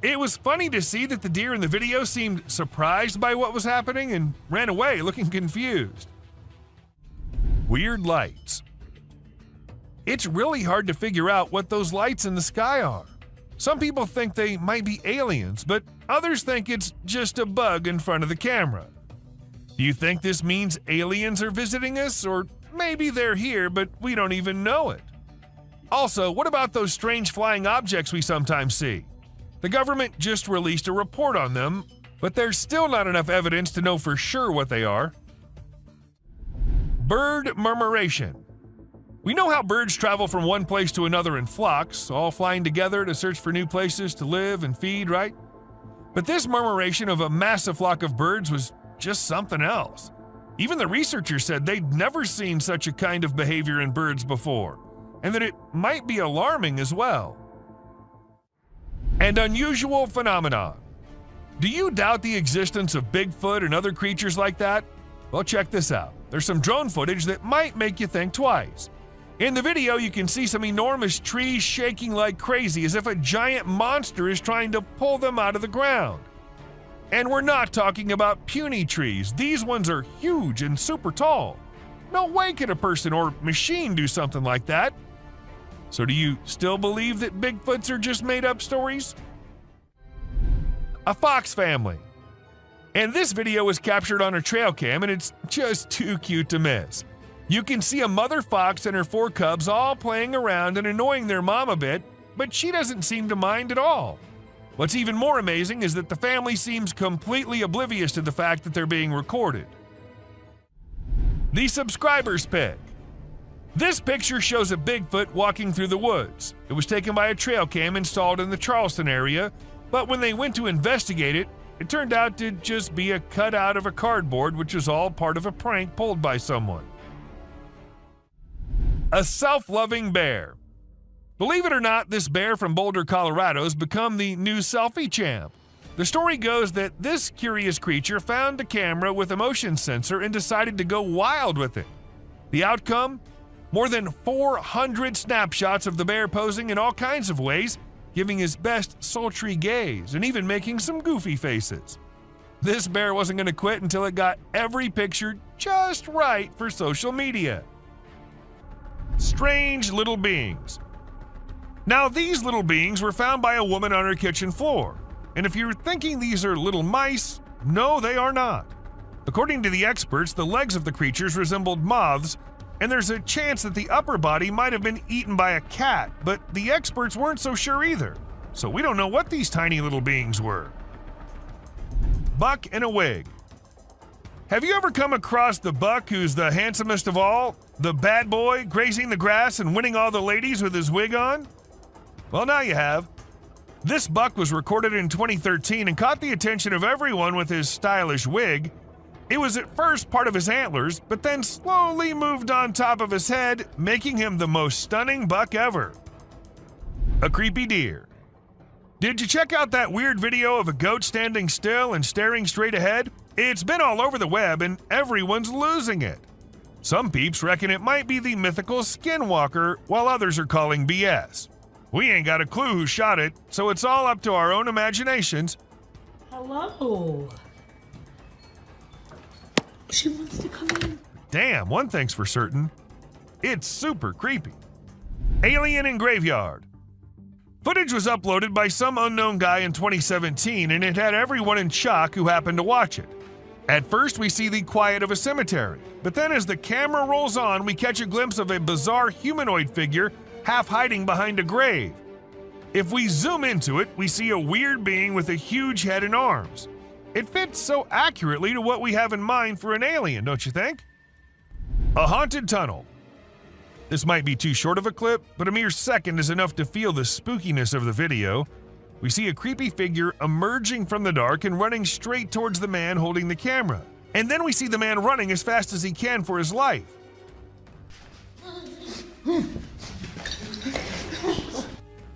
It was funny to see that the deer in the video seemed surprised by what was happening and ran away looking confused. Weird lights. It's really hard to figure out what those lights in the sky are. Some people think they might be aliens, but others think it's just a bug in front of the camera. Do you think this means aliens are visiting us, or maybe they're here, but we don't even know it? Also, what about those strange flying objects we sometimes see? The government just released a report on them, but there's still not enough evidence to know for sure what they are. Bird murmuration. We know how birds travel from one place to another in flocks, all flying together to search for new places to live and feed, right? But this murmuration of a massive flock of birds was just something else. Even the researchers said they'd never seen such a kind of behavior in birds before, and that it might be alarming as well. An unusual phenomenon. Do you doubt the existence of Bigfoot and other creatures like that? Well, check this out. There's some drone footage that might make you think twice. In the video, you can see some enormous trees shaking like crazy as if a giant monster is trying to pull them out of the ground. And we're not talking about puny trees. These ones are huge and super tall. No way could a person or machine do something like that. So do you still believe that Bigfoots are just made-up stories? A fox family. And this video was captured on a trail cam, and it's just too cute to miss. You can see a mother fox and her 4 cubs all playing around and annoying their mom a bit, but she doesn't seem to mind at all. What's even more amazing is that the family seems completely oblivious to the fact that they're being recorded. The subscriber's pick. This picture shows a Bigfoot walking through the woods. It was taken by a trail cam installed in the Charleston area, but when they went to investigate it, it turned out to just be a cutout of a cardboard, which was all part of a prank pulled by someone. A self-loving bear. Believe it or not, this bear from Boulder, Colorado has become the new selfie champ. The story goes that this curious creature found a camera with a motion sensor and decided to go wild with it. The outcome? More than 400 snapshots of the bear posing in all kinds of ways, giving his best sultry gaze and even making some goofy faces. This bear wasn't going to quit until it got every picture just right for social media. Strange little beings. Now, these little beings were found by a woman on her kitchen floor. And if you're thinking these are little mice, no, they are not. According to the experts, the legs of the creatures resembled moths, and there's a chance that the upper body might have been eaten by a cat, but the experts weren't so sure either. So we don't know what these tiny little beings were. Buck in a wig. Have you ever come across the buck who's the handsomest of all? The bad boy grazing the grass and winning all the ladies with his wig on? Well, now you have. This buck was recorded in 2013 and caught the attention of everyone with his stylish wig. It was at first part of his antlers, but then slowly moved on top of his head, making him the most stunning buck ever. A creepy deer. Did you check out that weird video of a goat standing still and staring straight ahead? It's been all over the web and everyone's losing it. Some peeps reckon it might be the mythical skinwalker, while others are calling BS. We ain't got a clue who shot it, so it's all up to our own imaginations. Hello. She wants to come in. Damn, one thing's for certain. It's super creepy. Alien in graveyard. Footage was uploaded by some unknown guy in 2017, and it had everyone in shock who happened to watch it. At first, we see the quiet of a cemetery, but then as the camera rolls on, we catch a glimpse of a bizarre humanoid figure half hiding behind a grave. If we zoom into it, we see a weird being with a huge head and arms. It fits so accurately to what we have in mind for an alien, don't you think? A haunted tunnel. This might be too short of a clip, but a mere second is enough to feel the spookiness of the video. We see a creepy figure emerging from the dark and running straight towards the man holding the camera. And then we see the man running as fast as he can for his life.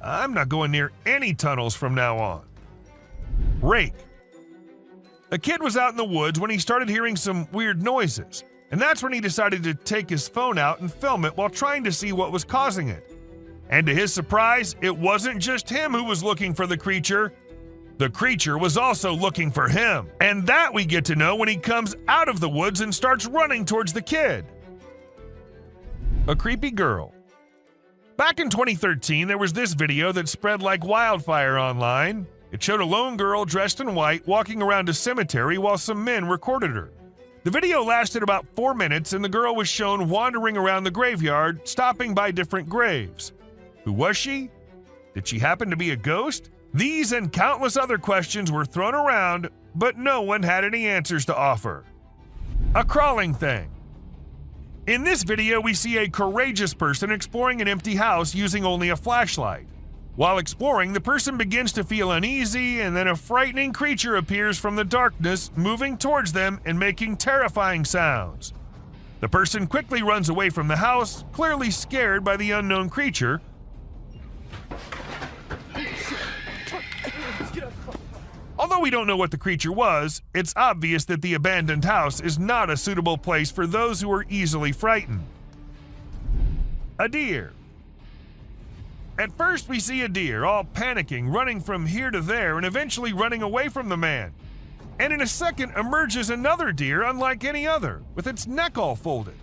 I'm not going near any tunnels from now on. Rake. A kid was out in the woods when he started hearing some weird noises, and that's when he decided to take his phone out and film it while trying to see what was causing it. And to his surprise, it wasn't just him who was looking for the creature. The creature was also looking for him, and that we get to know when he comes out of the woods and starts running towards the kid. A creepy girl. Back in 2013, there was this video that spread like wildfire online. It showed a lone girl dressed in white walking around a cemetery while some men recorded her. The video lasted about 4 minutes, and the girl was shown wandering around the graveyard, stopping by different graves. Who was she? Did she happen to be a ghost? These and countless other questions were thrown around, but no one had any answers to offer. A crawling thing. In this video, we see a courageous person exploring an empty house using only a flashlight. While exploring, the person begins to feel uneasy, and then a frightening creature appears from the darkness, moving towards them and making terrifying sounds. The person quickly runs away from the house, clearly scared by the unknown creature. Although we don't know what the creature was, it's obvious that the abandoned house is not a suitable place for those who are easily frightened. A deer. At first, we see a deer all panicking, running from here to there, and eventually running away from the man. And in a second emerges another deer unlike any other, with its neck all folded.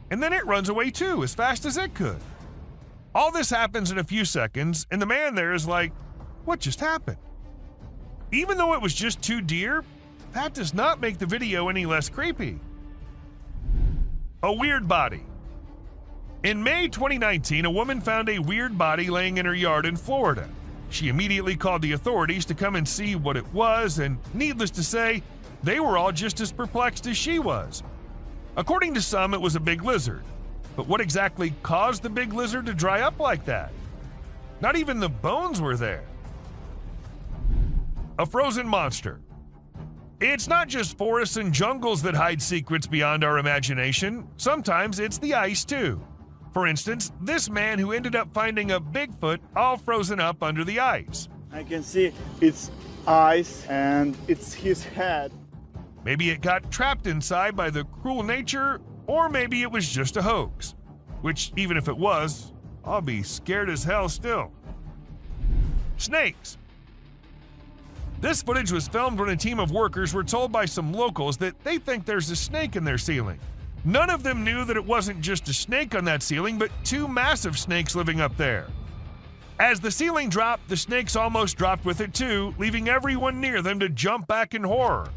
And then it runs away too, as fast as it could. All this happens in a few seconds, and the man there is like, what just happened? Even though it was just 2 deer, that does not make the video any less creepy. A weird body. In May 2019, a woman found a weird body laying in her yard in Florida. She immediately called the authorities to come and see what it was, and needless to say, they were all just as perplexed as she was. According to some, it was a big lizard. But what exactly caused the big lizard to dry up like that? Not even the bones were there. A frozen monster. It's not just forests and jungles that hide secrets beyond our imagination. Sometimes it's the ice, too. For instance, this man who ended up finding a Bigfoot all frozen up under the ice. I can see its eyes and it's his head. Maybe it got trapped inside by the cruel nature, or maybe it was just a hoax. Which, even if it was, I'll be scared as hell still. Snakes. This footage was filmed when a team of workers were told by some locals that they think there's a snake in their ceiling. None of them knew that it wasn't just a snake on that ceiling, but 2 massive snakes living up there. As the ceiling dropped, the snakes almost dropped with it too, leaving everyone near them to jump back in horror.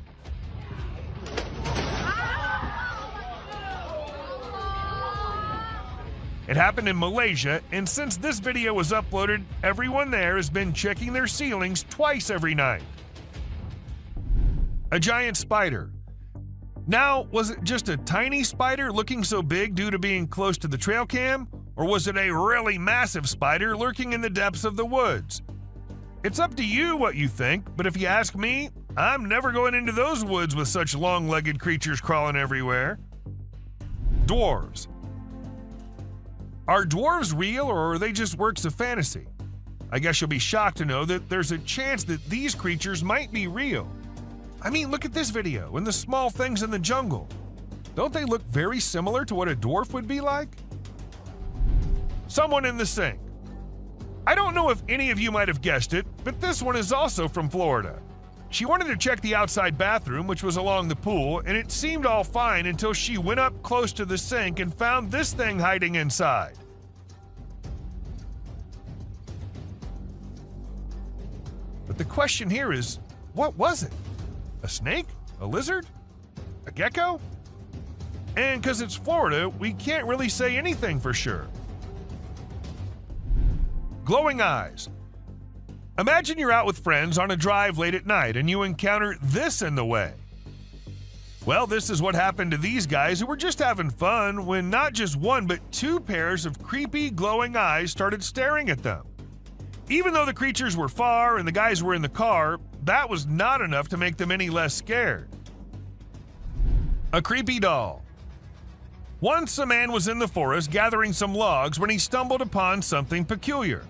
It happened in Malaysia, and since this video was uploaded, everyone there has been checking their ceilings twice every night. A giant spider. Now, was it just a tiny spider looking so big due to being close to the trail cam? Or was it a really massive spider lurking in the depths of the woods? It's up to you what you think, but if you ask me, I'm never going into those woods with such long-legged creatures crawling everywhere. Dwarves. Are dwarves real, or are they just works of fantasy? I guess you'll be shocked to know that there's a chance that these creatures might be real. I mean, look at this video and the small things in the jungle. Don't they look very similar to what a dwarf would be like? Someone in the sink. I don't know if any of you might have guessed it, but this one is also from Florida. She wanted to check the outside bathroom, which was along the pool, and it seemed all fine until she went up close to the sink and found this thing hiding inside. But the question here is, what was it? A snake? A lizard? A gecko? And because it's Florida, we can't really say anything for sure. Glowing eyes. Imagine you're out with friends on a drive late at night and you encounter this in the way. Well, this is what happened to these guys who were just having fun when not just one but two pairs of creepy glowing eyes started staring at them. Even though the creatures were far and the guys were in the car, that was not enough to make them any less scared. A creepy doll. Once a man was in the forest gathering some logs when he stumbled upon something peculiar.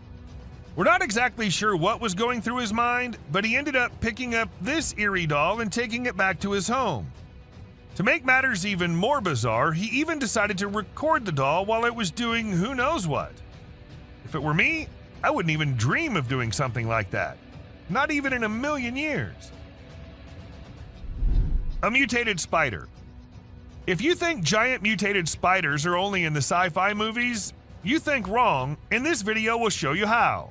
We're not exactly sure what was going through his mind, but he ended up picking up this eerie doll and taking it back to his home. To make matters even more bizarre, he even decided to record the doll while it was doing who knows what. If it were me, I wouldn't even dream of doing something like that. Not even in a million years. A mutated spider. If you think giant mutated spiders are only in the sci-fi movies, you think wrong, and this video will show you how.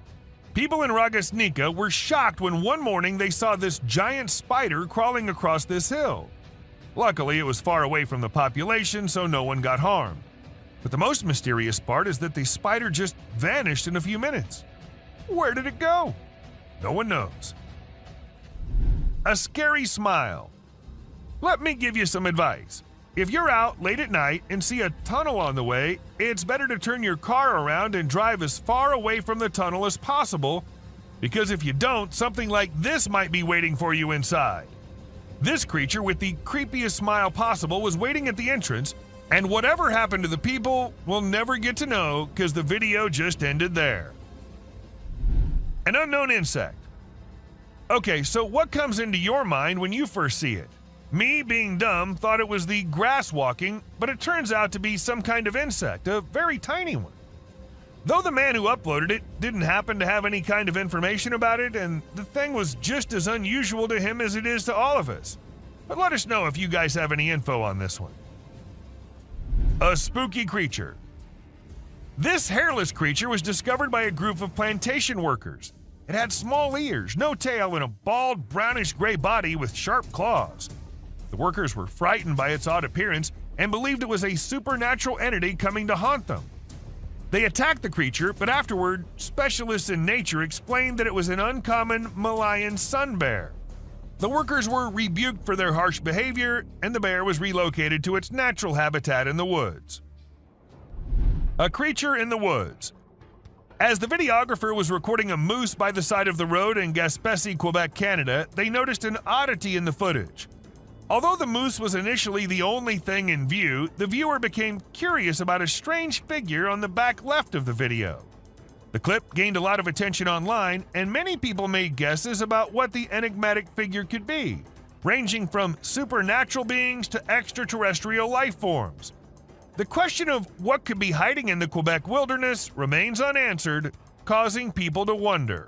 People in Ragasnika were shocked when one morning they saw this giant spider crawling across this hill. Luckily, it was far away from the population, so no one got harmed. But the most mysterious part is that the spider just vanished in a few minutes. Where did it go? No one knows. A scary smile. Let me give you some advice. If you're out late at night and see a tunnel on the way, it's better to turn your car around and drive as far away from the tunnel as possible, because if you don't, something like this might be waiting for you inside. This creature with the creepiest smile possible was waiting at the entrance, and whatever happened to the people, we'll never get to know because the video just ended there. An unknown insect. Okay, so what comes into your mind when you first see it? Me, being dumb, thought it was the grass walking, but it turns out to be some kind of insect, a very tiny one. Though the man who uploaded it didn't happen to have any kind of information about it, and the thing was just as unusual to him as it is to all of us. But let us know if you guys have any info on this one. A spooky creature. This hairless creature was discovered by a group of plantation workers. It had small ears, no tail, and a bald, brownish-gray body with sharp claws. The workers were frightened by its odd appearance and believed it was a supernatural entity coming to haunt them. They attacked the creature, but afterward, specialists in nature explained that it was an uncommon Malayan sun bear. The workers were rebuked for their harsh behavior, and the bear was relocated to its natural habitat in the woods. A creature in the woods. As the videographer was recording a moose by the side of the road in Gaspésie, Quebec, Canada, they noticed an oddity in the footage. Although the moose was initially the only thing in view, the viewer became curious about a strange figure on the back left of the video. The clip gained a lot of attention online, and many people made guesses about what the enigmatic figure could be, ranging from supernatural beings to extraterrestrial life forms. The question of what could be hiding in the Quebec wilderness remains unanswered, causing people to wonder.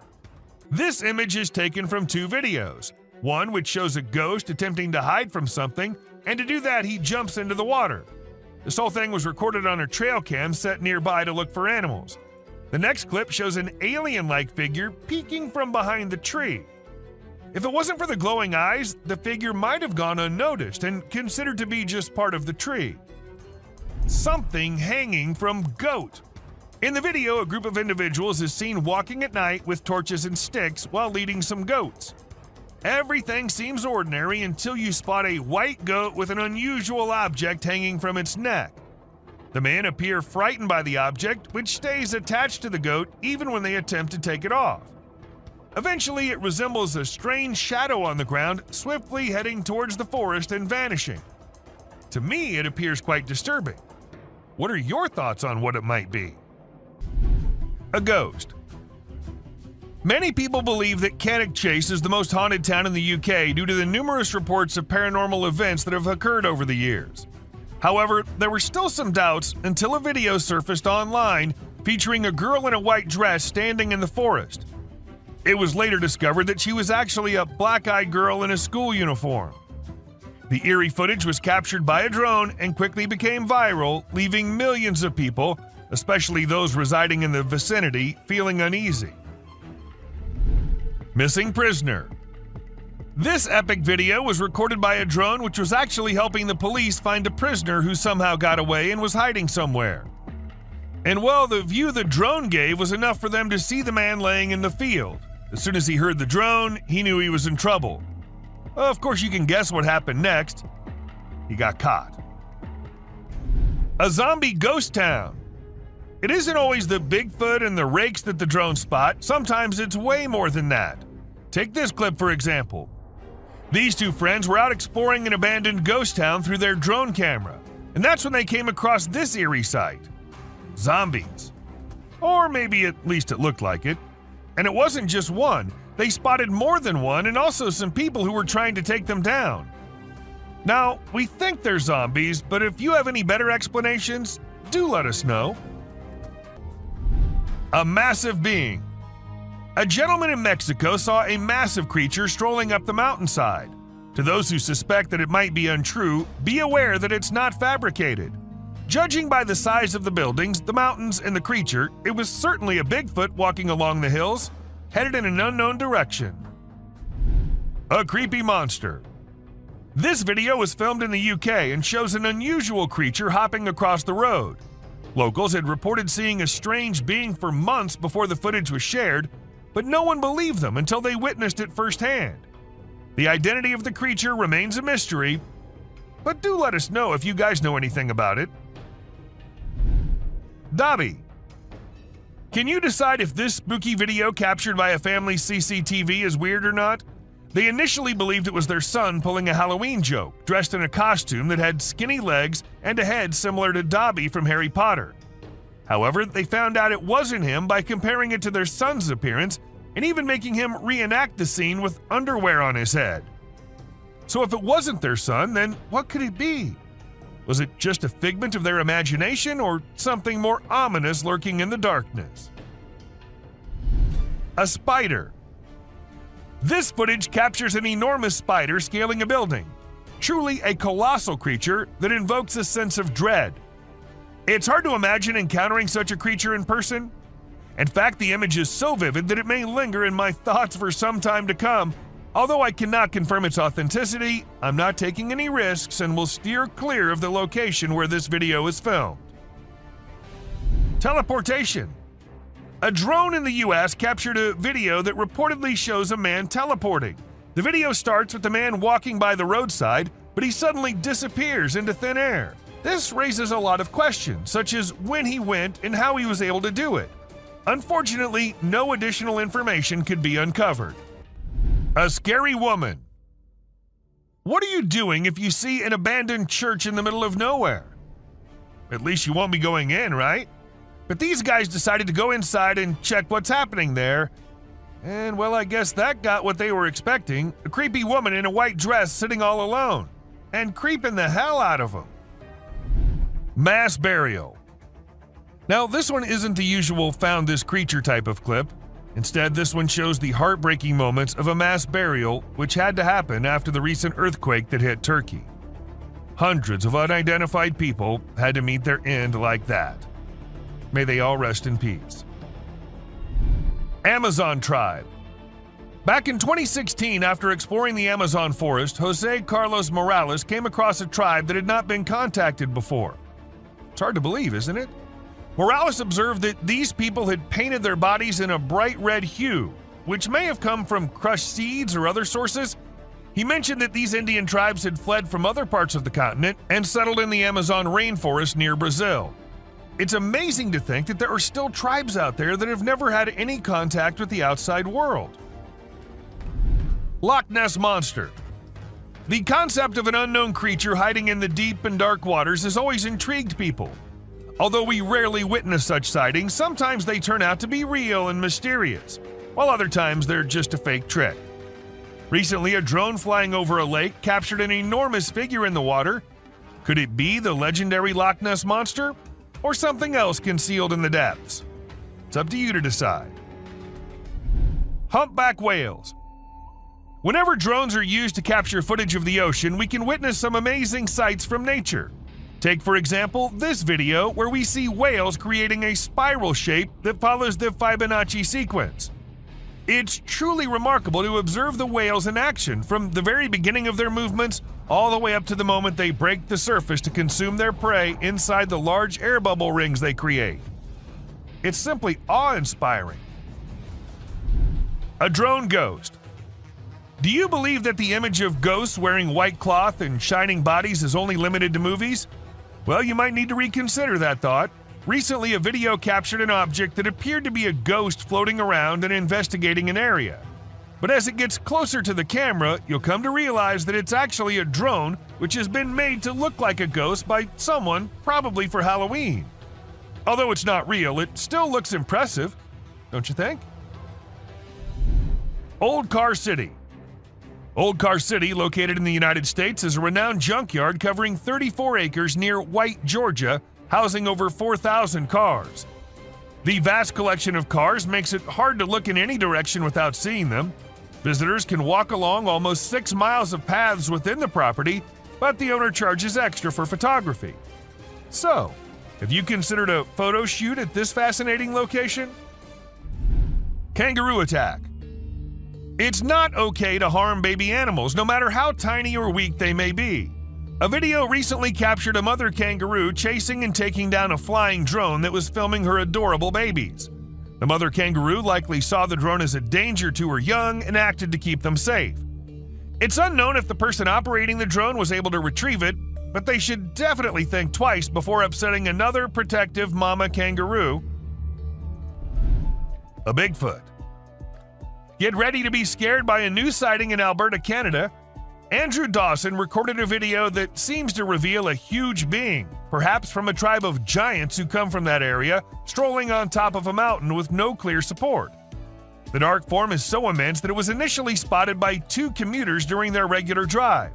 This image is taken from two videos. One which shows a ghost attempting to hide from something, and to do that he jumps into the water. This whole thing was recorded on a trail cam set nearby to look for animals. The next clip shows an alien-like figure peeking from behind the tree. If it wasn't for the glowing eyes, the figure might have gone unnoticed and considered to be just part of the tree. Something hanging from goat. In the video, a group of individuals is seen walking at night with torches and sticks while leading some goats. Everything seems ordinary until you spot a white goat with an unusual object hanging from its neck. The men appear frightened by the object, which stays attached to the goat even when they attempt to take it off. Eventually, it resembles a strange shadow on the ground, swiftly heading towards the forest and vanishing. To me, it appears quite disturbing. What are your thoughts on what it might be? A ghost. Many people believe that Cannock Chase is the most haunted town in the UK due to the numerous reports of paranormal events that have occurred over the years. However, there were still some doubts until a video surfaced online featuring a girl in a white dress standing in the forest. It was later discovered that she was actually a black-eyed girl in a school uniform. The eerie footage was captured by a drone and quickly became viral, leaving millions of people, especially those residing in the vicinity, feeling uneasy. Missing prisoner. This epic video was recorded by a drone which was actually helping the police find a prisoner who somehow got away and was hiding somewhere. And well, the view the drone gave was enough for them to see the man laying in the field. As soon as he heard the drone, he knew he was in trouble. Of course, you can guess what happened next. He got caught. A zombie ghost town. It isn't always the Bigfoot and the rakes that the drones spot. Sometimes it's way more than that. Take this clip for example. These two friends were out exploring an abandoned ghost town through their drone camera, and that's when they came across this eerie sight. Zombies. Or maybe at least it looked like it. And it wasn't just one. They spotted more than one and also some people who were trying to take them down. Now, we think they're zombies, but if you have any better explanations, do let us know. A massive being. A gentleman in Mexico saw a massive creature strolling up the mountainside. To those who suspect that it might be untrue, be aware that it's not fabricated. Judging by the size of the buildings, the mountains, and the creature, it was certainly a Bigfoot walking along the hills, headed in an unknown direction. A creepy monster. This video was filmed in the UK and shows an unusual creature hopping across the road. Locals had reported seeing a strange being for months before the footage was shared, but no one believed them until they witnessed it firsthand. The identity of the creature remains a mystery, but do let us know if you guys know anything about it. Dobby. Can you decide if this spooky video captured by a family's CCTV is weird or not? They initially believed it was their son pulling a Halloween joke, dressed in a costume that had skinny legs and a head similar to Dobby from Harry Potter. However, they found out it wasn't him by comparing it to their son's appearance and even making him reenact the scene with underwear on his head. So if it wasn't their son, then what could it be? Was it just a figment of their imagination or something more ominous lurking in the darkness? A spider. This footage captures an enormous spider scaling a building. Truly a colossal creature that invokes a sense of dread. It's hard to imagine encountering such a creature in person. In fact, the image is so vivid that it may linger in my thoughts for some time to come. Although I cannot confirm its authenticity, I'm not taking any risks and will steer clear of the location where this video is filmed. Teleportation. A drone in the US captured a video that reportedly shows a man teleporting. The video starts with the man walking by the roadside, but he suddenly disappears into thin air. This raises a lot of questions, such as when he went and how he was able to do it. Unfortunately, no additional information could be uncovered. A scary woman. What are you doing if you see an abandoned church in the middle of nowhere? At least you won't be going in, right? But these guys decided to go inside and check what's happening there. And well, I guess that got what they were expecting. A creepy woman in a white dress sitting all alone. And creeping the hell out of them. Mass burial. Now, this one isn't the usual found this creature type of clip. Instead, this one shows the heartbreaking moments of a mass burial which had to happen after the recent earthquake that hit Turkey. Hundreds of unidentified people had to meet their end like that. May they all rest in peace. Amazon tribe. Back in 2016, after exploring the Amazon forest, Jose Carlos Morales came across a tribe that had not been contacted before. It's hard to believe, isn't it? Morales observed that these people had painted their bodies in a bright red hue, which may have come from crushed seeds or other sources. He mentioned that these Indian tribes had fled from other parts of the continent and settled in the Amazon rainforest near Brazil. It's amazing to think that there are still tribes out there that have never had any contact with the outside world. Loch Ness Monster. The concept of an unknown creature hiding in the deep and dark waters has always intrigued people. Although we rarely witness such sightings, sometimes they turn out to be real and mysterious, while other times they're just a fake trick. Recently, a drone flying over a lake captured an enormous figure in the water. Could it be the legendary Loch Ness Monster? Or something else concealed in the depths? It's up to you to decide. Humpback whales. Whenever drones are used to capture footage of the ocean, we can witness some amazing sights from nature. Take, for example, this video where we see whales creating a spiral shape that follows the Fibonacci sequence. It's truly remarkable to observe the whales in action from the very beginning of their movements all the way up to the moment they break the surface to consume their prey inside the large air bubble rings they create. It's simply awe-inspiring. A drone ghost. Do you believe that the image of ghosts wearing white cloth and shining bodies is only limited to movies? Well, you might need to reconsider that thought. Recently, a video captured an object that appeared to be a ghost floating around and investigating an area. But as it gets closer to the camera, you'll come to realize that it's actually a drone which has been made to look like a ghost by someone, probably for Halloween. Although it's not real, it still looks impressive, don't you think? Old Car City. Old Car City, located in the United States, is a renowned junkyard covering 34 acres near White, Georgia, housing over 4,000 cars. The vast collection of cars makes it hard to look in any direction without seeing them. Visitors can walk along almost 6 miles of paths within the property, but the owner charges extra for photography. So, have you considered a photo shoot at this fascinating location? Kangaroo attack. It's not okay to harm baby animals, no matter how tiny or weak they may be. A video recently captured a mother kangaroo chasing and taking down a flying drone that was filming her adorable babies. The mother kangaroo likely saw the drone as a danger to her young and acted to keep them safe. It's unknown if the person operating the drone was able to retrieve it, but they should definitely think twice before upsetting another protective mama kangaroo. A Bigfoot. Get ready to be scared by a new sighting in Alberta, Canada. Andrew Dawson recorded a video that seems to reveal a huge being, perhaps from a tribe of giants who come from that area, strolling on top of a mountain with no clear support. The dark form is so immense that it was initially spotted by 2 commuters during their regular drive.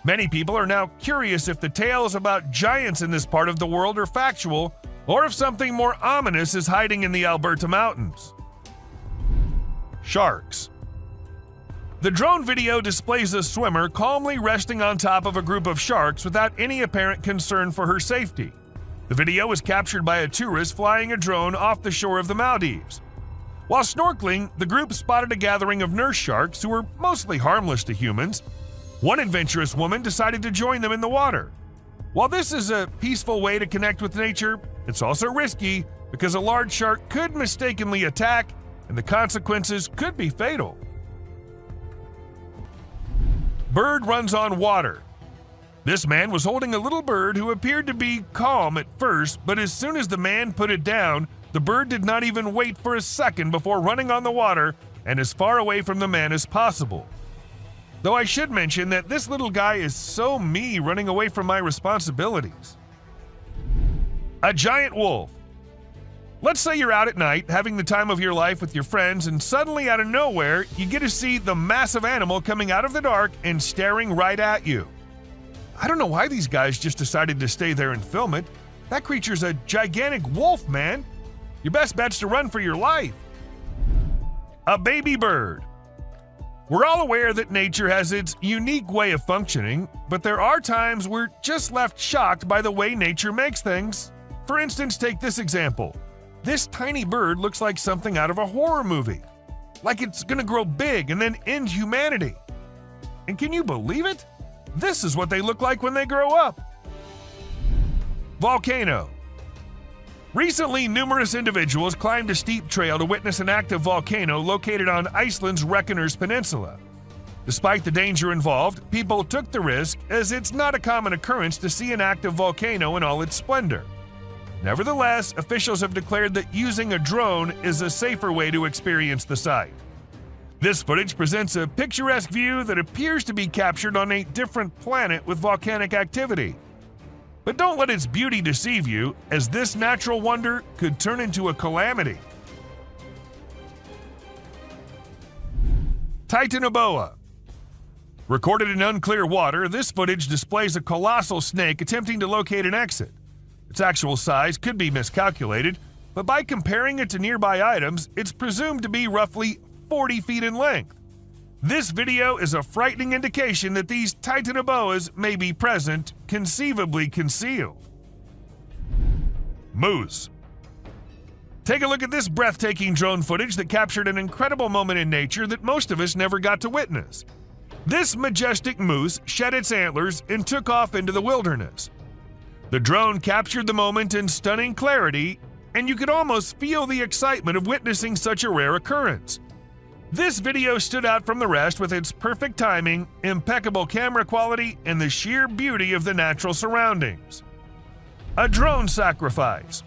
Many people are now curious if the tales about giants in this part of the world are factual, or if something more ominous is hiding in the Alberta mountains. Sharks. The drone video displays a swimmer calmly resting on top of a group of sharks without any apparent concern for her safety. The video was captured by a tourist flying a drone off the shore of the Maldives. While snorkeling, the group spotted a gathering of nurse sharks who were mostly harmless to humans. One adventurous woman decided to join them in the water. While this is a peaceful way to connect with nature, it's also risky because a large shark could mistakenly attack and the consequences could be fatal. Bird runs on water. This man was holding a little bird who appeared to be calm at first, but as soon as the man put it down, the bird did not even wait for a second before running on the water and as far away from the man as possible. Though I should mention that this little guy is so me running away from my responsibilities. A giant wolf. Let's say you're out at night having the time of your life with your friends and suddenly out of nowhere you get to see the massive animal coming out of the dark and staring right at you. I don't know why these guys just decided to stay there and film it. That creature's a gigantic wolf, man. Your best bet's to run for your life. A baby bird. We're all aware that nature has its unique way of functioning, but there are times we're just left shocked by the way nature makes things. For instance, take this example. This tiny bird looks like something out of a horror movie. Like it's gonna grow big and then end humanity. And can you believe it? This is what they look like when they grow up. Volcano. Recently, numerous individuals climbed a steep trail to witness an active volcano located on Iceland's Reykjanes Peninsula. Despite the danger involved, people took the risk as it's not a common occurrence to see an active volcano in all its splendor. Nevertheless, officials have declared that using a drone is a safer way to experience the site. This footage presents a picturesque view that appears to be captured on a different planet with volcanic activity. But don't let its beauty deceive you, as this natural wonder could turn into a calamity. Titanoboa. Recorded in unclear water, this footage displays a colossal snake attempting to locate an exit. Its actual size could be miscalculated, but by comparing it to nearby items, it's presumed to be roughly 40 feet in length. This video is a frightening indication that these Titanoboas may be present, conceivably concealed. Moose. Take a look at this breathtaking drone footage that captured an incredible moment in nature that most of us never got to witness. This majestic moose shed its antlers and took off into the wilderness. The drone captured the moment in stunning clarity, and you could almost feel the excitement of witnessing such a rare occurrence. This video stood out from the rest with its perfect timing, impeccable camera quality, and the sheer beauty of the natural surroundings. A drone sacrifice.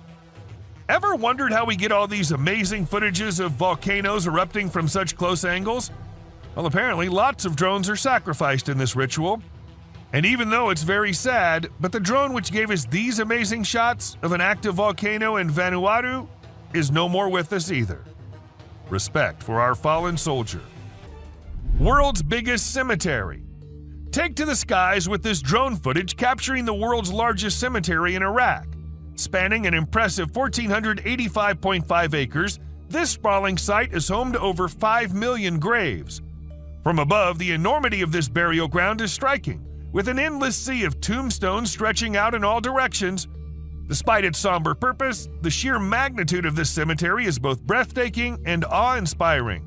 Ever wondered how we get all these amazing footages of volcanoes erupting from such close angles? Well, apparently lots of drones are sacrificed in this ritual. And even though it's very sad, but the drone which gave us these amazing shots of an active volcano in Vanuatu is no more with us either. Respect for our fallen soldier. World's biggest cemetery. Take to the skies with this drone footage capturing the world's largest cemetery in Iraq. Spanning an impressive 1,485.5 acres, this sprawling site is home to over 5 million graves. From above, the enormity of this burial ground is striking, with an endless sea of tombstones stretching out in all directions. Despite its somber purpose, the sheer magnitude of this cemetery is both breathtaking and awe-inspiring.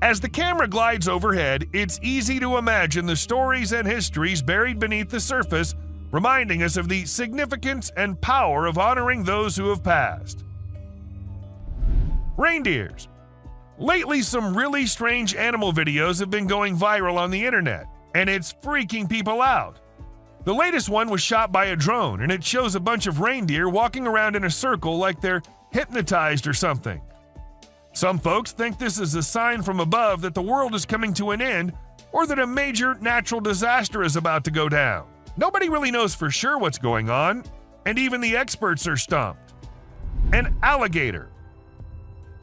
As the camera glides overhead, it's easy to imagine the stories and histories buried beneath the surface, reminding us of the significance and power of honoring those who have passed. Reindeers. Lately, some really strange animal videos have been going viral on the internet, and it's freaking people out. The latest one was shot by a drone, and it shows a bunch of reindeer walking around in a circle like they're hypnotized or something. Some folks think this is a sign from above that the world is coming to an end, or that a major natural disaster is about to go down. Nobody really knows for sure what's going on, and even the experts are stumped. An alligator.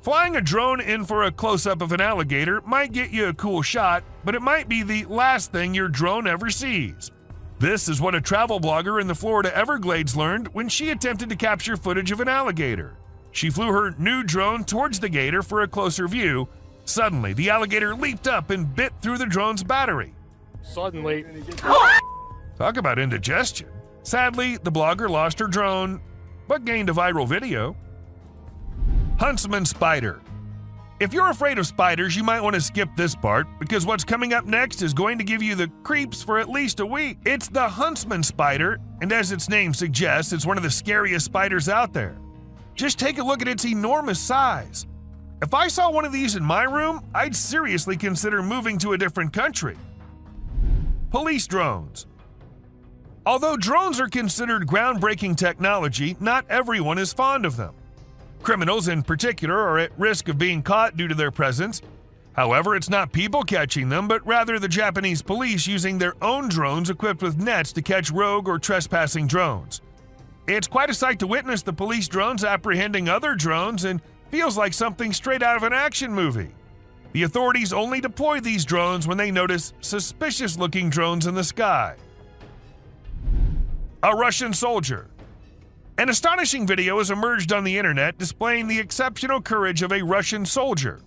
Flying a drone in for a close-up of an alligator might get you a cool shot, but it might be the last thing your drone ever sees. This is what a travel blogger in the Florida Everglades learned when she attempted to capture footage of an alligator. She flew her new drone towards the gator for a closer view. Suddenly, the alligator leaped up and bit through the drone's battery. Suddenly. Talk about indigestion. Sadly, the blogger lost her drone, but gained a viral video. Huntsman spider. If you're afraid of spiders, you might want to skip this part, because what's coming up next is going to give you the creeps for at least a week. It's the huntsman spider, and as its name suggests, it's one of the scariest spiders out there. Just take a look at its enormous size. If I saw one of these in my room, I'd seriously consider moving to a different country. Police drones. Although drones are considered groundbreaking technology, not everyone is fond of them. Criminals in particular are at risk of being caught due to their presence. However, it's not people catching them, but rather the Japanese police using their own drones equipped with nets to catch rogue or trespassing drones. It's quite a sight to witness the police drones apprehending other drones, and feels like something straight out of an action movie. The authorities only deploy these drones when they notice suspicious-looking drones in the sky. A Russian soldier. An astonishing video has emerged on the internet displaying the exceptional courage of a Russian soldier.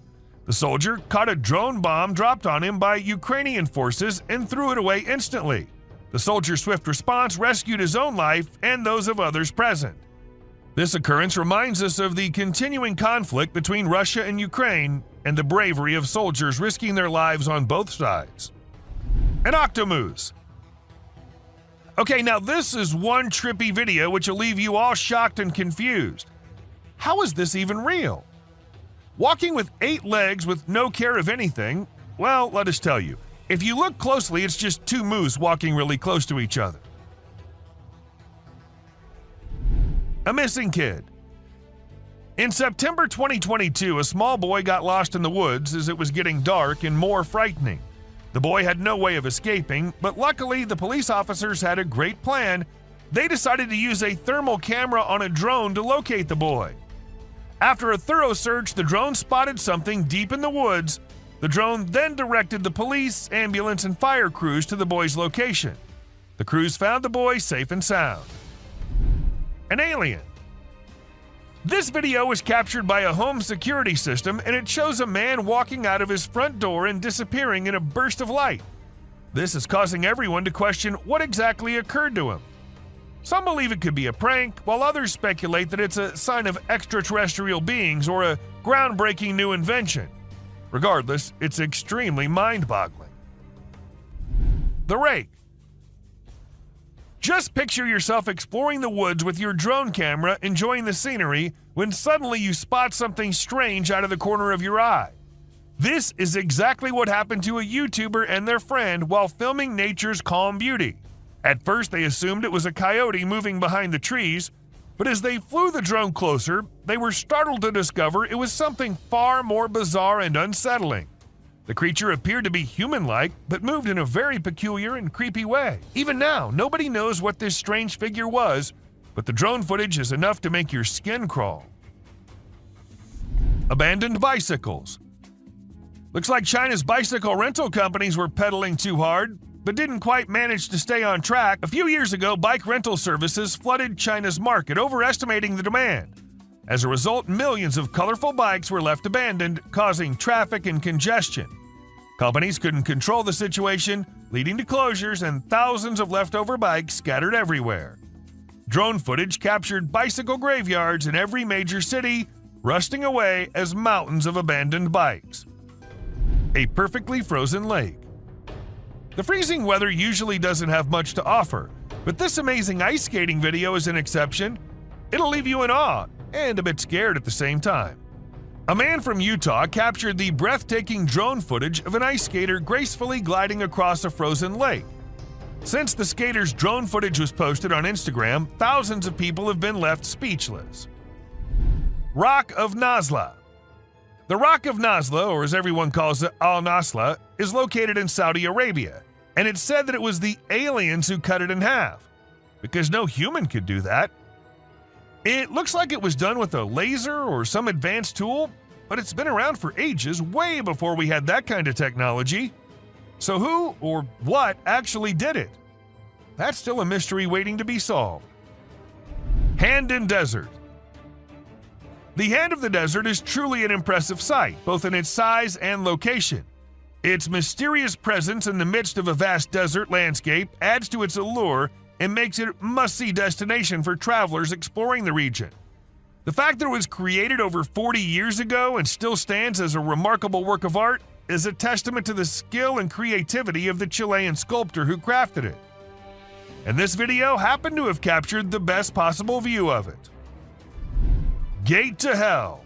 The soldier caught a drone bomb dropped on him by Ukrainian forces and threw it away instantly. The soldier's swift response rescued his own life and those of others present. This occurrence reminds us of the continuing conflict between Russia and Ukraine and the bravery of soldiers risking their lives on both sides. An octomoose. Okay, now this is one trippy video which will leave you all shocked and confused. How is this even real? Walking with 8 legs with no care of anything? Well, let us tell you. If you look closely, it's just 2 moose walking really close to each other. A missing kid. In September 2022, a small boy got lost in the woods as it was getting dark and more frightening. The boy had no way of escaping, but luckily the police officers had a great plan. They decided to use a thermal camera on a drone to locate the boy. After a thorough search, the drone spotted something deep in the woods. The drone then directed the police, ambulance, and fire crews to the boy's location. The crews found the boy safe and sound. An alien. This video was captured by a home security system, and it shows a man walking out of his front door and disappearing in a burst of light. This is causing everyone to question what exactly occurred to him. Some believe it could be a prank, while others speculate that it's a sign of extraterrestrial beings or a groundbreaking new invention. Regardless, it's extremely mind-boggling. The rake. Just picture yourself exploring the woods with your drone camera, enjoying the scenery, when suddenly you spot something strange out of the corner of your eye. This is exactly what happened to a YouTuber and their friend while filming nature's calm beauty. At first, they assumed it was a coyote moving behind the trees, but as they flew the drone closer, they were startled to discover it was something far more bizarre and unsettling. The creature appeared to be human-like, but moved in a very peculiar and creepy way. Even now, nobody knows what this strange figure was, but the drone footage is enough to make your skin crawl. Abandoned bicycles. Looks like China's bicycle rental companies were pedaling too hard, but didn't quite manage to stay on track. A few years ago, bike rental services flooded China's market, overestimating the demand. As a result, millions of colorful bikes were left abandoned, causing traffic and congestion. Companies couldn't control the situation, leading to closures and thousands of leftover bikes scattered everywhere. Drone footage captured bicycle graveyards in every major city, rusting away as mountains of abandoned bikes. A perfectly frozen lake. The freezing weather usually doesn't have much to offer, but this amazing ice skating video is an exception. It'll leave you in awe and a bit scared at the same time. A man from Utah captured the breathtaking drone footage of an ice skater gracefully gliding across a frozen lake. Since the skater's drone footage was posted on Instagram, thousands of people have been left speechless. Rock of Nazla. The Rock of Nazla, or as everyone calls it, Al-Nasla, is located in Saudi Arabia, and it's said that it was the aliens who cut it in half, because no human could do that. It looks like it was done with a laser or some advanced tool, but it's been around for ages, way before we had that kind of technology. So who or what actually did it? That's still a mystery waiting to be solved. Hand in Desert. The Hand of the Desert is truly an impressive sight, both in its size and location. Its mysterious presence in the midst of a vast desert landscape adds to its allure and makes it a must-see destination for travelers exploring the region. The fact that it was created over 40 years ago and still stands as a remarkable work of art is a testament to the skill and creativity of the Chilean sculptor who crafted it. And this video happened to have captured the best possible view of it. Gate to Hell.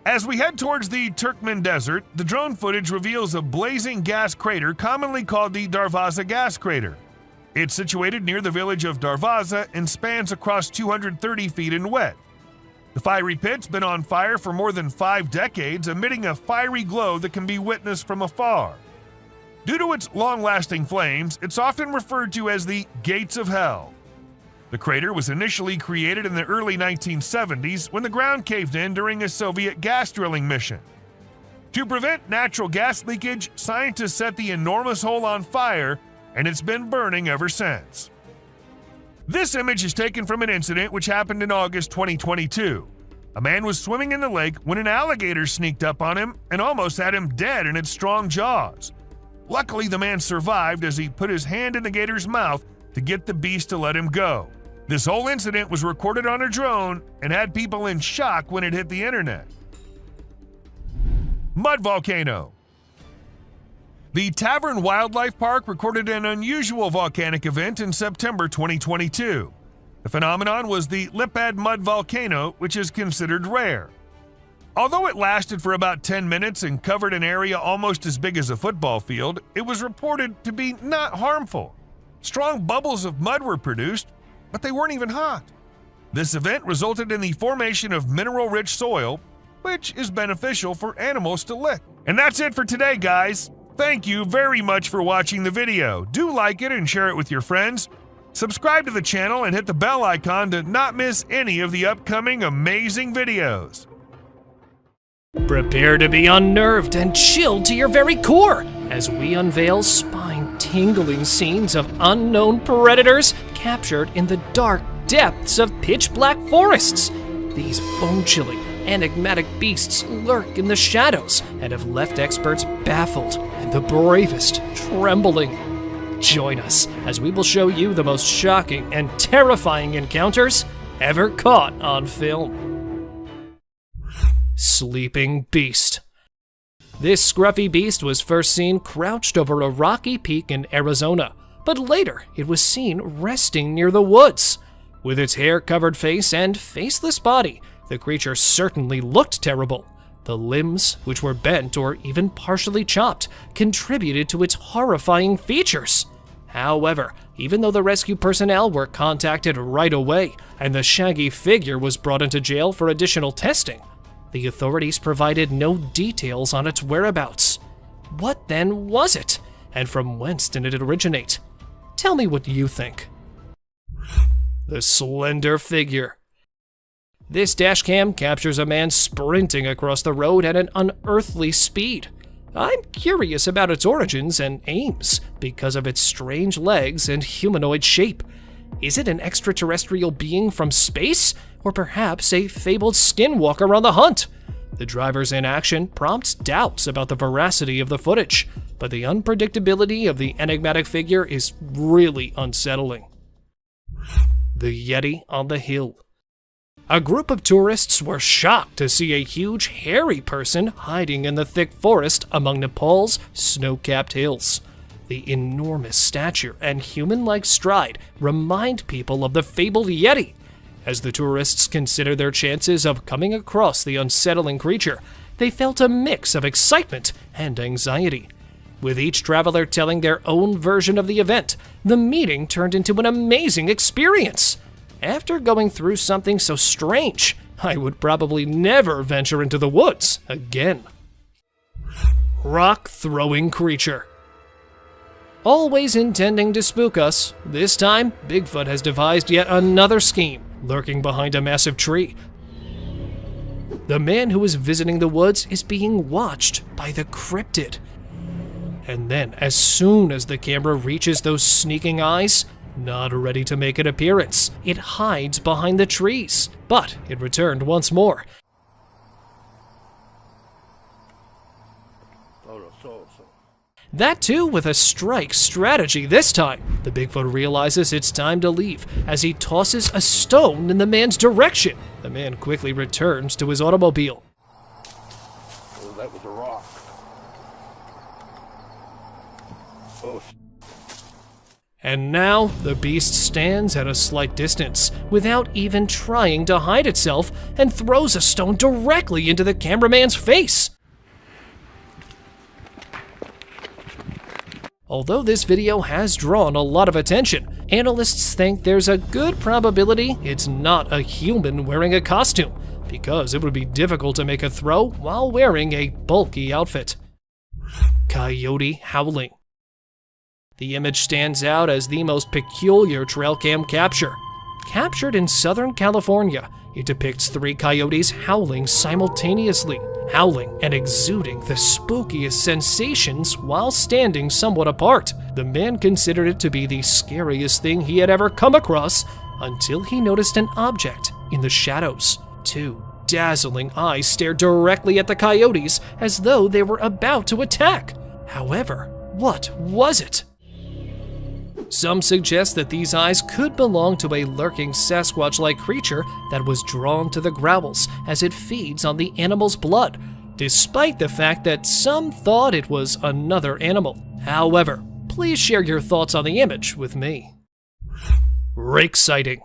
As we head towards the Turkmen Desert, the drone footage reveals a blazing gas crater commonly called the Darvaza gas crater. It's situated near the village of Darvaza and spans across 230 feet in width. The fiery pit's been on fire for more than 5 decades, emitting a fiery glow that can be witnessed from afar. Due to its long-lasting flames, it's often referred to as the Gates of Hell. The crater was initially created in the early 1970s when the ground caved in during a Soviet gas drilling mission. To prevent natural gas leakage, scientists set the enormous hole on fire, and it's been burning ever since. This image is taken from an incident which happened in August 2022. A man was swimming in the lake when an alligator sneaked up on him and almost had him dead in its strong jaws. Luckily, the man survived as he put his hand in the gator's mouth to get the beast to let him go. This whole incident was recorded on a drone and had people in shock when it hit the internet. Mud volcano. The Tavern Wildlife Park recorded an unusual volcanic event in September 2022. The phenomenon was the Lipad mud volcano, which is considered rare. Although it lasted for about 10 minutes and covered an area almost as big as a football field, it was reported to be not harmful. Strong bubbles of mud were produced, but they weren't even hot. This event resulted in the formation of mineral-rich soil, which is beneficial for animals to lick. And that's it for today, guys. Thank you very much for watching the video. Do like it and share it with your friends. Subscribe to the channel and hit the bell icon to not miss any of the upcoming amazing videos. Prepare to be unnerved and chilled to your very core as we unveil spine-tingling scenes of unknown predators captured in the dark depths of pitch-black forests. These bone-chilling, enigmatic beasts lurk in the shadows and have left experts baffled and the bravest trembling. Join us as we will show you the most shocking and terrifying encounters ever caught on film. Sleeping Beast. This scruffy beast was first seen crouched over a rocky peak in Arizona, but later it was seen resting near the woods. With its hair-covered face and faceless body, the creature certainly looked terrible. The limbs, which were bent or even partially chopped, contributed to its horrifying features. However, even though the rescue personnel were contacted right away and the shaggy figure was brought into jail for additional testing, the authorities provided no details on its whereabouts. What then was it? And from whence did it originate? Tell me what you think. The slender figure. This dashcam captures a man sprinting across the road at an unearthly speed. I'm curious about its origins and aims because of its strange legs and humanoid shape. Is it an extraterrestrial being from space, or perhaps a fabled skinwalker on the hunt? The driver's inaction prompts doubts about the veracity of the footage, but the unpredictability of the enigmatic figure is really unsettling. The Yeti on the Hill. A group of tourists were shocked to see a huge, hairy person hiding in the thick forest among Nepal's snow-capped hills. The enormous stature and human-like stride remind people of the fabled Yeti. As the tourists consider their chances of coming across the unsettling creature, they felt a mix of excitement and anxiety. With each traveler telling their own version of the event, the meeting turned into an amazing experience. After going through something so strange, I would probably never venture into the woods again. Rock-throwing creature. Always intending to spook us, this time Bigfoot has devised yet another scheme, lurking behind a massive tree. The man who is visiting the woods is being watched by the cryptid. And then, as soon as the camera reaches those sneaking eyes, not ready to make an appearance, it hides behind the trees. But it returned once more. That too with a strike strategy this time. The Bigfoot realizes it's time to leave as he tosses a stone in the man's direction. The man quickly returns to his automobile. Oh, that was a rock. Oh. And now the beast stands at a slight distance without even trying to hide itself and throws a stone directly into the cameraman's face. Although this video has drawn a lot of attention, analysts think there's a good probability it's not a human wearing a costume, because it would be difficult to make a throw while wearing a bulky outfit. Coyote howling. The image stands out as the most peculiar trail cam capture. Captured in Southern California, it depicts 3 coyotes howling simultaneously, howling and exuding the spookiest sensations while standing somewhat apart. The man considered it to be the scariest thing he had ever come across until he noticed an object in the shadows. 2 dazzling eyes stared directly at the coyotes as though they were about to attack. However, what was it? Some suggest that these eyes could belong to a lurking Sasquatch-like creature that was drawn to the growls as it feeds on the animal's blood, despite the fact that some thought it was another animal. However, please share your thoughts on the image with me. Rake sighting.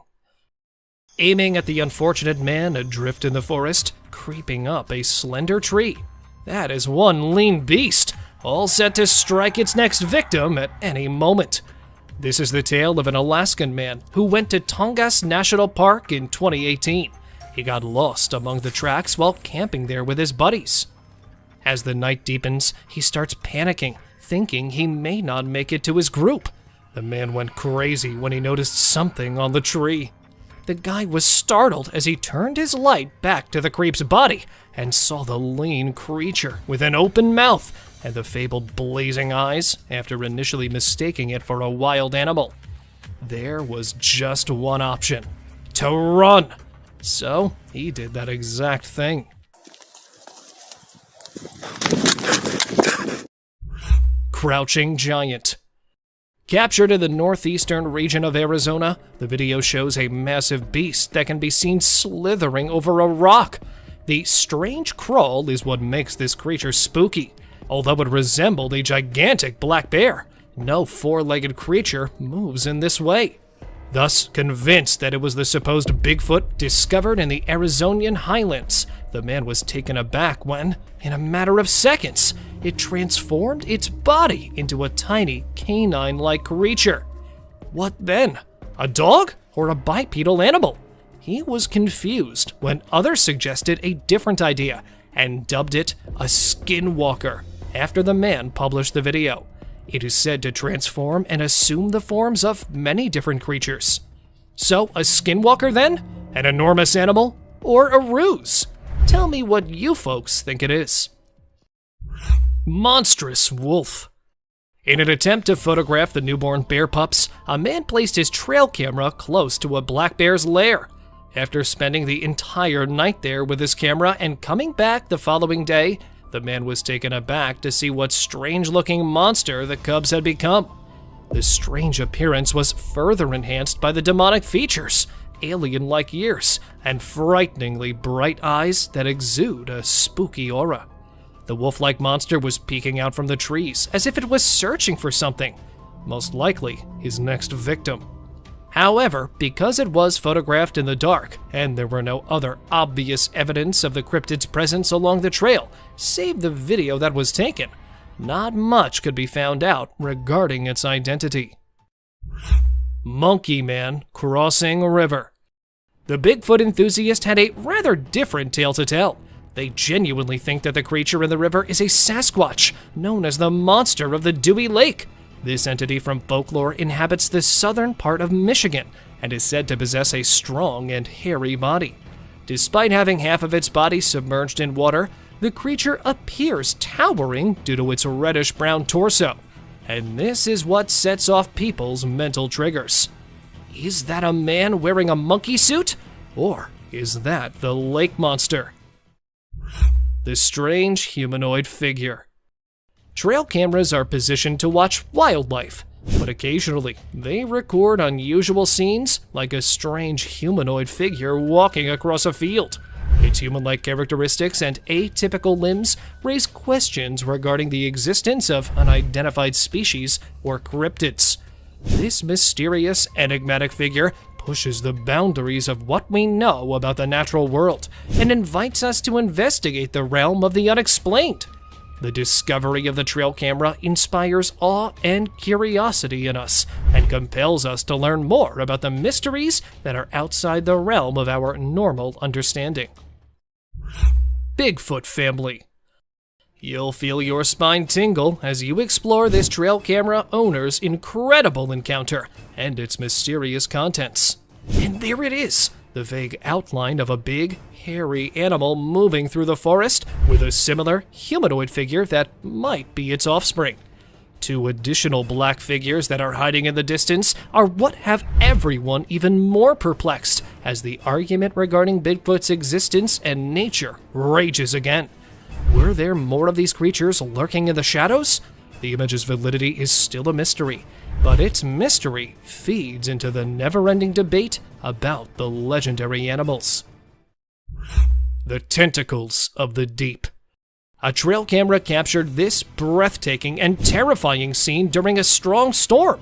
Aiming at the unfortunate man adrift in the forest, creeping up a slender tree. That is one lean beast, all set to strike its next victim at any moment. This is the tale of an Alaskan man who went to Tongass National Park in 2018. He got lost among the tracks while camping there with his buddies. As the night deepens, he starts panicking, thinking he may not make it to his group. The man went crazy when he noticed something on the tree. The guy was startled as he turned his light back to the creep's body and saw the lean creature with an open mouth and the fabled blazing eyes after initially mistaking it for a wild animal. There was just one option: to run. So he did that exact thing. Crouching giant. Captured in the northeastern region of Arizona, the video shows a massive beast that can be seen slithering over a rock. The strange crawl is what makes this creature spooky. Although it resembled a gigantic black bear, no four-legged creature moves in this way. Thus, convinced that it was the supposed Bigfoot discovered in the Arizonian highlands, the man was taken aback when, in a matter of seconds, it transformed its body into a tiny canine-like creature. What then? A dog or a bipedal animal? He was confused when others suggested a different idea and dubbed it a skinwalker after the man published the video. It is said to transform and assume the forms of many different creatures. So, a skinwalker then? An enormous animal? Or a ruse? Tell me what you folks think it is. Monstrous wolf. In an attempt to photograph the newborn bear pups, a man placed his trail camera close to a black bear's lair. After spending the entire night there with his camera and coming back the following day, the man was taken aback to see what strange-looking monster the cubs had become. The strange appearance was further enhanced by the demonic features, alien-like ears, and frighteningly bright eyes that exude a spooky aura. The wolf-like monster was peeking out from the trees as if it was searching for something, most likely his next victim. However, because it was photographed in the dark and there were no other obvious evidence of the cryptid's presence along the trail, save the video that was taken, not much could be found out regarding its identity. Monkey Man crossing a river. The Bigfoot enthusiast had a rather different tale to tell. They genuinely think that the creature in the river is a Sasquatch, known as the monster of the Dewey Lake. This entity from folklore inhabits the southern part of Michigan and is said to possess a strong and hairy body. Despite having half of its body submerged in water, the creature appears towering due to its reddish-brown torso. And this is what sets off people's mental triggers. Is that a man wearing a monkey suit? Or is that the lake monster? The strange humanoid figure. Trail cameras are positioned to watch wildlife, but occasionally they record unusual scenes like a strange humanoid figure walking across a field. Its human-like characteristics and atypical limbs raise questions regarding the existence of unidentified species or cryptids. This mysterious, enigmatic figure pushes the boundaries of what we know about the natural world and invites us to investigate the realm of the unexplained. The discovery of the trail camera inspires awe and curiosity in us and compels us to learn more about the mysteries that are outside the realm of our normal understanding. Bigfoot family. You'll feel your spine tingle as you explore this trail camera owner's incredible encounter and its mysterious contents. And there it is, the vague outline of a big, hairy animal moving through the forest with a similar humanoid figure that might be its offspring. Two additional black figures that are hiding in the distance are what have everyone even more perplexed as the argument regarding Bigfoot's existence and nature rages again. Were there more of these creatures lurking in the shadows? The image's validity is still a mystery, But its mystery feeds into the never-ending debate about the legendary animals. The tentacles of the deep. A trail camera captured this breathtaking and terrifying scene during a strong storm.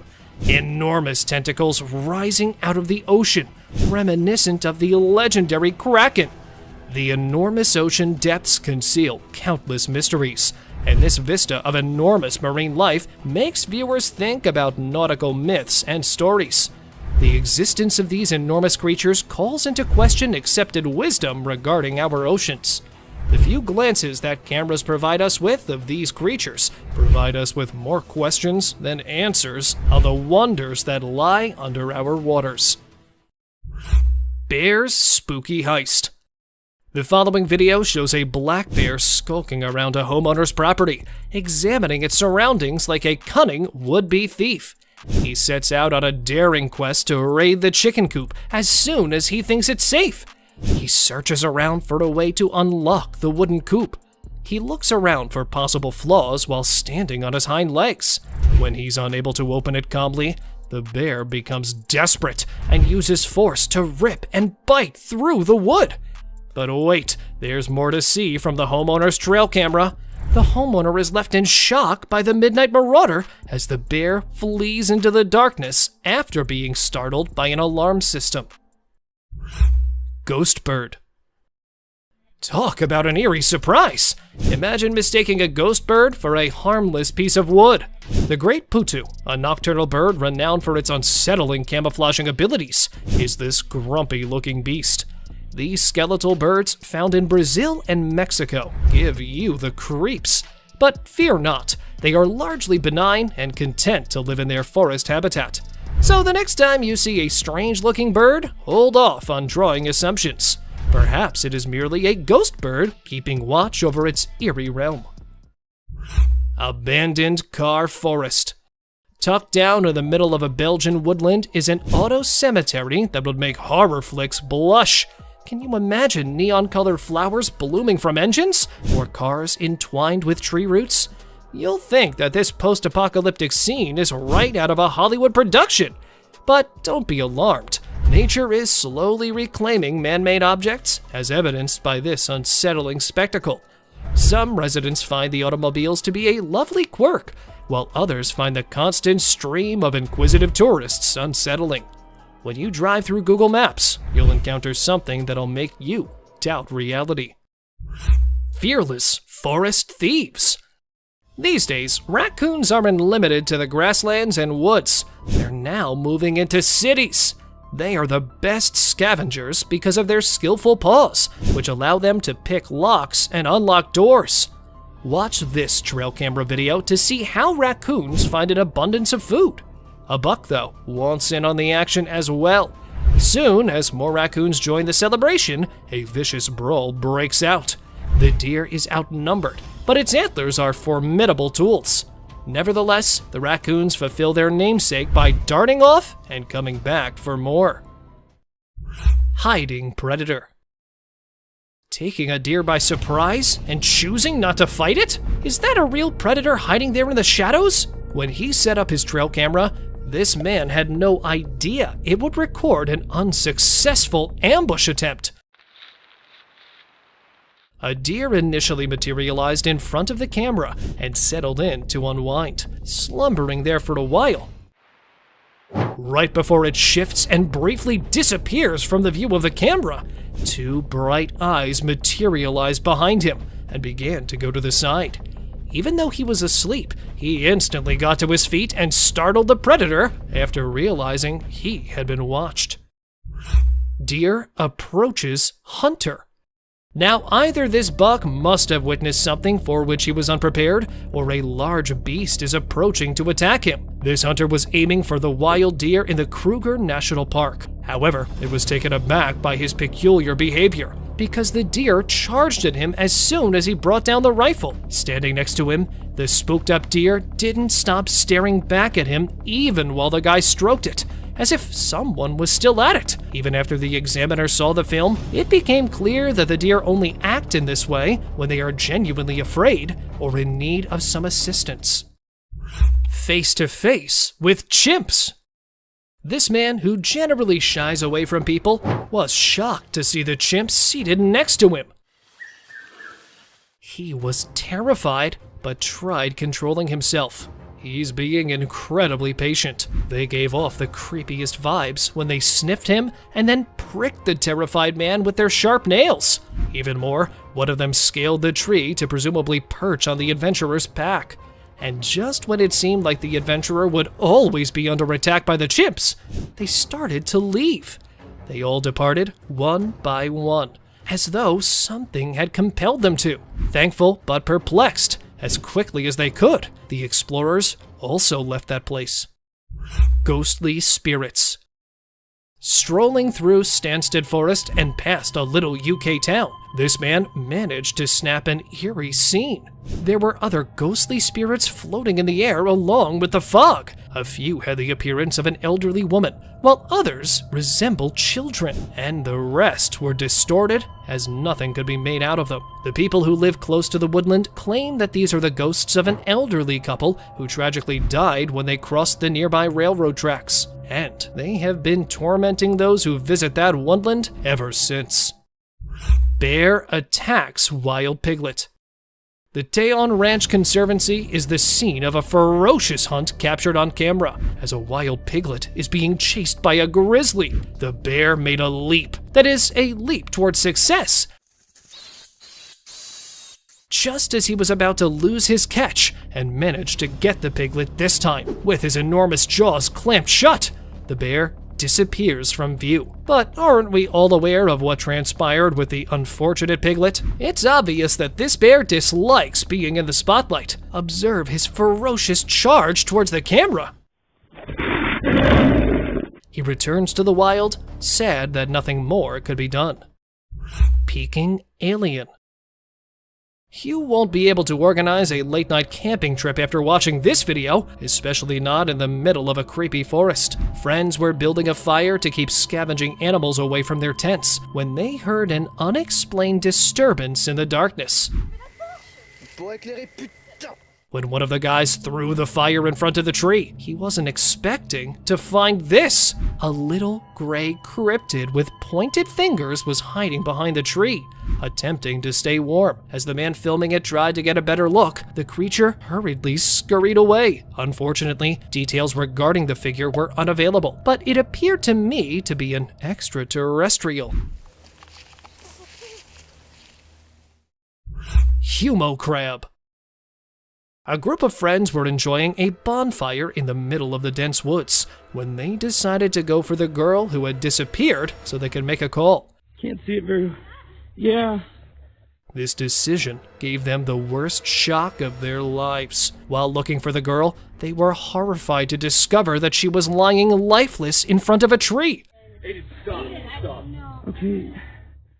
Enormous tentacles rising out of the ocean, reminiscent of the legendary Kraken. The enormous ocean depths conceal countless mysteries, and this vista of enormous marine life makes viewers think about nautical myths and stories. The existence of these enormous creatures calls into question accepted wisdom regarding our oceans. The few glances that cameras provide us with of these creatures provide us with more questions than answers on the wonders that lie under our waters. Bear's spooky heist. The following video shows a black bear skulking around a homeowner's property, examining its surroundings like a cunning would-be thief. He sets out on a daring quest to raid the chicken coop as soon as he thinks it's safe. He searches around for a way to unlock the wooden coop. He looks around for possible flaws while standing on his hind legs. When he's unable to open it calmly, the bear becomes desperate and uses force to rip and bite through the wood. But wait, there's more to see from the homeowner's trail camera. The homeowner is left in shock by the midnight marauder as the bear flees into the darkness after being startled by an alarm system. Ghost bird. Talk about an eerie surprise! Imagine mistaking a ghost bird for a harmless piece of wood. The great putu, a nocturnal bird renowned for its unsettling camouflaging abilities, is this grumpy-looking beast. These skeletal birds, found in Brazil and Mexico, give you the creeps. But fear not, they are largely benign and content to live in their forest habitat. So the next time you see a strange-looking bird, hold off on drawing assumptions. Perhaps it is merely a ghost bird keeping watch over its eerie realm. Abandoned car forest. Tucked down in the middle of a Belgian woodland is an auto cemetery that would make horror flicks blush. Can you imagine neon-colored flowers blooming from engines, or cars entwined with tree roots? You'll think that this post-apocalyptic scene is right out of a Hollywood production. But don't be alarmed. Nature is slowly reclaiming man-made objects, as evidenced by this unsettling spectacle. Some residents find the automobiles to be a lovely quirk, while others find the constant stream of inquisitive tourists unsettling. When you drive through Google Maps, you'll encounter something that'll make you doubt reality. Fearless forest thieves. These days, raccoons aren't limited to the grasslands and woods. They're now moving into cities. They are the best scavengers because of their skillful paws, which allow them to pick locks and unlock doors. Watch this trail camera video to see how raccoons find an abundance of food. A buck, though, wants in on the action as well. Soon, as more raccoons join the celebration, a vicious brawl breaks out. The deer is outnumbered, but its antlers are formidable tools. Nevertheless, the raccoons fulfill their namesake by darting off and coming back for more. Hiding predator. Taking a deer by surprise and choosing not to fight it? Is that a real predator hiding there in the shadows? When he set up his trail camera, this man had no idea it would record an unsuccessful ambush attempt. A deer initially materialized in front of the camera and settled in to unwind, slumbering there for a while. Right before it shifts and briefly disappears from the view of the camera, two bright eyes materialized behind him and began to go to the side. Even though he was asleep, he instantly got to his feet and startled the predator after realizing he had been watched. Deer approaches hunter. Now, either this buck must have witnessed something for which he was unprepared, or a large beast is approaching to attack him. This hunter was aiming for the wild deer in the Kruger National Park. However, it was taken aback by his peculiar behavior, because the deer charged at him as soon as he brought down the rifle. Standing next to him, the spooked up deer didn't stop staring back at him even while the guy stroked it, as if someone was still at it. Even after the examiner saw the film, it became clear that the deer only act in this way when they are genuinely afraid or in need of some assistance. face to face with chimps. This man, who generally shies away from people, was shocked to see the chimp seated next to him. He was terrified, but tried controlling himself. He's being incredibly patient. They gave off the creepiest vibes when they sniffed him and then pricked the terrified man with their sharp nails. Even more, one of them scaled the tree to presumably perch on the adventurer's back. And just when it seemed like the adventurer would always be under attack by the chimps, they started to leave. They all departed one by one, as though something had compelled them to. Thankful but perplexed, as quickly as they could, the explorers also left that place. Ghostly spirits. Strolling through Stansted Forest and past a little UK town, this man managed to snap an eerie scene. There were other ghostly spirits floating in the air along with the fog. A few had the appearance of an elderly woman, while others resembled children, and the rest were distorted as nothing could be made out of them. The people who live close to the woodland claim that these are the ghosts of an elderly couple who tragically died when they crossed the nearby railroad tracks, and they have been tormenting those who visit that woodland ever since. Bear attacks wild piglet. The Teon Ranch Conservancy is the scene of a ferocious hunt captured on camera. As a wild piglet is being chased by a grizzly, the bear made a leap. That is, a leap towards success. Just as he was about to lose his catch and managed to get the piglet this time, with his enormous jaws clamped shut, the bear disappears from view. But aren't we all aware of what transpired with the unfortunate piglet? It's obvious that this bear dislikes being in the spotlight. Observe his ferocious charge towards the camera. He returns to the wild, sad that nothing more could be done. Peeking alien. You won't be able to organize a late-night camping trip after watching this video, especially not in the middle of a creepy forest. Friends were building a fire to keep scavenging animals away from their tents when they heard an unexplained disturbance in the darkness. When one of the guys threw the fire in front of the tree, he wasn't expecting to find this. A little gray cryptid with pointed fingers was hiding behind the tree, attempting to stay warm. As the man filming it tried to get a better look, the creature hurriedly scurried away. Unfortunately, details regarding the figure were unavailable, but it appeared to me to be an extraterrestrial. Humo crab. A group of friends were enjoying a bonfire in the middle of the dense woods when they decided to go for the girl who had disappeared so they could make a call. Can't see it very... yeah. This decision gave them the worst shock of their lives. While looking for the girl, they were horrified to discover that she was lying lifeless in front of a tree. Stop. Okay.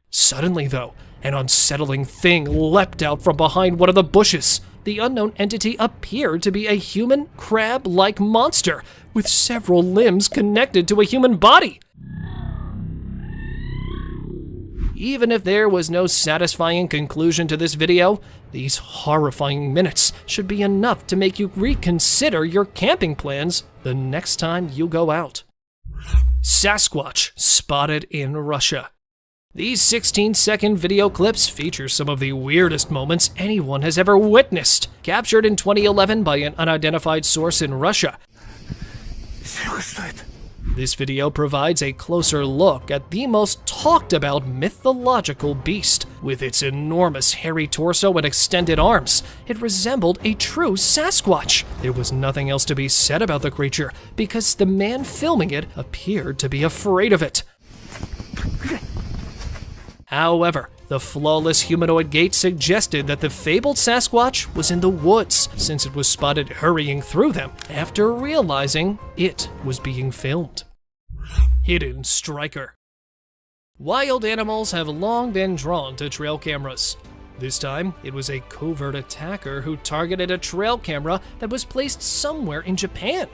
Suddenly, though, an unsettling thing leapt out from behind one of the bushes. The unknown entity appeared to be a human crab-like monster with several limbs connected to a human body. Even if there was no satisfying conclusion to this video, these horrifying minutes should be enough to make you reconsider your camping plans the next time you go out. Sasquatch spotted in Russia. These 16-second video clips feature some of the weirdest moments anyone has ever witnessed, captured in 2011 by an unidentified source in Russia. This video provides a closer look at the most talked about mythological beast. With its enormous hairy torso and extended arms, it resembled a true Sasquatch. There was nothing else to be said about the creature because the man filming it appeared to be afraid of it. However, the flawless humanoid gait suggested that the fabled Sasquatch was in the woods, since it was spotted hurrying through them after realizing it was being filmed. Hidden striker. Wild animals have long been drawn to trail cameras. This time, it was a covert attacker who targeted a trail camera that was placed somewhere in Japan.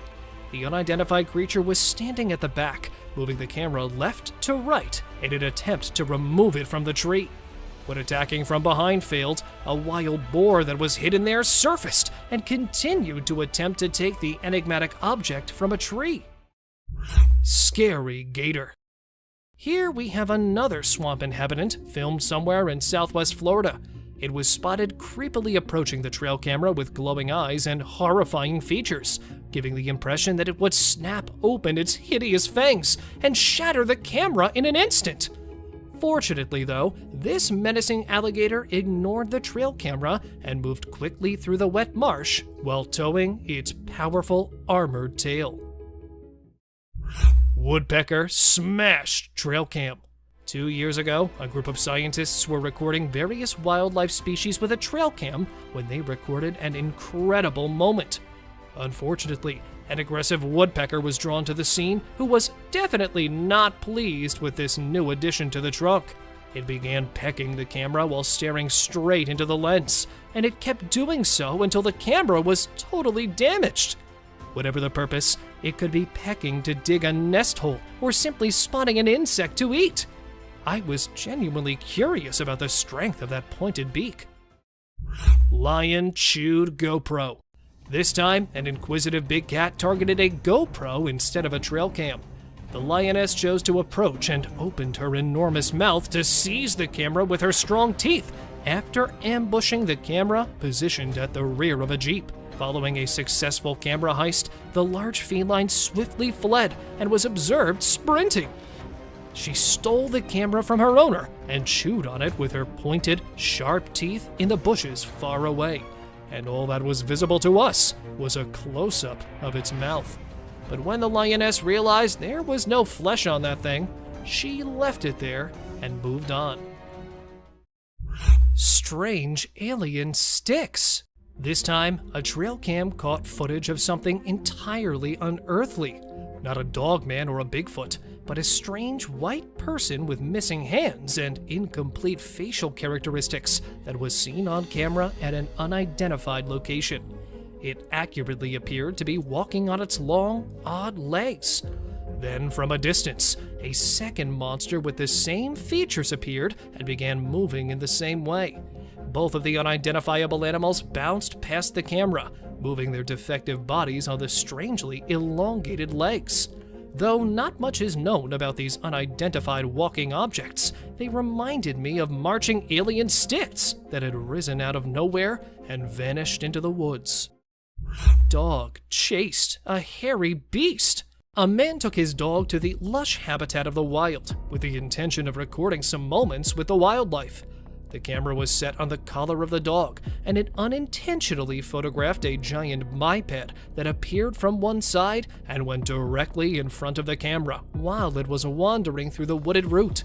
The unidentified creature was standing at the back, moving the camera left to right in an attempt to remove it from the tree. When attacking from behind failed, a wild boar that was hidden there surfaced and continued to attempt to take the enigmatic object from a tree. Scary gator. Here we have another swamp inhabitant filmed somewhere in southwest Florida. It was spotted creepily approaching the trail camera with glowing eyes and horrifying features, giving the impression that it would snap open its hideous fangs and shatter the camera in an instant. Fortunately, though, this menacing alligator ignored the trail camera and moved quickly through the wet marsh while towing its powerful armored tail. Woodpecker smashed trail cam. 2 years ago, a group of scientists were recording various wildlife species with a trail cam when they recorded an incredible moment. Unfortunately, an aggressive woodpecker was drawn to the scene who was definitely not pleased with this new addition to the trunk. It began pecking the camera while staring straight into the lens, and it kept doing so until the camera was totally damaged. Whatever the purpose, it could be pecking to dig a nest hole or simply spotting an insect to eat. I was genuinely curious about the strength of that pointed beak. Lion chewed GoPro. This time, an inquisitive big cat targeted a GoPro instead of a trail cam. The lioness chose to approach and opened her enormous mouth to seize the camera with her strong teeth after ambushing the camera positioned at the rear of a Jeep. Following a successful camera heist, the large feline swiftly fled and was observed sprinting. She stole the camera from her owner and chewed on it with her pointed, sharp teeth in the bushes far away. And all that was visible to us was a close-up of its mouth. But when the lioness realized there was no flesh on that thing, she left it there and moved on. Strange alien sticks. This time, a trail cam caught footage of something entirely unearthly. Not a dogman or a Bigfoot, but a strange white person with missing hands and incomplete facial characteristics that was seen on camera at an unidentified location. It accurately appeared to be walking on its long, odd legs. Then, from a distance, a second monster with the same features appeared and began moving in the same way. Both of the unidentifiable animals bounced past the camera, moving their defective bodies on the strangely elongated legs. Though not much is known about these unidentified walking objects, they reminded me of marching alien sticks that had risen out of nowhere and vanished into the woods. Dog chased a hairy beast. A man took his dog to the lush habitat of the wild with the intention of recording some moments with the wildlife. The camera was set on the collar of the dog, and it unintentionally photographed a giant biped that appeared from one side and went directly in front of the camera while it was wandering through the wooded route.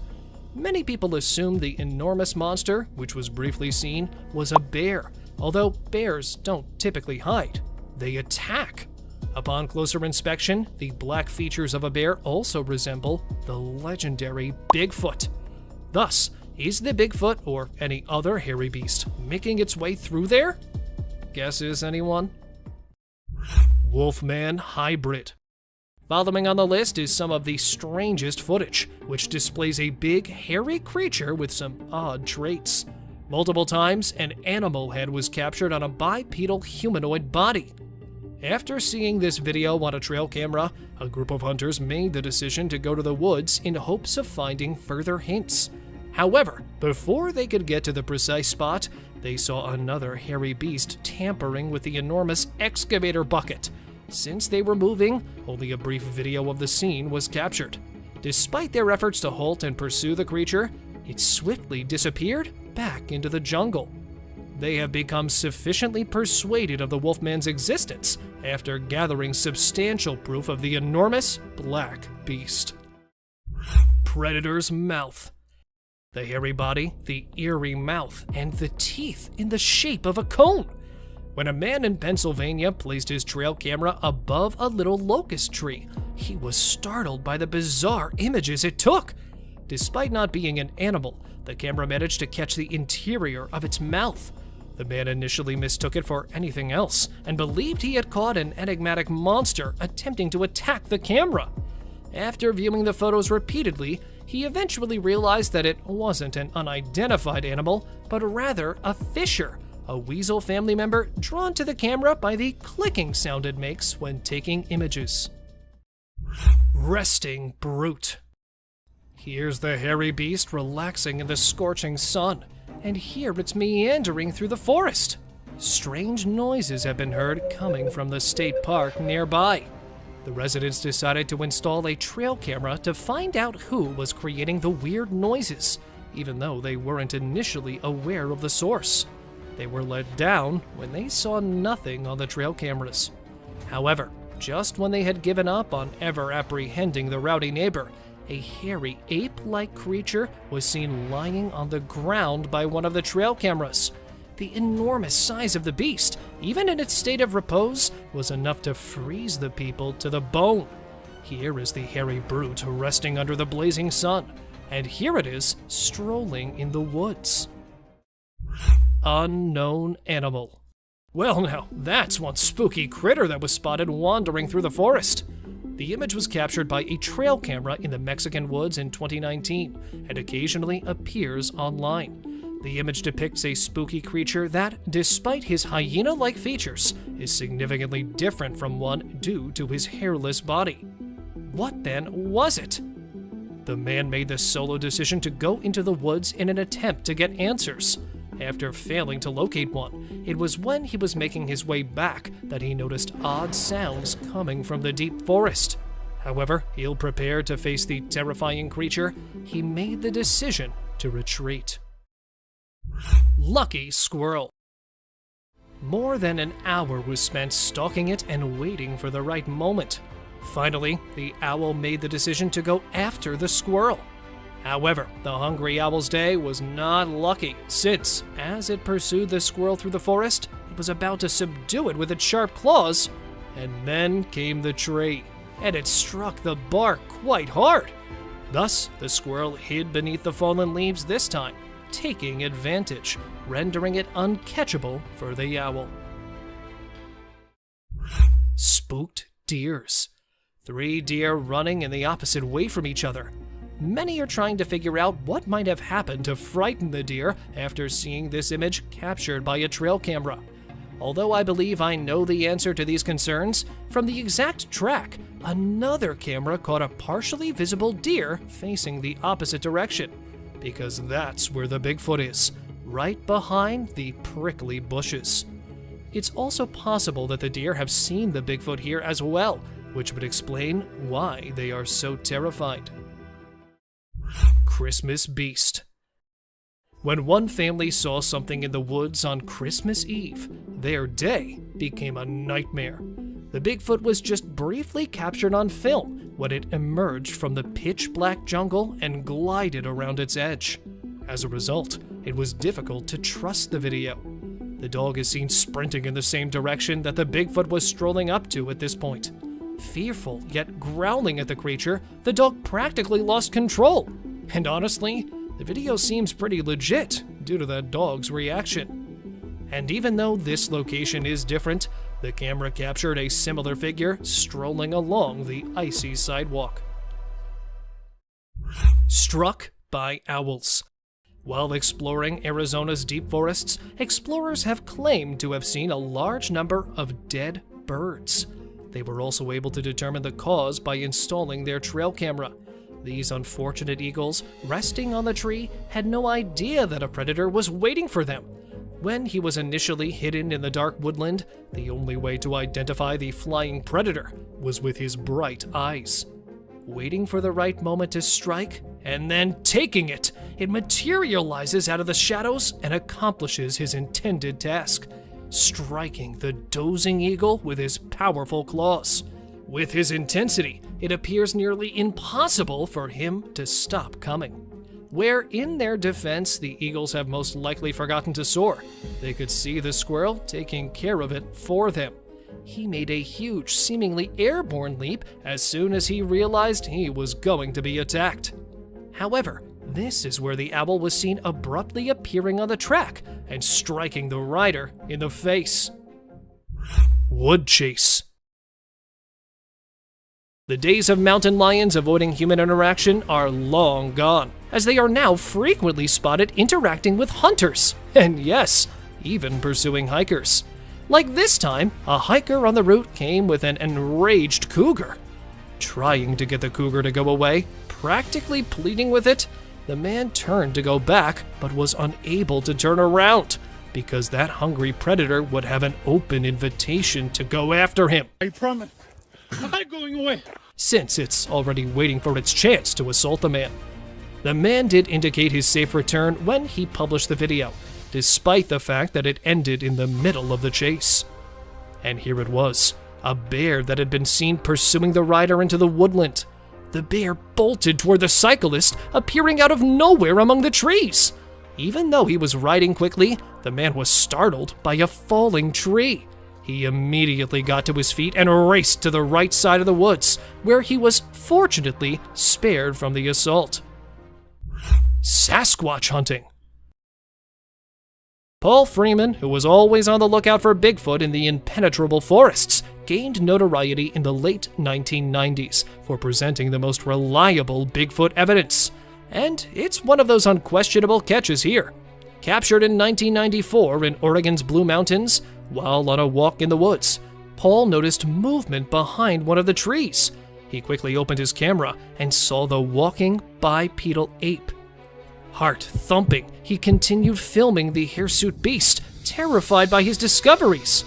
Many people assumed the enormous monster, which was briefly seen, was a bear, although bears don't typically hide. They attack. Upon closer inspection, the black features of a bear also resemble the legendary Bigfoot. Thus, is the Bigfoot or any other hairy beast making its way through there? Guesses, anyone? Wolfman hybrid. Following on the list is some of the strangest footage, which displays a big, hairy creature with some odd traits. Multiple times, an animal head was captured on a bipedal humanoid body. After seeing this video on a trail camera, a group of hunters made the decision to go to the woods in hopes of finding further hints. However, before they could get to the precise spot, they saw another hairy beast tampering with the enormous excavator bucket. Since they were moving, only a brief video of the scene was captured. Despite their efforts to halt and pursue the creature, it swiftly disappeared back into the jungle. They have become sufficiently persuaded of the Wolfman's existence after gathering substantial proof of the enormous black beast. Predator's mouth. The hairy body, the eerie mouth, and the teeth in the shape of a cone. When a man in Pennsylvania placed his trail camera above a little locust tree, he was startled by the bizarre images it took. Despite not being an animal, the camera managed to catch the interior of its mouth. The man initially mistook it for anything else and believed he had caught an enigmatic monster attempting to attack the camera. After viewing the photos repeatedly, he eventually realized that it wasn't an unidentified animal, but rather a fisher, a weasel family member drawn to the camera by the clicking sound it makes when taking images. Resting brute. Here's the hairy beast relaxing in the scorching sun, and here it's meandering through the forest. Strange noises have been heard coming from the state park nearby. The residents decided to install a trail camera to find out who was creating the weird noises, even though they weren't initially aware of the source. They were let down when they saw nothing on the trail cameras. However, just when they had given up on ever apprehending the rowdy neighbor, a hairy ape-like creature was seen lying on the ground by one of the trail cameras. The enormous size of the beast, even in its state of repose, was enough to freeze the people to the bone. Here is the hairy brute resting under the blazing sun, and here it is strolling in the woods. Unknown animal. Well now, that's one spooky critter that was spotted wandering through the forest. The image was captured by a trail camera in the Mexican woods in 2019 and occasionally appears online. The image depicts a spooky creature that, despite his hyena-like features, is significantly different from one due to his hairless body. What then was it? The man made the solo decision to go into the woods in an attempt to get answers. After failing to locate one, it was when he was making his way back that he noticed odd sounds coming from the deep forest. However, ill-prepared to face the terrifying creature, he made the decision to retreat. Lucky squirrel. More than an hour was spent stalking it and waiting for the right moment. Finally, the owl made the decision to go after the squirrel. However, the hungry owl's day was not lucky, since, as it pursued the squirrel through the forest, it was about to subdue it with its sharp claws, and then came the tree, and it struck the bark quite hard. Thus, the squirrel hid beneath the fallen leaves this time, taking advantage, rendering it uncatchable for the owl. Spooked deers. 3 deer running in the opposite way from each other. Many are trying to figure out what might have happened to frighten the deer after seeing this image captured by a trail camera. Although I believe I know the answer to these concerns, from the exact track, another camera caught a partially visible deer facing the opposite direction, because that's where the Bigfoot is, right behind the prickly bushes. It's also possible that the deer have seen the Bigfoot here as well, which would explain why they are so terrified. Christmas beast. When one family saw something in the woods on Christmas Eve, their day became a nightmare. The Bigfoot was just briefly captured on film when it emerged from the pitch-black jungle and glided around its edge. As a result, it was difficult to trust the video. The dog is seen sprinting in the same direction that the Bigfoot was strolling up to at this point. Fearful, yet growling at the creature, the dog practically lost control. And honestly, the video seems pretty legit due to the dog's reaction. And even though this location is different, the camera captured a similar figure strolling along the icy sidewalk. Struck by owls. While exploring Arizona's deep forests, explorers have claimed to have seen a large number of dead birds. They were also able to determine the cause by installing their trail camera. These unfortunate eagles, resting on the tree, had no idea that a predator was waiting for them. When he was initially hidden in the dark woodland, the only way to identify the flying predator was with his bright eyes. Waiting for the right moment to strike, and then taking it, it materializes out of the shadows and accomplishes his intended task, striking the dozing eagle with his powerful claws. With his intensity, it appears nearly impossible for him to stop coming. Where, in their defense, the eagles have most likely forgotten to soar, they could see the squirrel taking care of it for them. He made a huge, seemingly airborne leap as soon as he realized he was going to be attacked. However, this is where the owl was seen abruptly appearing on the track and striking the rider in the face. Wood chase. The days of mountain lions avoiding human interaction are long gone, as they are now frequently spotted interacting with hunters, and yes, even pursuing hikers. Like this time, a hiker on the route came with an enraged cougar. Trying to get the cougar to go away, practically pleading with it, the man turned to go back, but was unable to turn around, because that hungry predator would have an open invitation to go after him. I promise. I'm not going away. Since it's already waiting for its chance to assault the man. The man did indicate his safe return when he published the video, despite the fact that it ended in the middle of the chase. And here it was, a bear that had been seen pursuing the rider into the woodland. The bear bolted toward the cyclist, appearing out of nowhere among the trees. Even though he was riding quickly, the man was startled by a falling tree. He immediately got to his feet and raced to the right side of the woods, where he was fortunately spared from the assault. Sasquatch hunting. Paul Freeman, who was always on the lookout for Bigfoot in the impenetrable forests, gained notoriety in the late 1990s for presenting the most reliable Bigfoot evidence. And it's one of those unquestionable catches here. Captured in 1994 in Oregon's Blue Mountains, while on a walk in the woods, Paul noticed movement behind one of the trees. He quickly opened his camera and saw the walking bipedal ape. Heart thumping, he continued filming the hirsute beast, terrified by his discoveries.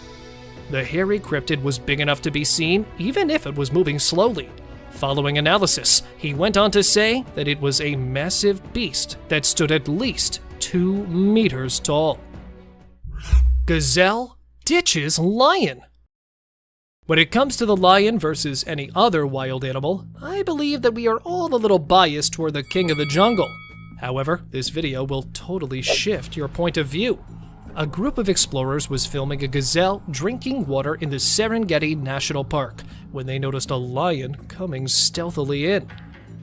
The hairy cryptid was big enough to be seen, even if it was moving slowly. Following analysis, he went on to say that it was a massive beast that stood at least 2 meters tall. Gazelle ditches lion. When it comes to the lion versus any other wild animal, I believe that we are all a little biased toward the king of the jungle. However, this video will totally shift your point of view. A group of explorers was filming a gazelle drinking water in the Serengeti National Park when they noticed a lion coming stealthily in.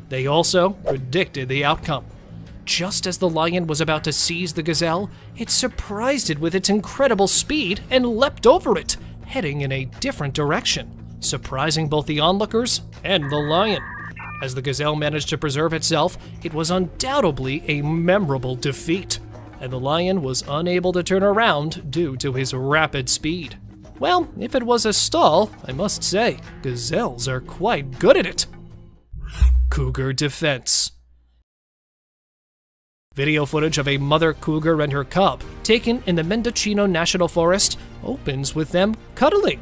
They also predicted the outcome. Just as the lion was about to seize the gazelle, it surprised it with its incredible speed and leapt over it, heading in a different direction, surprising both the onlookers and the lion. As the gazelle managed to preserve itself, it was undoubtedly a memorable defeat, and the lion was unable to turn around due to his rapid speed. Well, if it was a stall, I must say, gazelles are quite good at it. Cougar defense. Video footage of a mother cougar and her cub, taken in the Mendocino National Forest, opens with them cuddling.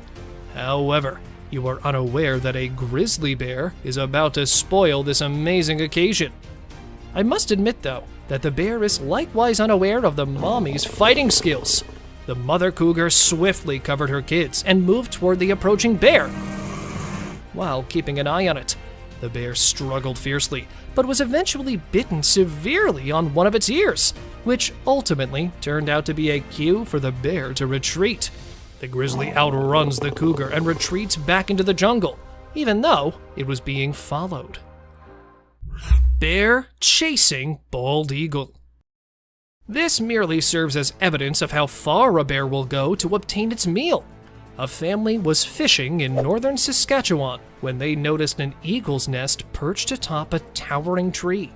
However, you are unaware that a grizzly bear is about to spoil this amazing occasion. I must admit, though, that the bear is likewise unaware of the mommy's fighting skills. The mother cougar swiftly covered her kids and moved toward the approaching bear, while keeping an eye on it. The bear struggled fiercely, but was eventually bitten severely on one of its ears, which ultimately turned out to be a cue for the bear to retreat. The grizzly outruns the cougar and retreats back into the jungle, even though it was being followed. Bear chasing bald eagle. This merely serves as evidence of how far a bear will go to obtain its meal. A family was fishing in northern Saskatchewan when they noticed an eagle's nest perched atop a towering tree.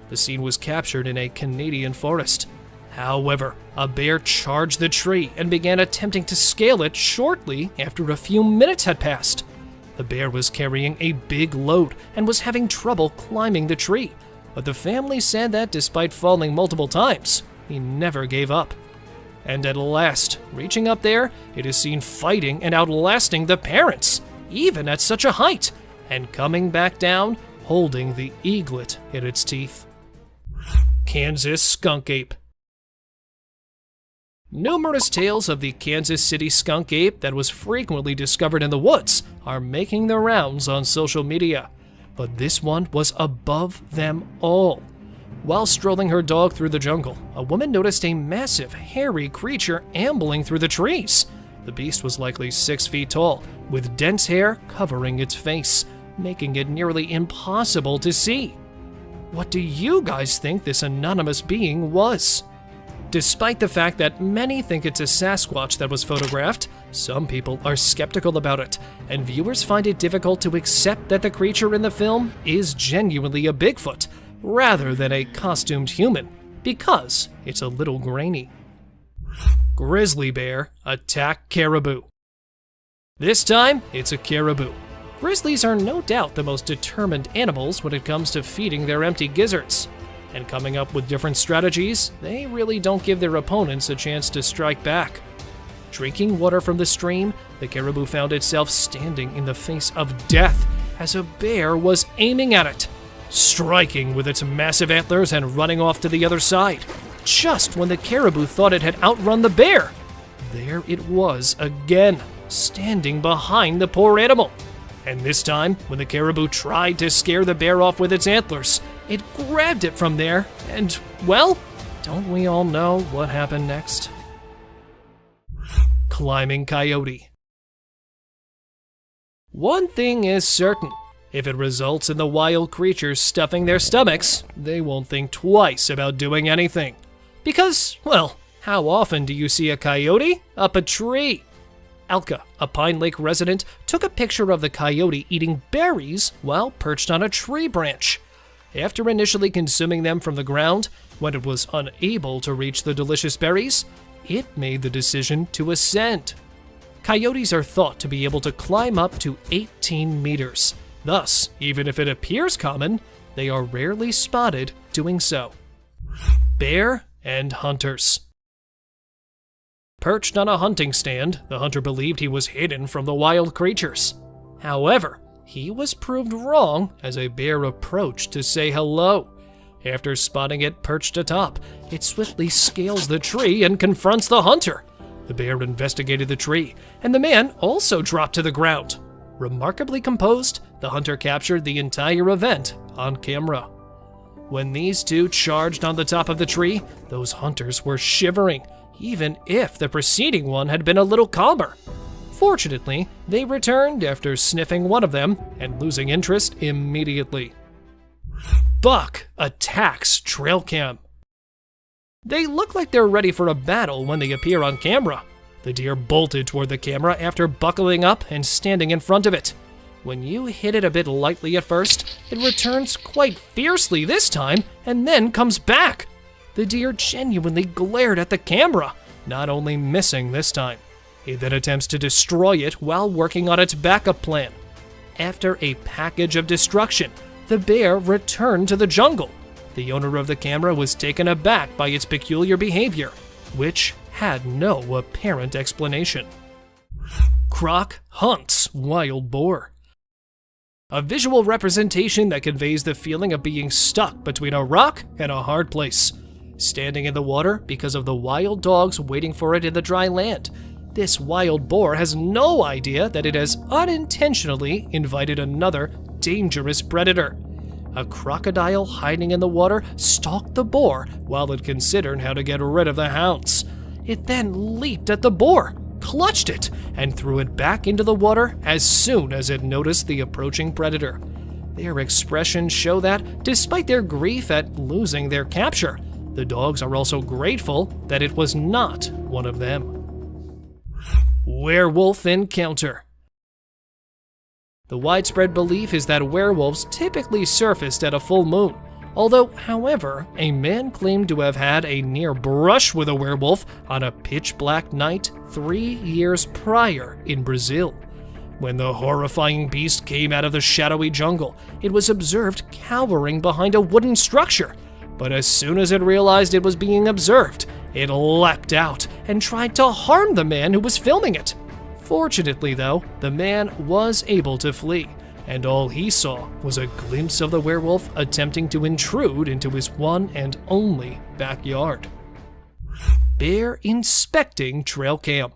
The scene was captured in a Canadian forest. However, a bear charged the tree and began attempting to scale it shortly after a few minutes had passed. The bear was carrying a big load and was having trouble climbing the tree, but the family said that despite falling multiple times, he never gave up. And at last, reaching up there, it is seen fighting and outlasting the parents, even at such a height, and coming back down, holding the eaglet in its teeth. Kansas skunk ape. Numerous tales of the Kansas City skunk ape that was frequently discovered in the woods are making the rounds on social media, but this one was above them all. While strolling her dog through the jungle, a woman noticed a massive, hairy creature ambling through the trees. The beast was likely 6 feet tall, with dense hair covering its face, making it nearly impossible to see. What do you guys think this anonymous being was? Despite the fact that many think it's a Sasquatch that was photographed, Some people are skeptical about it, and viewers find it difficult to accept that the creature in the film is genuinely a Bigfoot, rather than a costumed human, because it's a little grainy. Grizzly bear attack caribou. This time, it's a caribou. Grizzlies are no doubt the most determined animals when it comes to feeding their empty gizzards. And coming up with different strategies, they really don't give their opponents a chance to strike back. Drinking water from the stream, the caribou found itself standing in the face of death as a bear was aiming at it, striking with its massive antlers and running off to the other side. Just when the caribou thought it had outrun the bear, there it was again, standing behind the poor animal. And this time, when the caribou tried to scare the bear off with its antlers, it grabbed it from there, and, well, don't we all know what happened next? Climbing coyote. One thing is certain. If it results in the wild creatures stuffing their stomachs, they won't think twice about doing anything. Because, well, how often do you see a coyote up a tree? Alka, a Pine Lake resident, took a picture of the coyote eating berries while perched on a tree branch. After initially consuming them from the ground, when it was unable to reach the delicious berries, it made the decision to ascend. Coyotes are thought to be able to climb up to 18 meters. Thus, even if it appears common, they are rarely spotted doing so. Bear and hunters. Perched on a hunting stand, the hunter believed he was hidden from the wild creatures. However, he was proved wrong as a bear approached to say hello. After spotting it perched atop, it swiftly scales the tree and confronts the hunter. The bear investigated the tree, and the man also dropped to the ground. Remarkably composed, the hunter captured the entire event on camera. When these two charged on the top of the tree, those hunters were shivering, even if the preceding one had been a little calmer. Fortunately, they returned after sniffing one of them and losing interest immediately. Buck attacks trail cam. They look like they're ready for a battle when they appear on camera. The deer bolted toward the camera after buckling up and standing in front of it. When you hit it a bit lightly at first, it returns quite fiercely this time and then comes back. The deer genuinely glared at the camera, not only missing this time. It then attempts to destroy it while working on its backup plan. After a package of destruction, the bear returned to the jungle. The owner of the camera was taken aback by its peculiar behavior, which had no apparent explanation. Croc hunts wild boar. A visual representation that conveys the feeling of being stuck between a rock and a hard place. Standing in the water because of the wild dogs waiting for it in the dry land. This wild boar has no idea that it has unintentionally invited another dangerous predator. A crocodile hiding in the water stalked the boar while it considered how to get rid of the hounds. It then leaped at the boar, clutched it, and threw it back into the water as soon as it noticed the approaching predator. Their expressions show that, despite their grief at losing their capture, the dogs are also grateful that it was not one of them. Werewolf encounter. The widespread belief is that werewolves typically surfaced at a full moon. Although, however, a man claimed to have had a near brush with a werewolf on a pitch-black night 3 years prior in Brazil. When the horrifying beast came out of the shadowy jungle, it was observed cowering behind a wooden structure. But as soon as it realized it was being observed, it leapt out and tried to harm the man who was filming it. Fortunately, though, the man was able to flee, and all he saw was a glimpse of the werewolf attempting to intrude into his one and only backyard. Bear inspecting trail cam.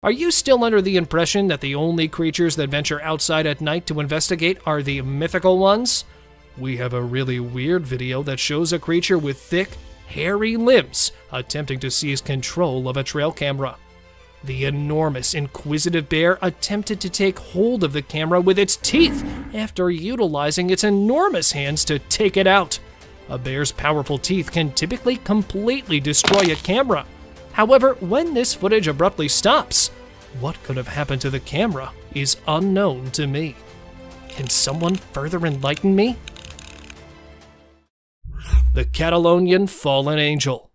Are you still under the impression that the only creatures that venture outside at night to investigate are the mythical ones? We have a really weird video that shows a creature with thick, hairy limbs attempting to seize control of a trail camera. The enormous, inquisitive bear attempted to take hold of the camera with its teeth after utilizing its enormous hands to take it out. A bear's powerful teeth can typically completely destroy a camera. However, when this footage abruptly stops, what could have happened to the camera is unknown to me. Can someone further enlighten me? The Catalonian Fallen Angel.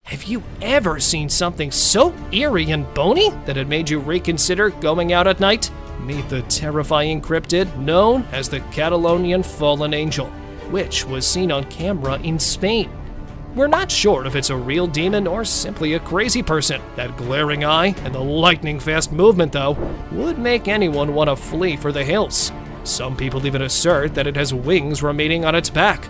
Have you ever seen something so eerie and bony that it made you reconsider going out at night? Meet the terrifying cryptid known as the Catalonian Fallen Angel, which was seen on camera in Spain. We're not sure if it's a real demon or simply a crazy person. That glaring eye and the lightning-fast movement, though, would make anyone want to flee for the hills. Some people even assert that it has wings remaining on its back.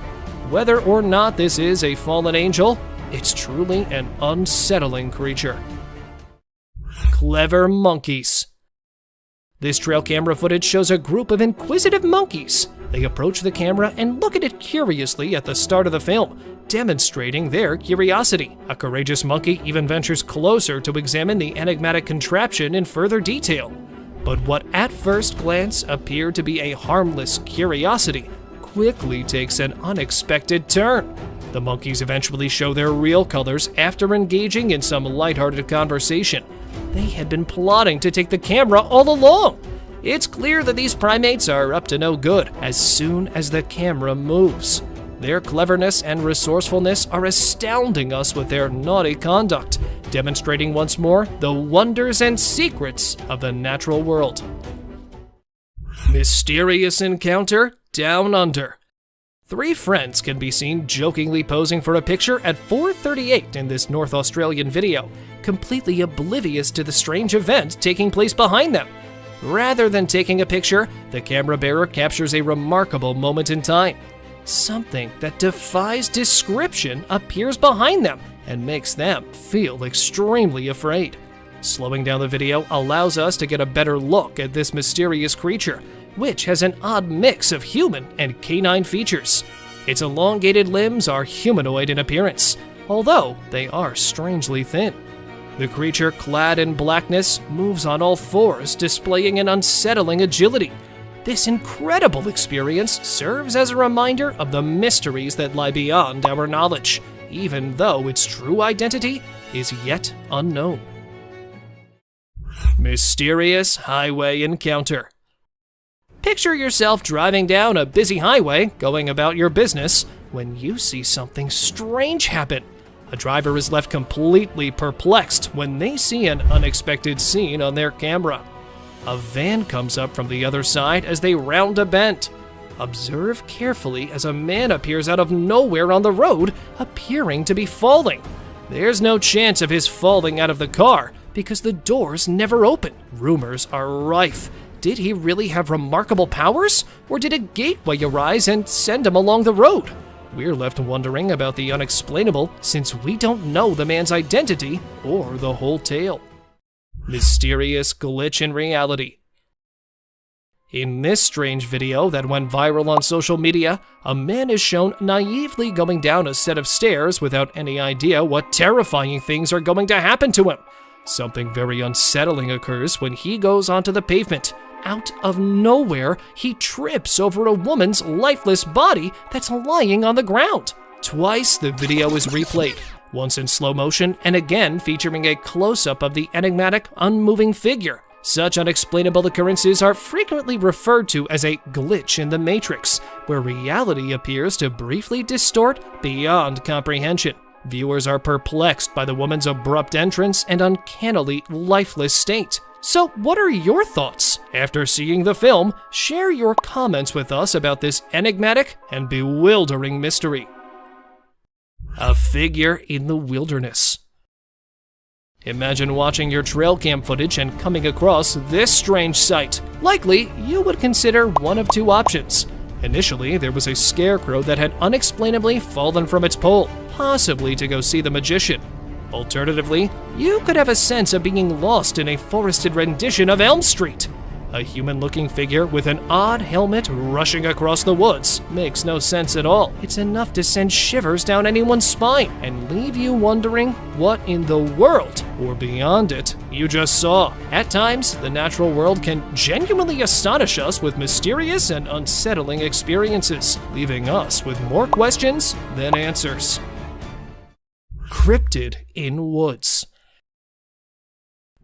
Whether or not this is a fallen angel, it's truly an unsettling creature. Clever monkeys. This trail camera footage shows a group of inquisitive monkeys. They approach the camera and look at it curiously at the start of the film, demonstrating their curiosity. A courageous monkey even ventures closer to examine the enigmatic contraption in further detail. But what at first glance appeared to be a harmless curiosity quickly takes an unexpected turn. The monkeys eventually show their real colors after engaging in some lighthearted conversation. They had been plotting to take the camera all along. It's clear that these primates are up to no good as soon as the camera moves. Their cleverness and resourcefulness are astounding us with their naughty conduct, demonstrating once more the wonders and secrets of the natural world. Mysterious encounter down under. 3 friends can be seen jokingly posing for a picture at 4:38 in this North Australian video, completely oblivious to the strange event taking place behind them. Rather than taking a picture, the camera bearer captures a remarkable moment in time. Something that defies description appears behind them and makes them feel extremely afraid. Slowing down the video allows us to get a better look at this mysterious creature, which has an odd mix of human and canine features. Its elongated limbs are humanoid in appearance, although they are strangely thin. The creature, clad in blackness, moves on all fours, displaying an unsettling agility. This incredible experience serves as a reminder of the mysteries that lie beyond our knowledge, even though its true identity is yet unknown. Mysterious highway encounter. Picture yourself driving down a busy highway, going about your business, when you see something strange happen. A driver is left completely perplexed when they see an unexpected scene on their camera. A van comes up from the other side as they round a bend. Observe carefully as a man appears out of nowhere on the road, appearing to be falling. There's no chance of his falling out of the car because the doors never open. Rumors are rife. Did he really have remarkable powers, or did a gateway arise and send him along the road? We're left wondering about the unexplainable since we don't know the man's identity or the whole tale. Mysterious glitch in reality. In this strange video that went viral on social media, a man is shown naively going down a set of stairs without any idea what terrifying things are going to happen to him. Something very unsettling occurs when he goes onto the pavement. Out of nowhere, he trips over a woman's lifeless body that's lying on the ground. Twice the video is replayed, once in slow motion and again featuring a close-up of the enigmatic, unmoving figure. Such unexplainable occurrences are frequently referred to as a glitch in the matrix, where reality appears to briefly distort beyond comprehension. Viewers are perplexed by the woman's abrupt entrance and uncannily lifeless state. So what are your thoughts? After seeing the film, share your comments with us about this enigmatic and bewildering mystery. A figure in the wilderness. Imagine watching your trail cam footage and coming across this strange sight. Likely, you would consider one of 2 options. Initially, there was a scarecrow that had unexplainably fallen from its pole, possibly to go see the magician. Alternatively, you could have a sense of being lost in a forested rendition of Elm Street. A human-looking figure with an odd helmet rushing across the woods makes no sense at all. It's enough to send shivers down anyone's spine and leave you wondering what in the world, or beyond it, you just saw. At times, the natural world can genuinely astonish us with mysterious and unsettling experiences, leaving us with more questions than answers. Cryptid in woods.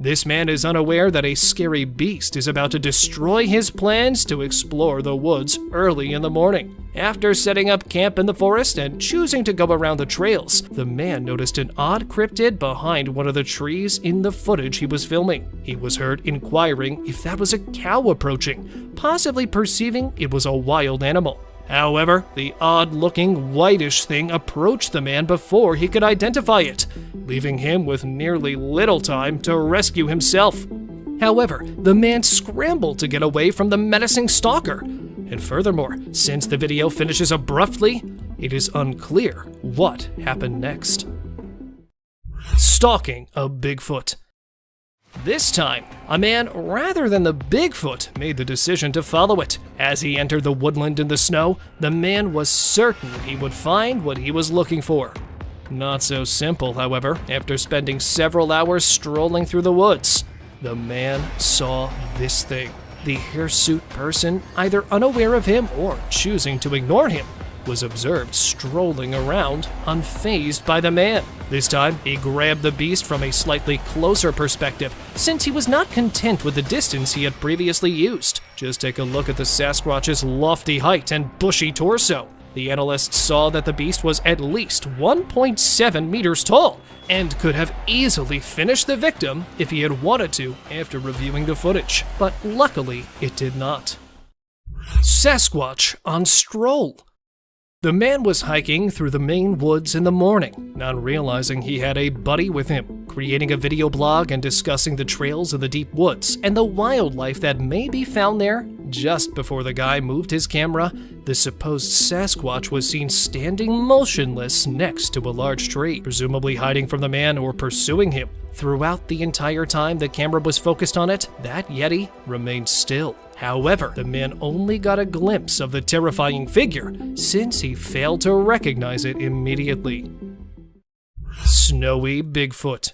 This man is unaware that a scary beast is about to destroy his plans to explore the woods early in the morning. After setting up camp in the forest and choosing to go around the trails, the man noticed an odd cryptid behind one of the trees in the footage he was filming. He was heard inquiring if that was a cow approaching, possibly perceiving it was a wild animal. However, the odd-looking, whitish thing approached the man before he could identify it, leaving him with nearly little time to rescue himself. However, the man scrambled to get away from the menacing stalker. And furthermore, since the video finishes abruptly, it is unclear what happened next. Stalking a Bigfoot. This time, a man rather than the Bigfoot made the decision to follow it. As he entered the woodland in the snow, the man was certain he would find what he was looking for. Not so simple, however, after spending several hours strolling through the woods. The man saw this thing. The hirsute person, either unaware of him or choosing to ignore him, was observed strolling around, unfazed by the man. This time, he grabbed the beast from a slightly closer perspective, since he was not content with the distance he had previously used. Just take a look at the Sasquatch's lofty height and bushy torso. The analysts saw that the beast was at least 1.7 meters tall, and could have easily finished the victim if he had wanted to after reviewing the footage. But luckily, it did not. Sasquatch on stroll. The man was hiking through the Maine woods in the morning, not realizing he had a buddy with him, creating a video blog and discussing the trails in the deep woods and the wildlife that may be found there. Just before the guy moved his camera, the supposed Sasquatch was seen standing motionless next to a large tree, presumably hiding from the man or pursuing him. Throughout the entire time the camera was focused on it, that Yeti remained still. However, the man only got a glimpse of the terrifying figure, since he failed to recognize it immediately. Snowy Bigfoot.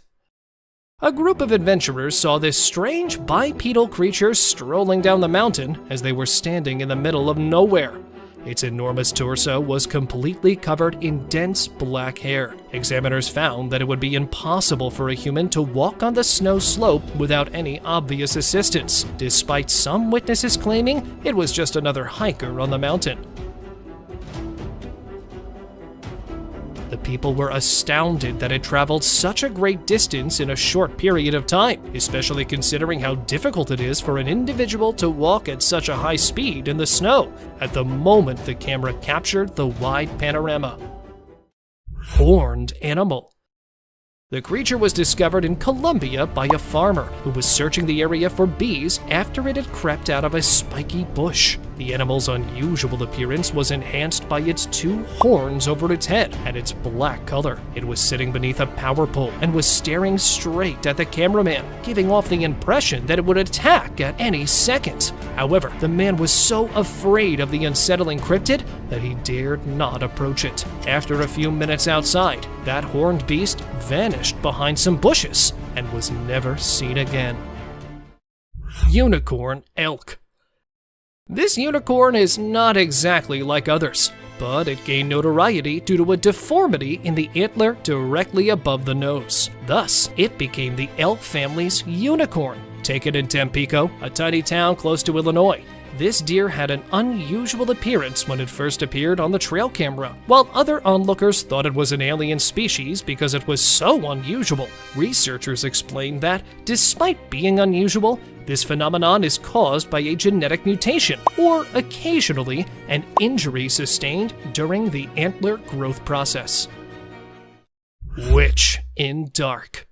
A group of adventurers saw this strange bipedal creature strolling down the mountain as they were standing in the middle of nowhere. Its enormous torso was completely covered in dense black hair. Examiners found that it would be impossible for a human to walk on the snow slope without any obvious assistance, despite some witnesses claiming it was just another hiker on the mountain. The people were astounded that it traveled such a great distance in a short period of time, especially considering how difficult it is for an individual to walk at such a high speed in the snow at the moment the camera captured the wide panorama. Horned animal. The creature was discovered in Colombia by a farmer who was searching the area for bees after it had crept out of a spiky bush. The animal's unusual appearance was enhanced by its two horns over its head and its black color. It was sitting beneath a power pole and was staring straight at the cameraman, giving off the impression that it would attack at any second. However, the man was so afraid of the unsettling cryptid that he dared not approach it. After a few minutes outside, that horned beast vanished behind some bushes and was never seen again. Unicorn elk. This unicorn is not exactly like others, but it gained notoriety due to a deformity in the antler directly above the nose. Thus, it became the elk family's unicorn. Taken in Tampico, a tiny town close to Illinois, this deer had an unusual appearance when it first appeared on the trail camera. While other onlookers thought it was an alien species because it was so unusual, researchers explained that, despite being unusual, this phenomenon is caused by a genetic mutation, or occasionally an injury sustained during the antler growth process. Witch in dark.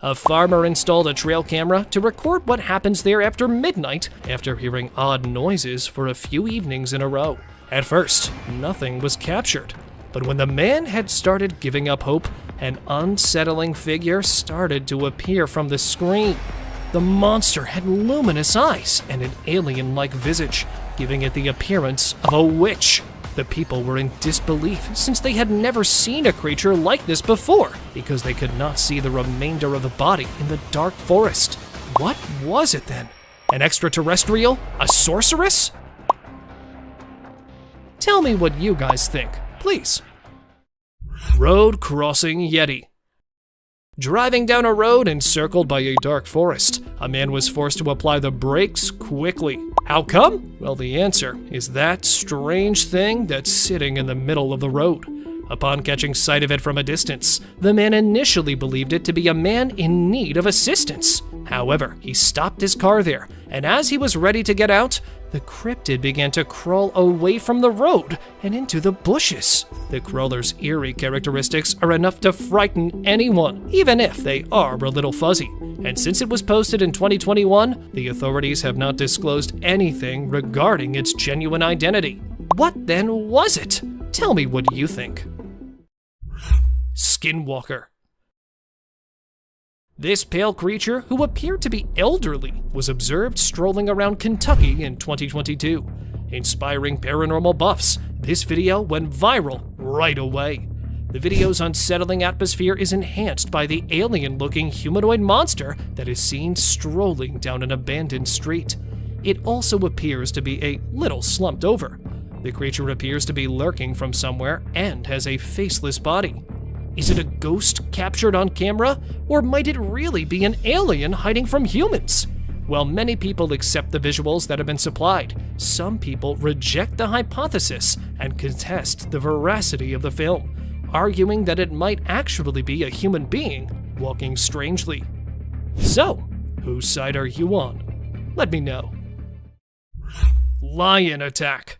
A farmer installed a trail camera to record what happens there after midnight after hearing odd noises for a few evenings in a row. At first, nothing was captured, but when the man had started giving up hope, an unsettling figure started to appear from the screen. The monster had luminous eyes and an alien-like visage, giving it the appearance of a witch. The people were in disbelief since they had never seen a creature like this before, because they could not see the remainder of the body in the dark forest. What was it then? An extraterrestrial? A sorceress? Tell me what you guys think, please. Road crossing Yeti. Driving down a road encircled by a dark forest, a man was forced to apply the brakes quickly. How come? Well, the answer is that strange thing that's sitting in the middle of the road. Upon catching sight of it from a distance, the man initially believed it to be a man in need of assistance. However, he stopped his car there, and as he was ready to get out, the cryptid began to crawl away from the road and into the bushes. The crawler's eerie characteristics are enough to frighten anyone, even if they are a little fuzzy. And since it was posted in 2021, the authorities have not disclosed anything regarding its genuine identity. What then was it? Tell me what you think. Skinwalker. This pale creature, who appeared to be elderly, was observed strolling around Kentucky in 2022. Inspiring paranormal buffs, this video went viral right away. The video's unsettling atmosphere is enhanced by the alien-looking humanoid monster that is seen strolling down an abandoned street. It also appears to be a little slumped over. The creature appears to be lurking from somewhere and has a faceless body. Is it a ghost captured on camera, or might it really be an alien hiding from humans? While many people accept the visuals that have been supplied, some people reject the hypothesis and contest the veracity of the film, arguing that it might actually be a human being walking strangely. So, whose side are you on? Let me know. Lion attack.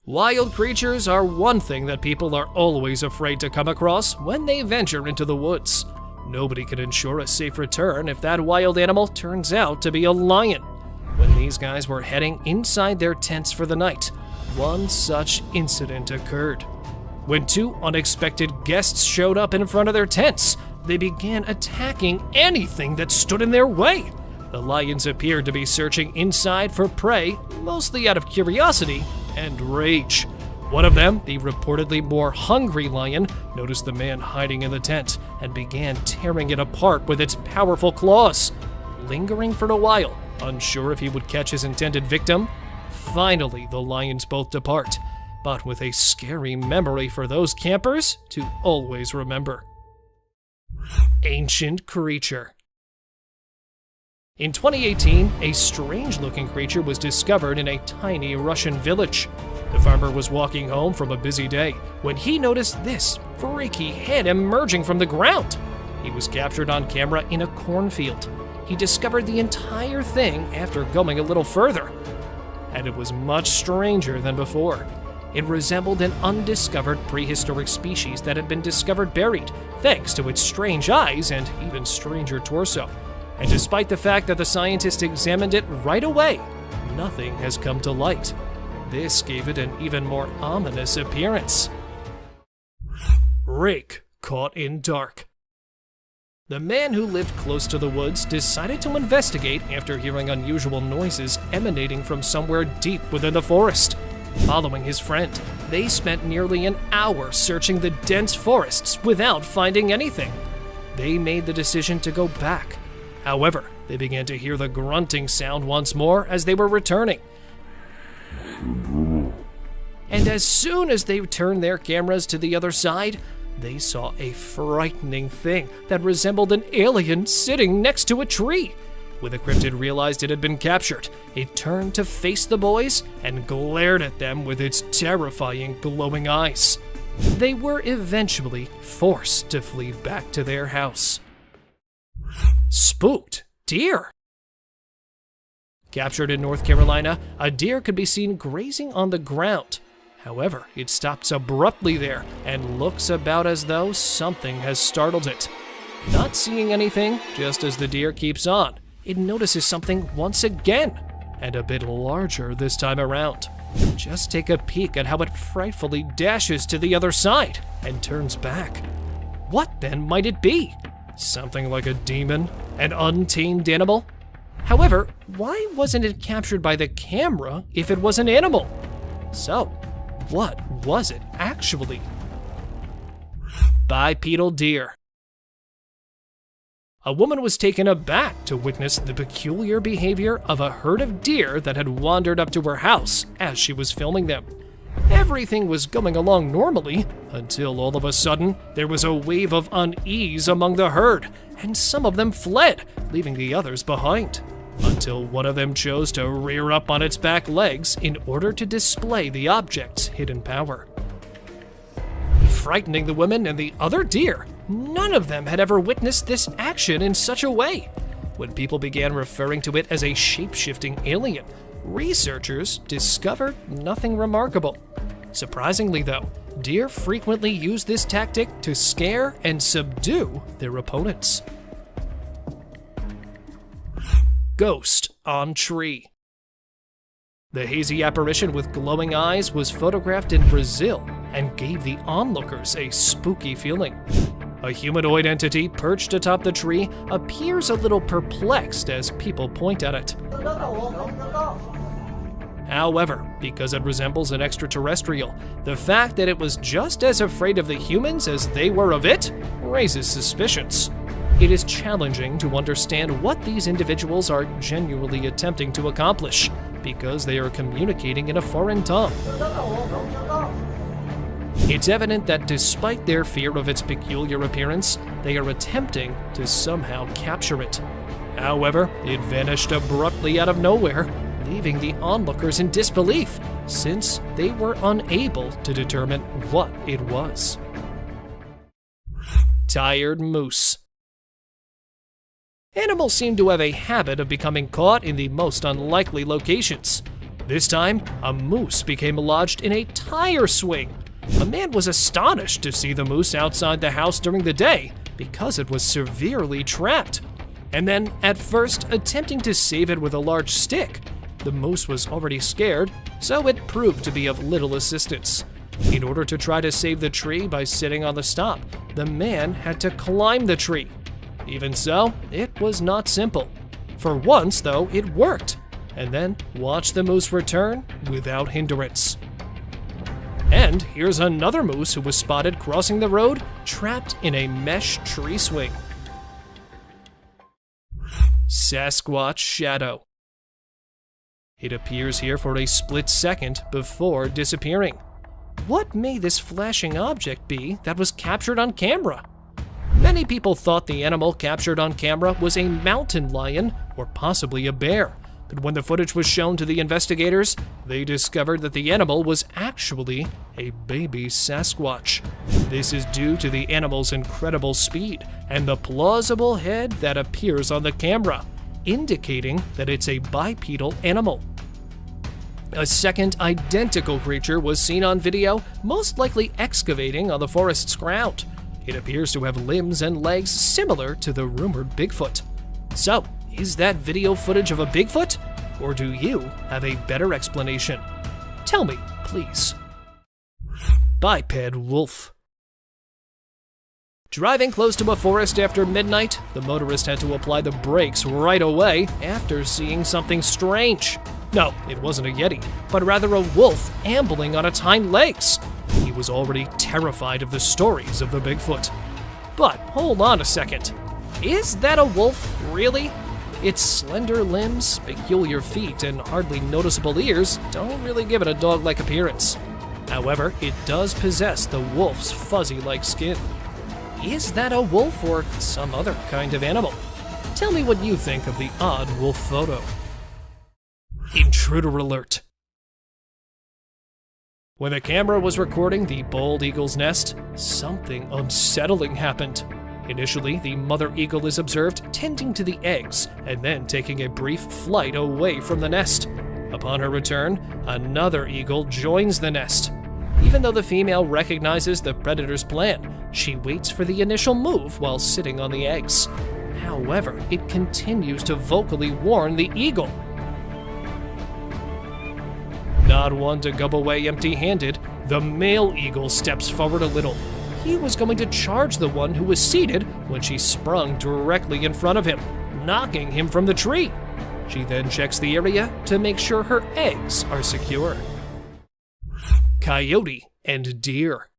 Wild creatures are one thing that people are always afraid to come across when they venture into the woods. Nobody can ensure a safe return if that wild animal turns out to be a lion. When these guys were heading inside their tents for the night, one such incident occurred. When two unexpected guests showed up in front of their tents, they began attacking anything that stood in their way. The lions appeared to be searching inside for prey, mostly out of curiosity and rage. One of them, the reportedly more hungry lion, noticed the man hiding in the tent and began tearing it apart with its powerful claws. Lingering for a while, unsure if he would catch his intended victim, finally the lions both depart, but with a scary memory for those campers to always remember. Ancient creature. In 2018, a strange-looking creature was discovered in a tiny Russian village. The farmer was walking home from a busy day when he noticed this freaky head emerging from the ground. He was captured on camera in a cornfield. He discovered the entire thing after going a little further, and it was much stranger than before. It resembled an undiscovered prehistoric species that had been discovered buried, thanks to its strange eyes and even stranger torso. And despite the fact that the scientists examined it right away, nothing has come to light. This gave it an even more ominous appearance. Rake caught in dark. The man who lived close to the woods decided to investigate after hearing unusual noises emanating from somewhere deep within the forest. Following his friend, they spent nearly an hour searching the dense forests without finding anything. They made the decision to go back. However, they began to hear the grunting sound once more as they were returning. And as soon as they turned their cameras to the other side, they saw a frightening thing that resembled an alien sitting next to a tree. When the cryptid realized it had been captured, it turned to face the boys and glared at them with its terrifying glowing eyes. They were eventually forced to flee back to their house. Spooked deer. Captured in North Carolina, a deer could be seen grazing on the ground. However, it stops abruptly there and looks about as though something has startled it. Not seeing anything, just as the deer keeps on, it notices something once again, and a bit larger this time around. Just take a peek at how it frightfully dashes to the other side and turns back. What then might it be? Something like a demon? An untamed animal? However, why wasn't it captured by the camera if it was an animal? So, what was it actually? Bipedal deer. A woman was taken aback to witness the peculiar behavior of a herd of deer that had wandered up to her house as she was filming them. Everything was going along normally until all of a sudden there was a wave of unease among the herd, and some of them fled, leaving the others behind. Until one of them chose to rear up on its back legs in order to display the object's hidden power. Frightening the women and the other deer, none of them had ever witnessed this action in such a way. When people began referring to it as a shape-shifting alien, researchers discovered nothing remarkable. Surprisingly though, deer frequently use this tactic to scare and subdue their opponents. Ghost on tree. The hazy apparition with glowing eyes was photographed in Brazil and gave the onlookers a spooky feeling. A humanoid entity perched atop the tree appears a little perplexed as people point at it. However, because it resembles an extraterrestrial, the fact that it was just as afraid of the humans as they were of it raises suspicions. It is challenging to understand what these individuals are genuinely attempting to accomplish, because they are communicating in a foreign tongue. It's evident that despite their fear of its peculiar appearance, they are attempting to somehow capture it. However, it vanished abruptly out of nowhere, leaving the onlookers in disbelief, since they were unable to determine what it was. Tired moose. Animals seem to have a habit of becoming caught in the most unlikely locations. This time, a moose became lodged in a tire swing. A man was astonished to see the moose outside the house during the day because it was severely trapped. And then, at first, attempting to save it with a large stick. The moose was already scared, so it proved to be of little assistance. In order to try to save the tree by sitting on the stop, the man had to climb the tree. Even so, it was not simple. For once, though, it worked. And then watch the moose return without hindrance. And here's another moose who was spotted crossing the road, trapped in a mesh tree swing. Sasquatch shadow. It appears here for a split second before disappearing. What may this flashing object be that was captured on camera? Many people thought the animal captured on camera was a mountain lion or possibly a bear, but when the footage was shown to the investigators, they discovered that the animal was actually a baby Sasquatch. This is due to the animal's incredible speed and the plausible head that appears on the camera, indicating that it's a bipedal animal. A second identical creature was seen on video, most likely excavating on the forest's ground. It appears to have limbs and legs similar to the rumored Bigfoot. So, is that video footage of a Bigfoot? Or do you have a better explanation? Tell me, please. Biped wolf. Driving close to a forest after midnight, the motorist had to apply the brakes right away after seeing something strange. No, it wasn't a Yeti, but rather a wolf ambling on its hind legs. He was already terrified of the stories of the Bigfoot. But hold on a second. Is that a wolf, really? Its slender limbs, peculiar feet, and hardly noticeable ears don't really give it a dog-like appearance. However, it does possess the wolf's fuzzy-like skin. Is that a wolf or some other kind of animal? Tell me what you think of the odd wolf photo. Intruder alert. When the camera was recording the bald eagle's nest, something unsettling happened. Initially, the mother eagle is observed tending to the eggs and then taking a brief flight away from the nest. Upon her return, another eagle joins the nest. Even though the female recognizes the predator's plan, she waits for the initial move while sitting on the eggs. However, it continues to vocally warn the eagle. Not one to go away empty-handed, the male eagle steps forward a little. He was going to charge the one who was seated when she sprung directly in front of him, knocking him from the tree. She then checks the area to make sure her eggs are secure. Coyote and deer.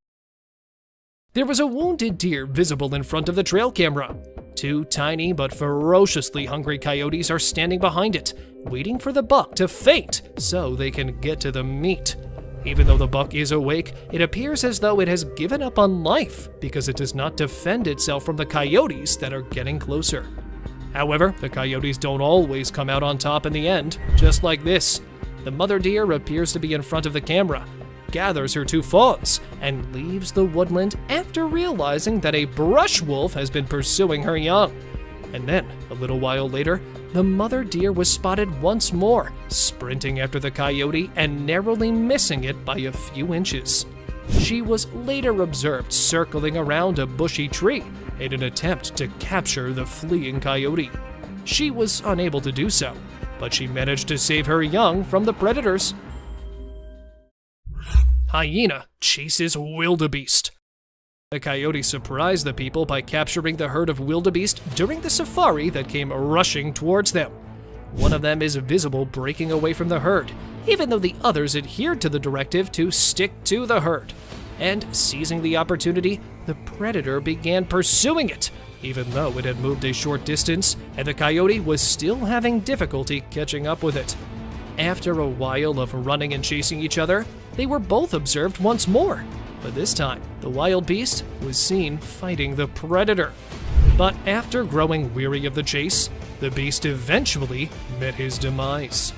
There was a wounded deer visible in front of the trail camera. Two tiny but ferociously hungry coyotes are standing behind it, waiting for the buck to faint so they can get to the meat. Even though the buck is awake, it appears as though it has given up on life because it does not defend itself from the coyotes that are getting closer. However, the coyotes don't always come out on top in the end, just like this. The mother deer appears to be in front of the camera, gathers her 2 fawns, and leaves the woodland after realizing that a brush wolf has been pursuing her young. And then, a little while later, the mother deer was spotted once more, sprinting after the coyote and narrowly missing it by a few inches. She was later observed circling around a bushy tree in an attempt to capture the fleeing coyote. She was unable to do so, but she managed to save her young from the predators. Hyena chases wildebeest. The coyote surprised the people by capturing the herd of wildebeest during the safari that came rushing towards them. One of them is visible breaking away from the herd, even though the others adhered to the directive to stick to the herd. And seizing the opportunity, the predator began pursuing it, even though it had moved a short distance and the coyote was still having difficulty catching up with it. After a while of running and chasing each other, they were both observed once more. But this time, the wild beast was seen fighting the predator. But after growing weary of the chase, the beast eventually met his demise.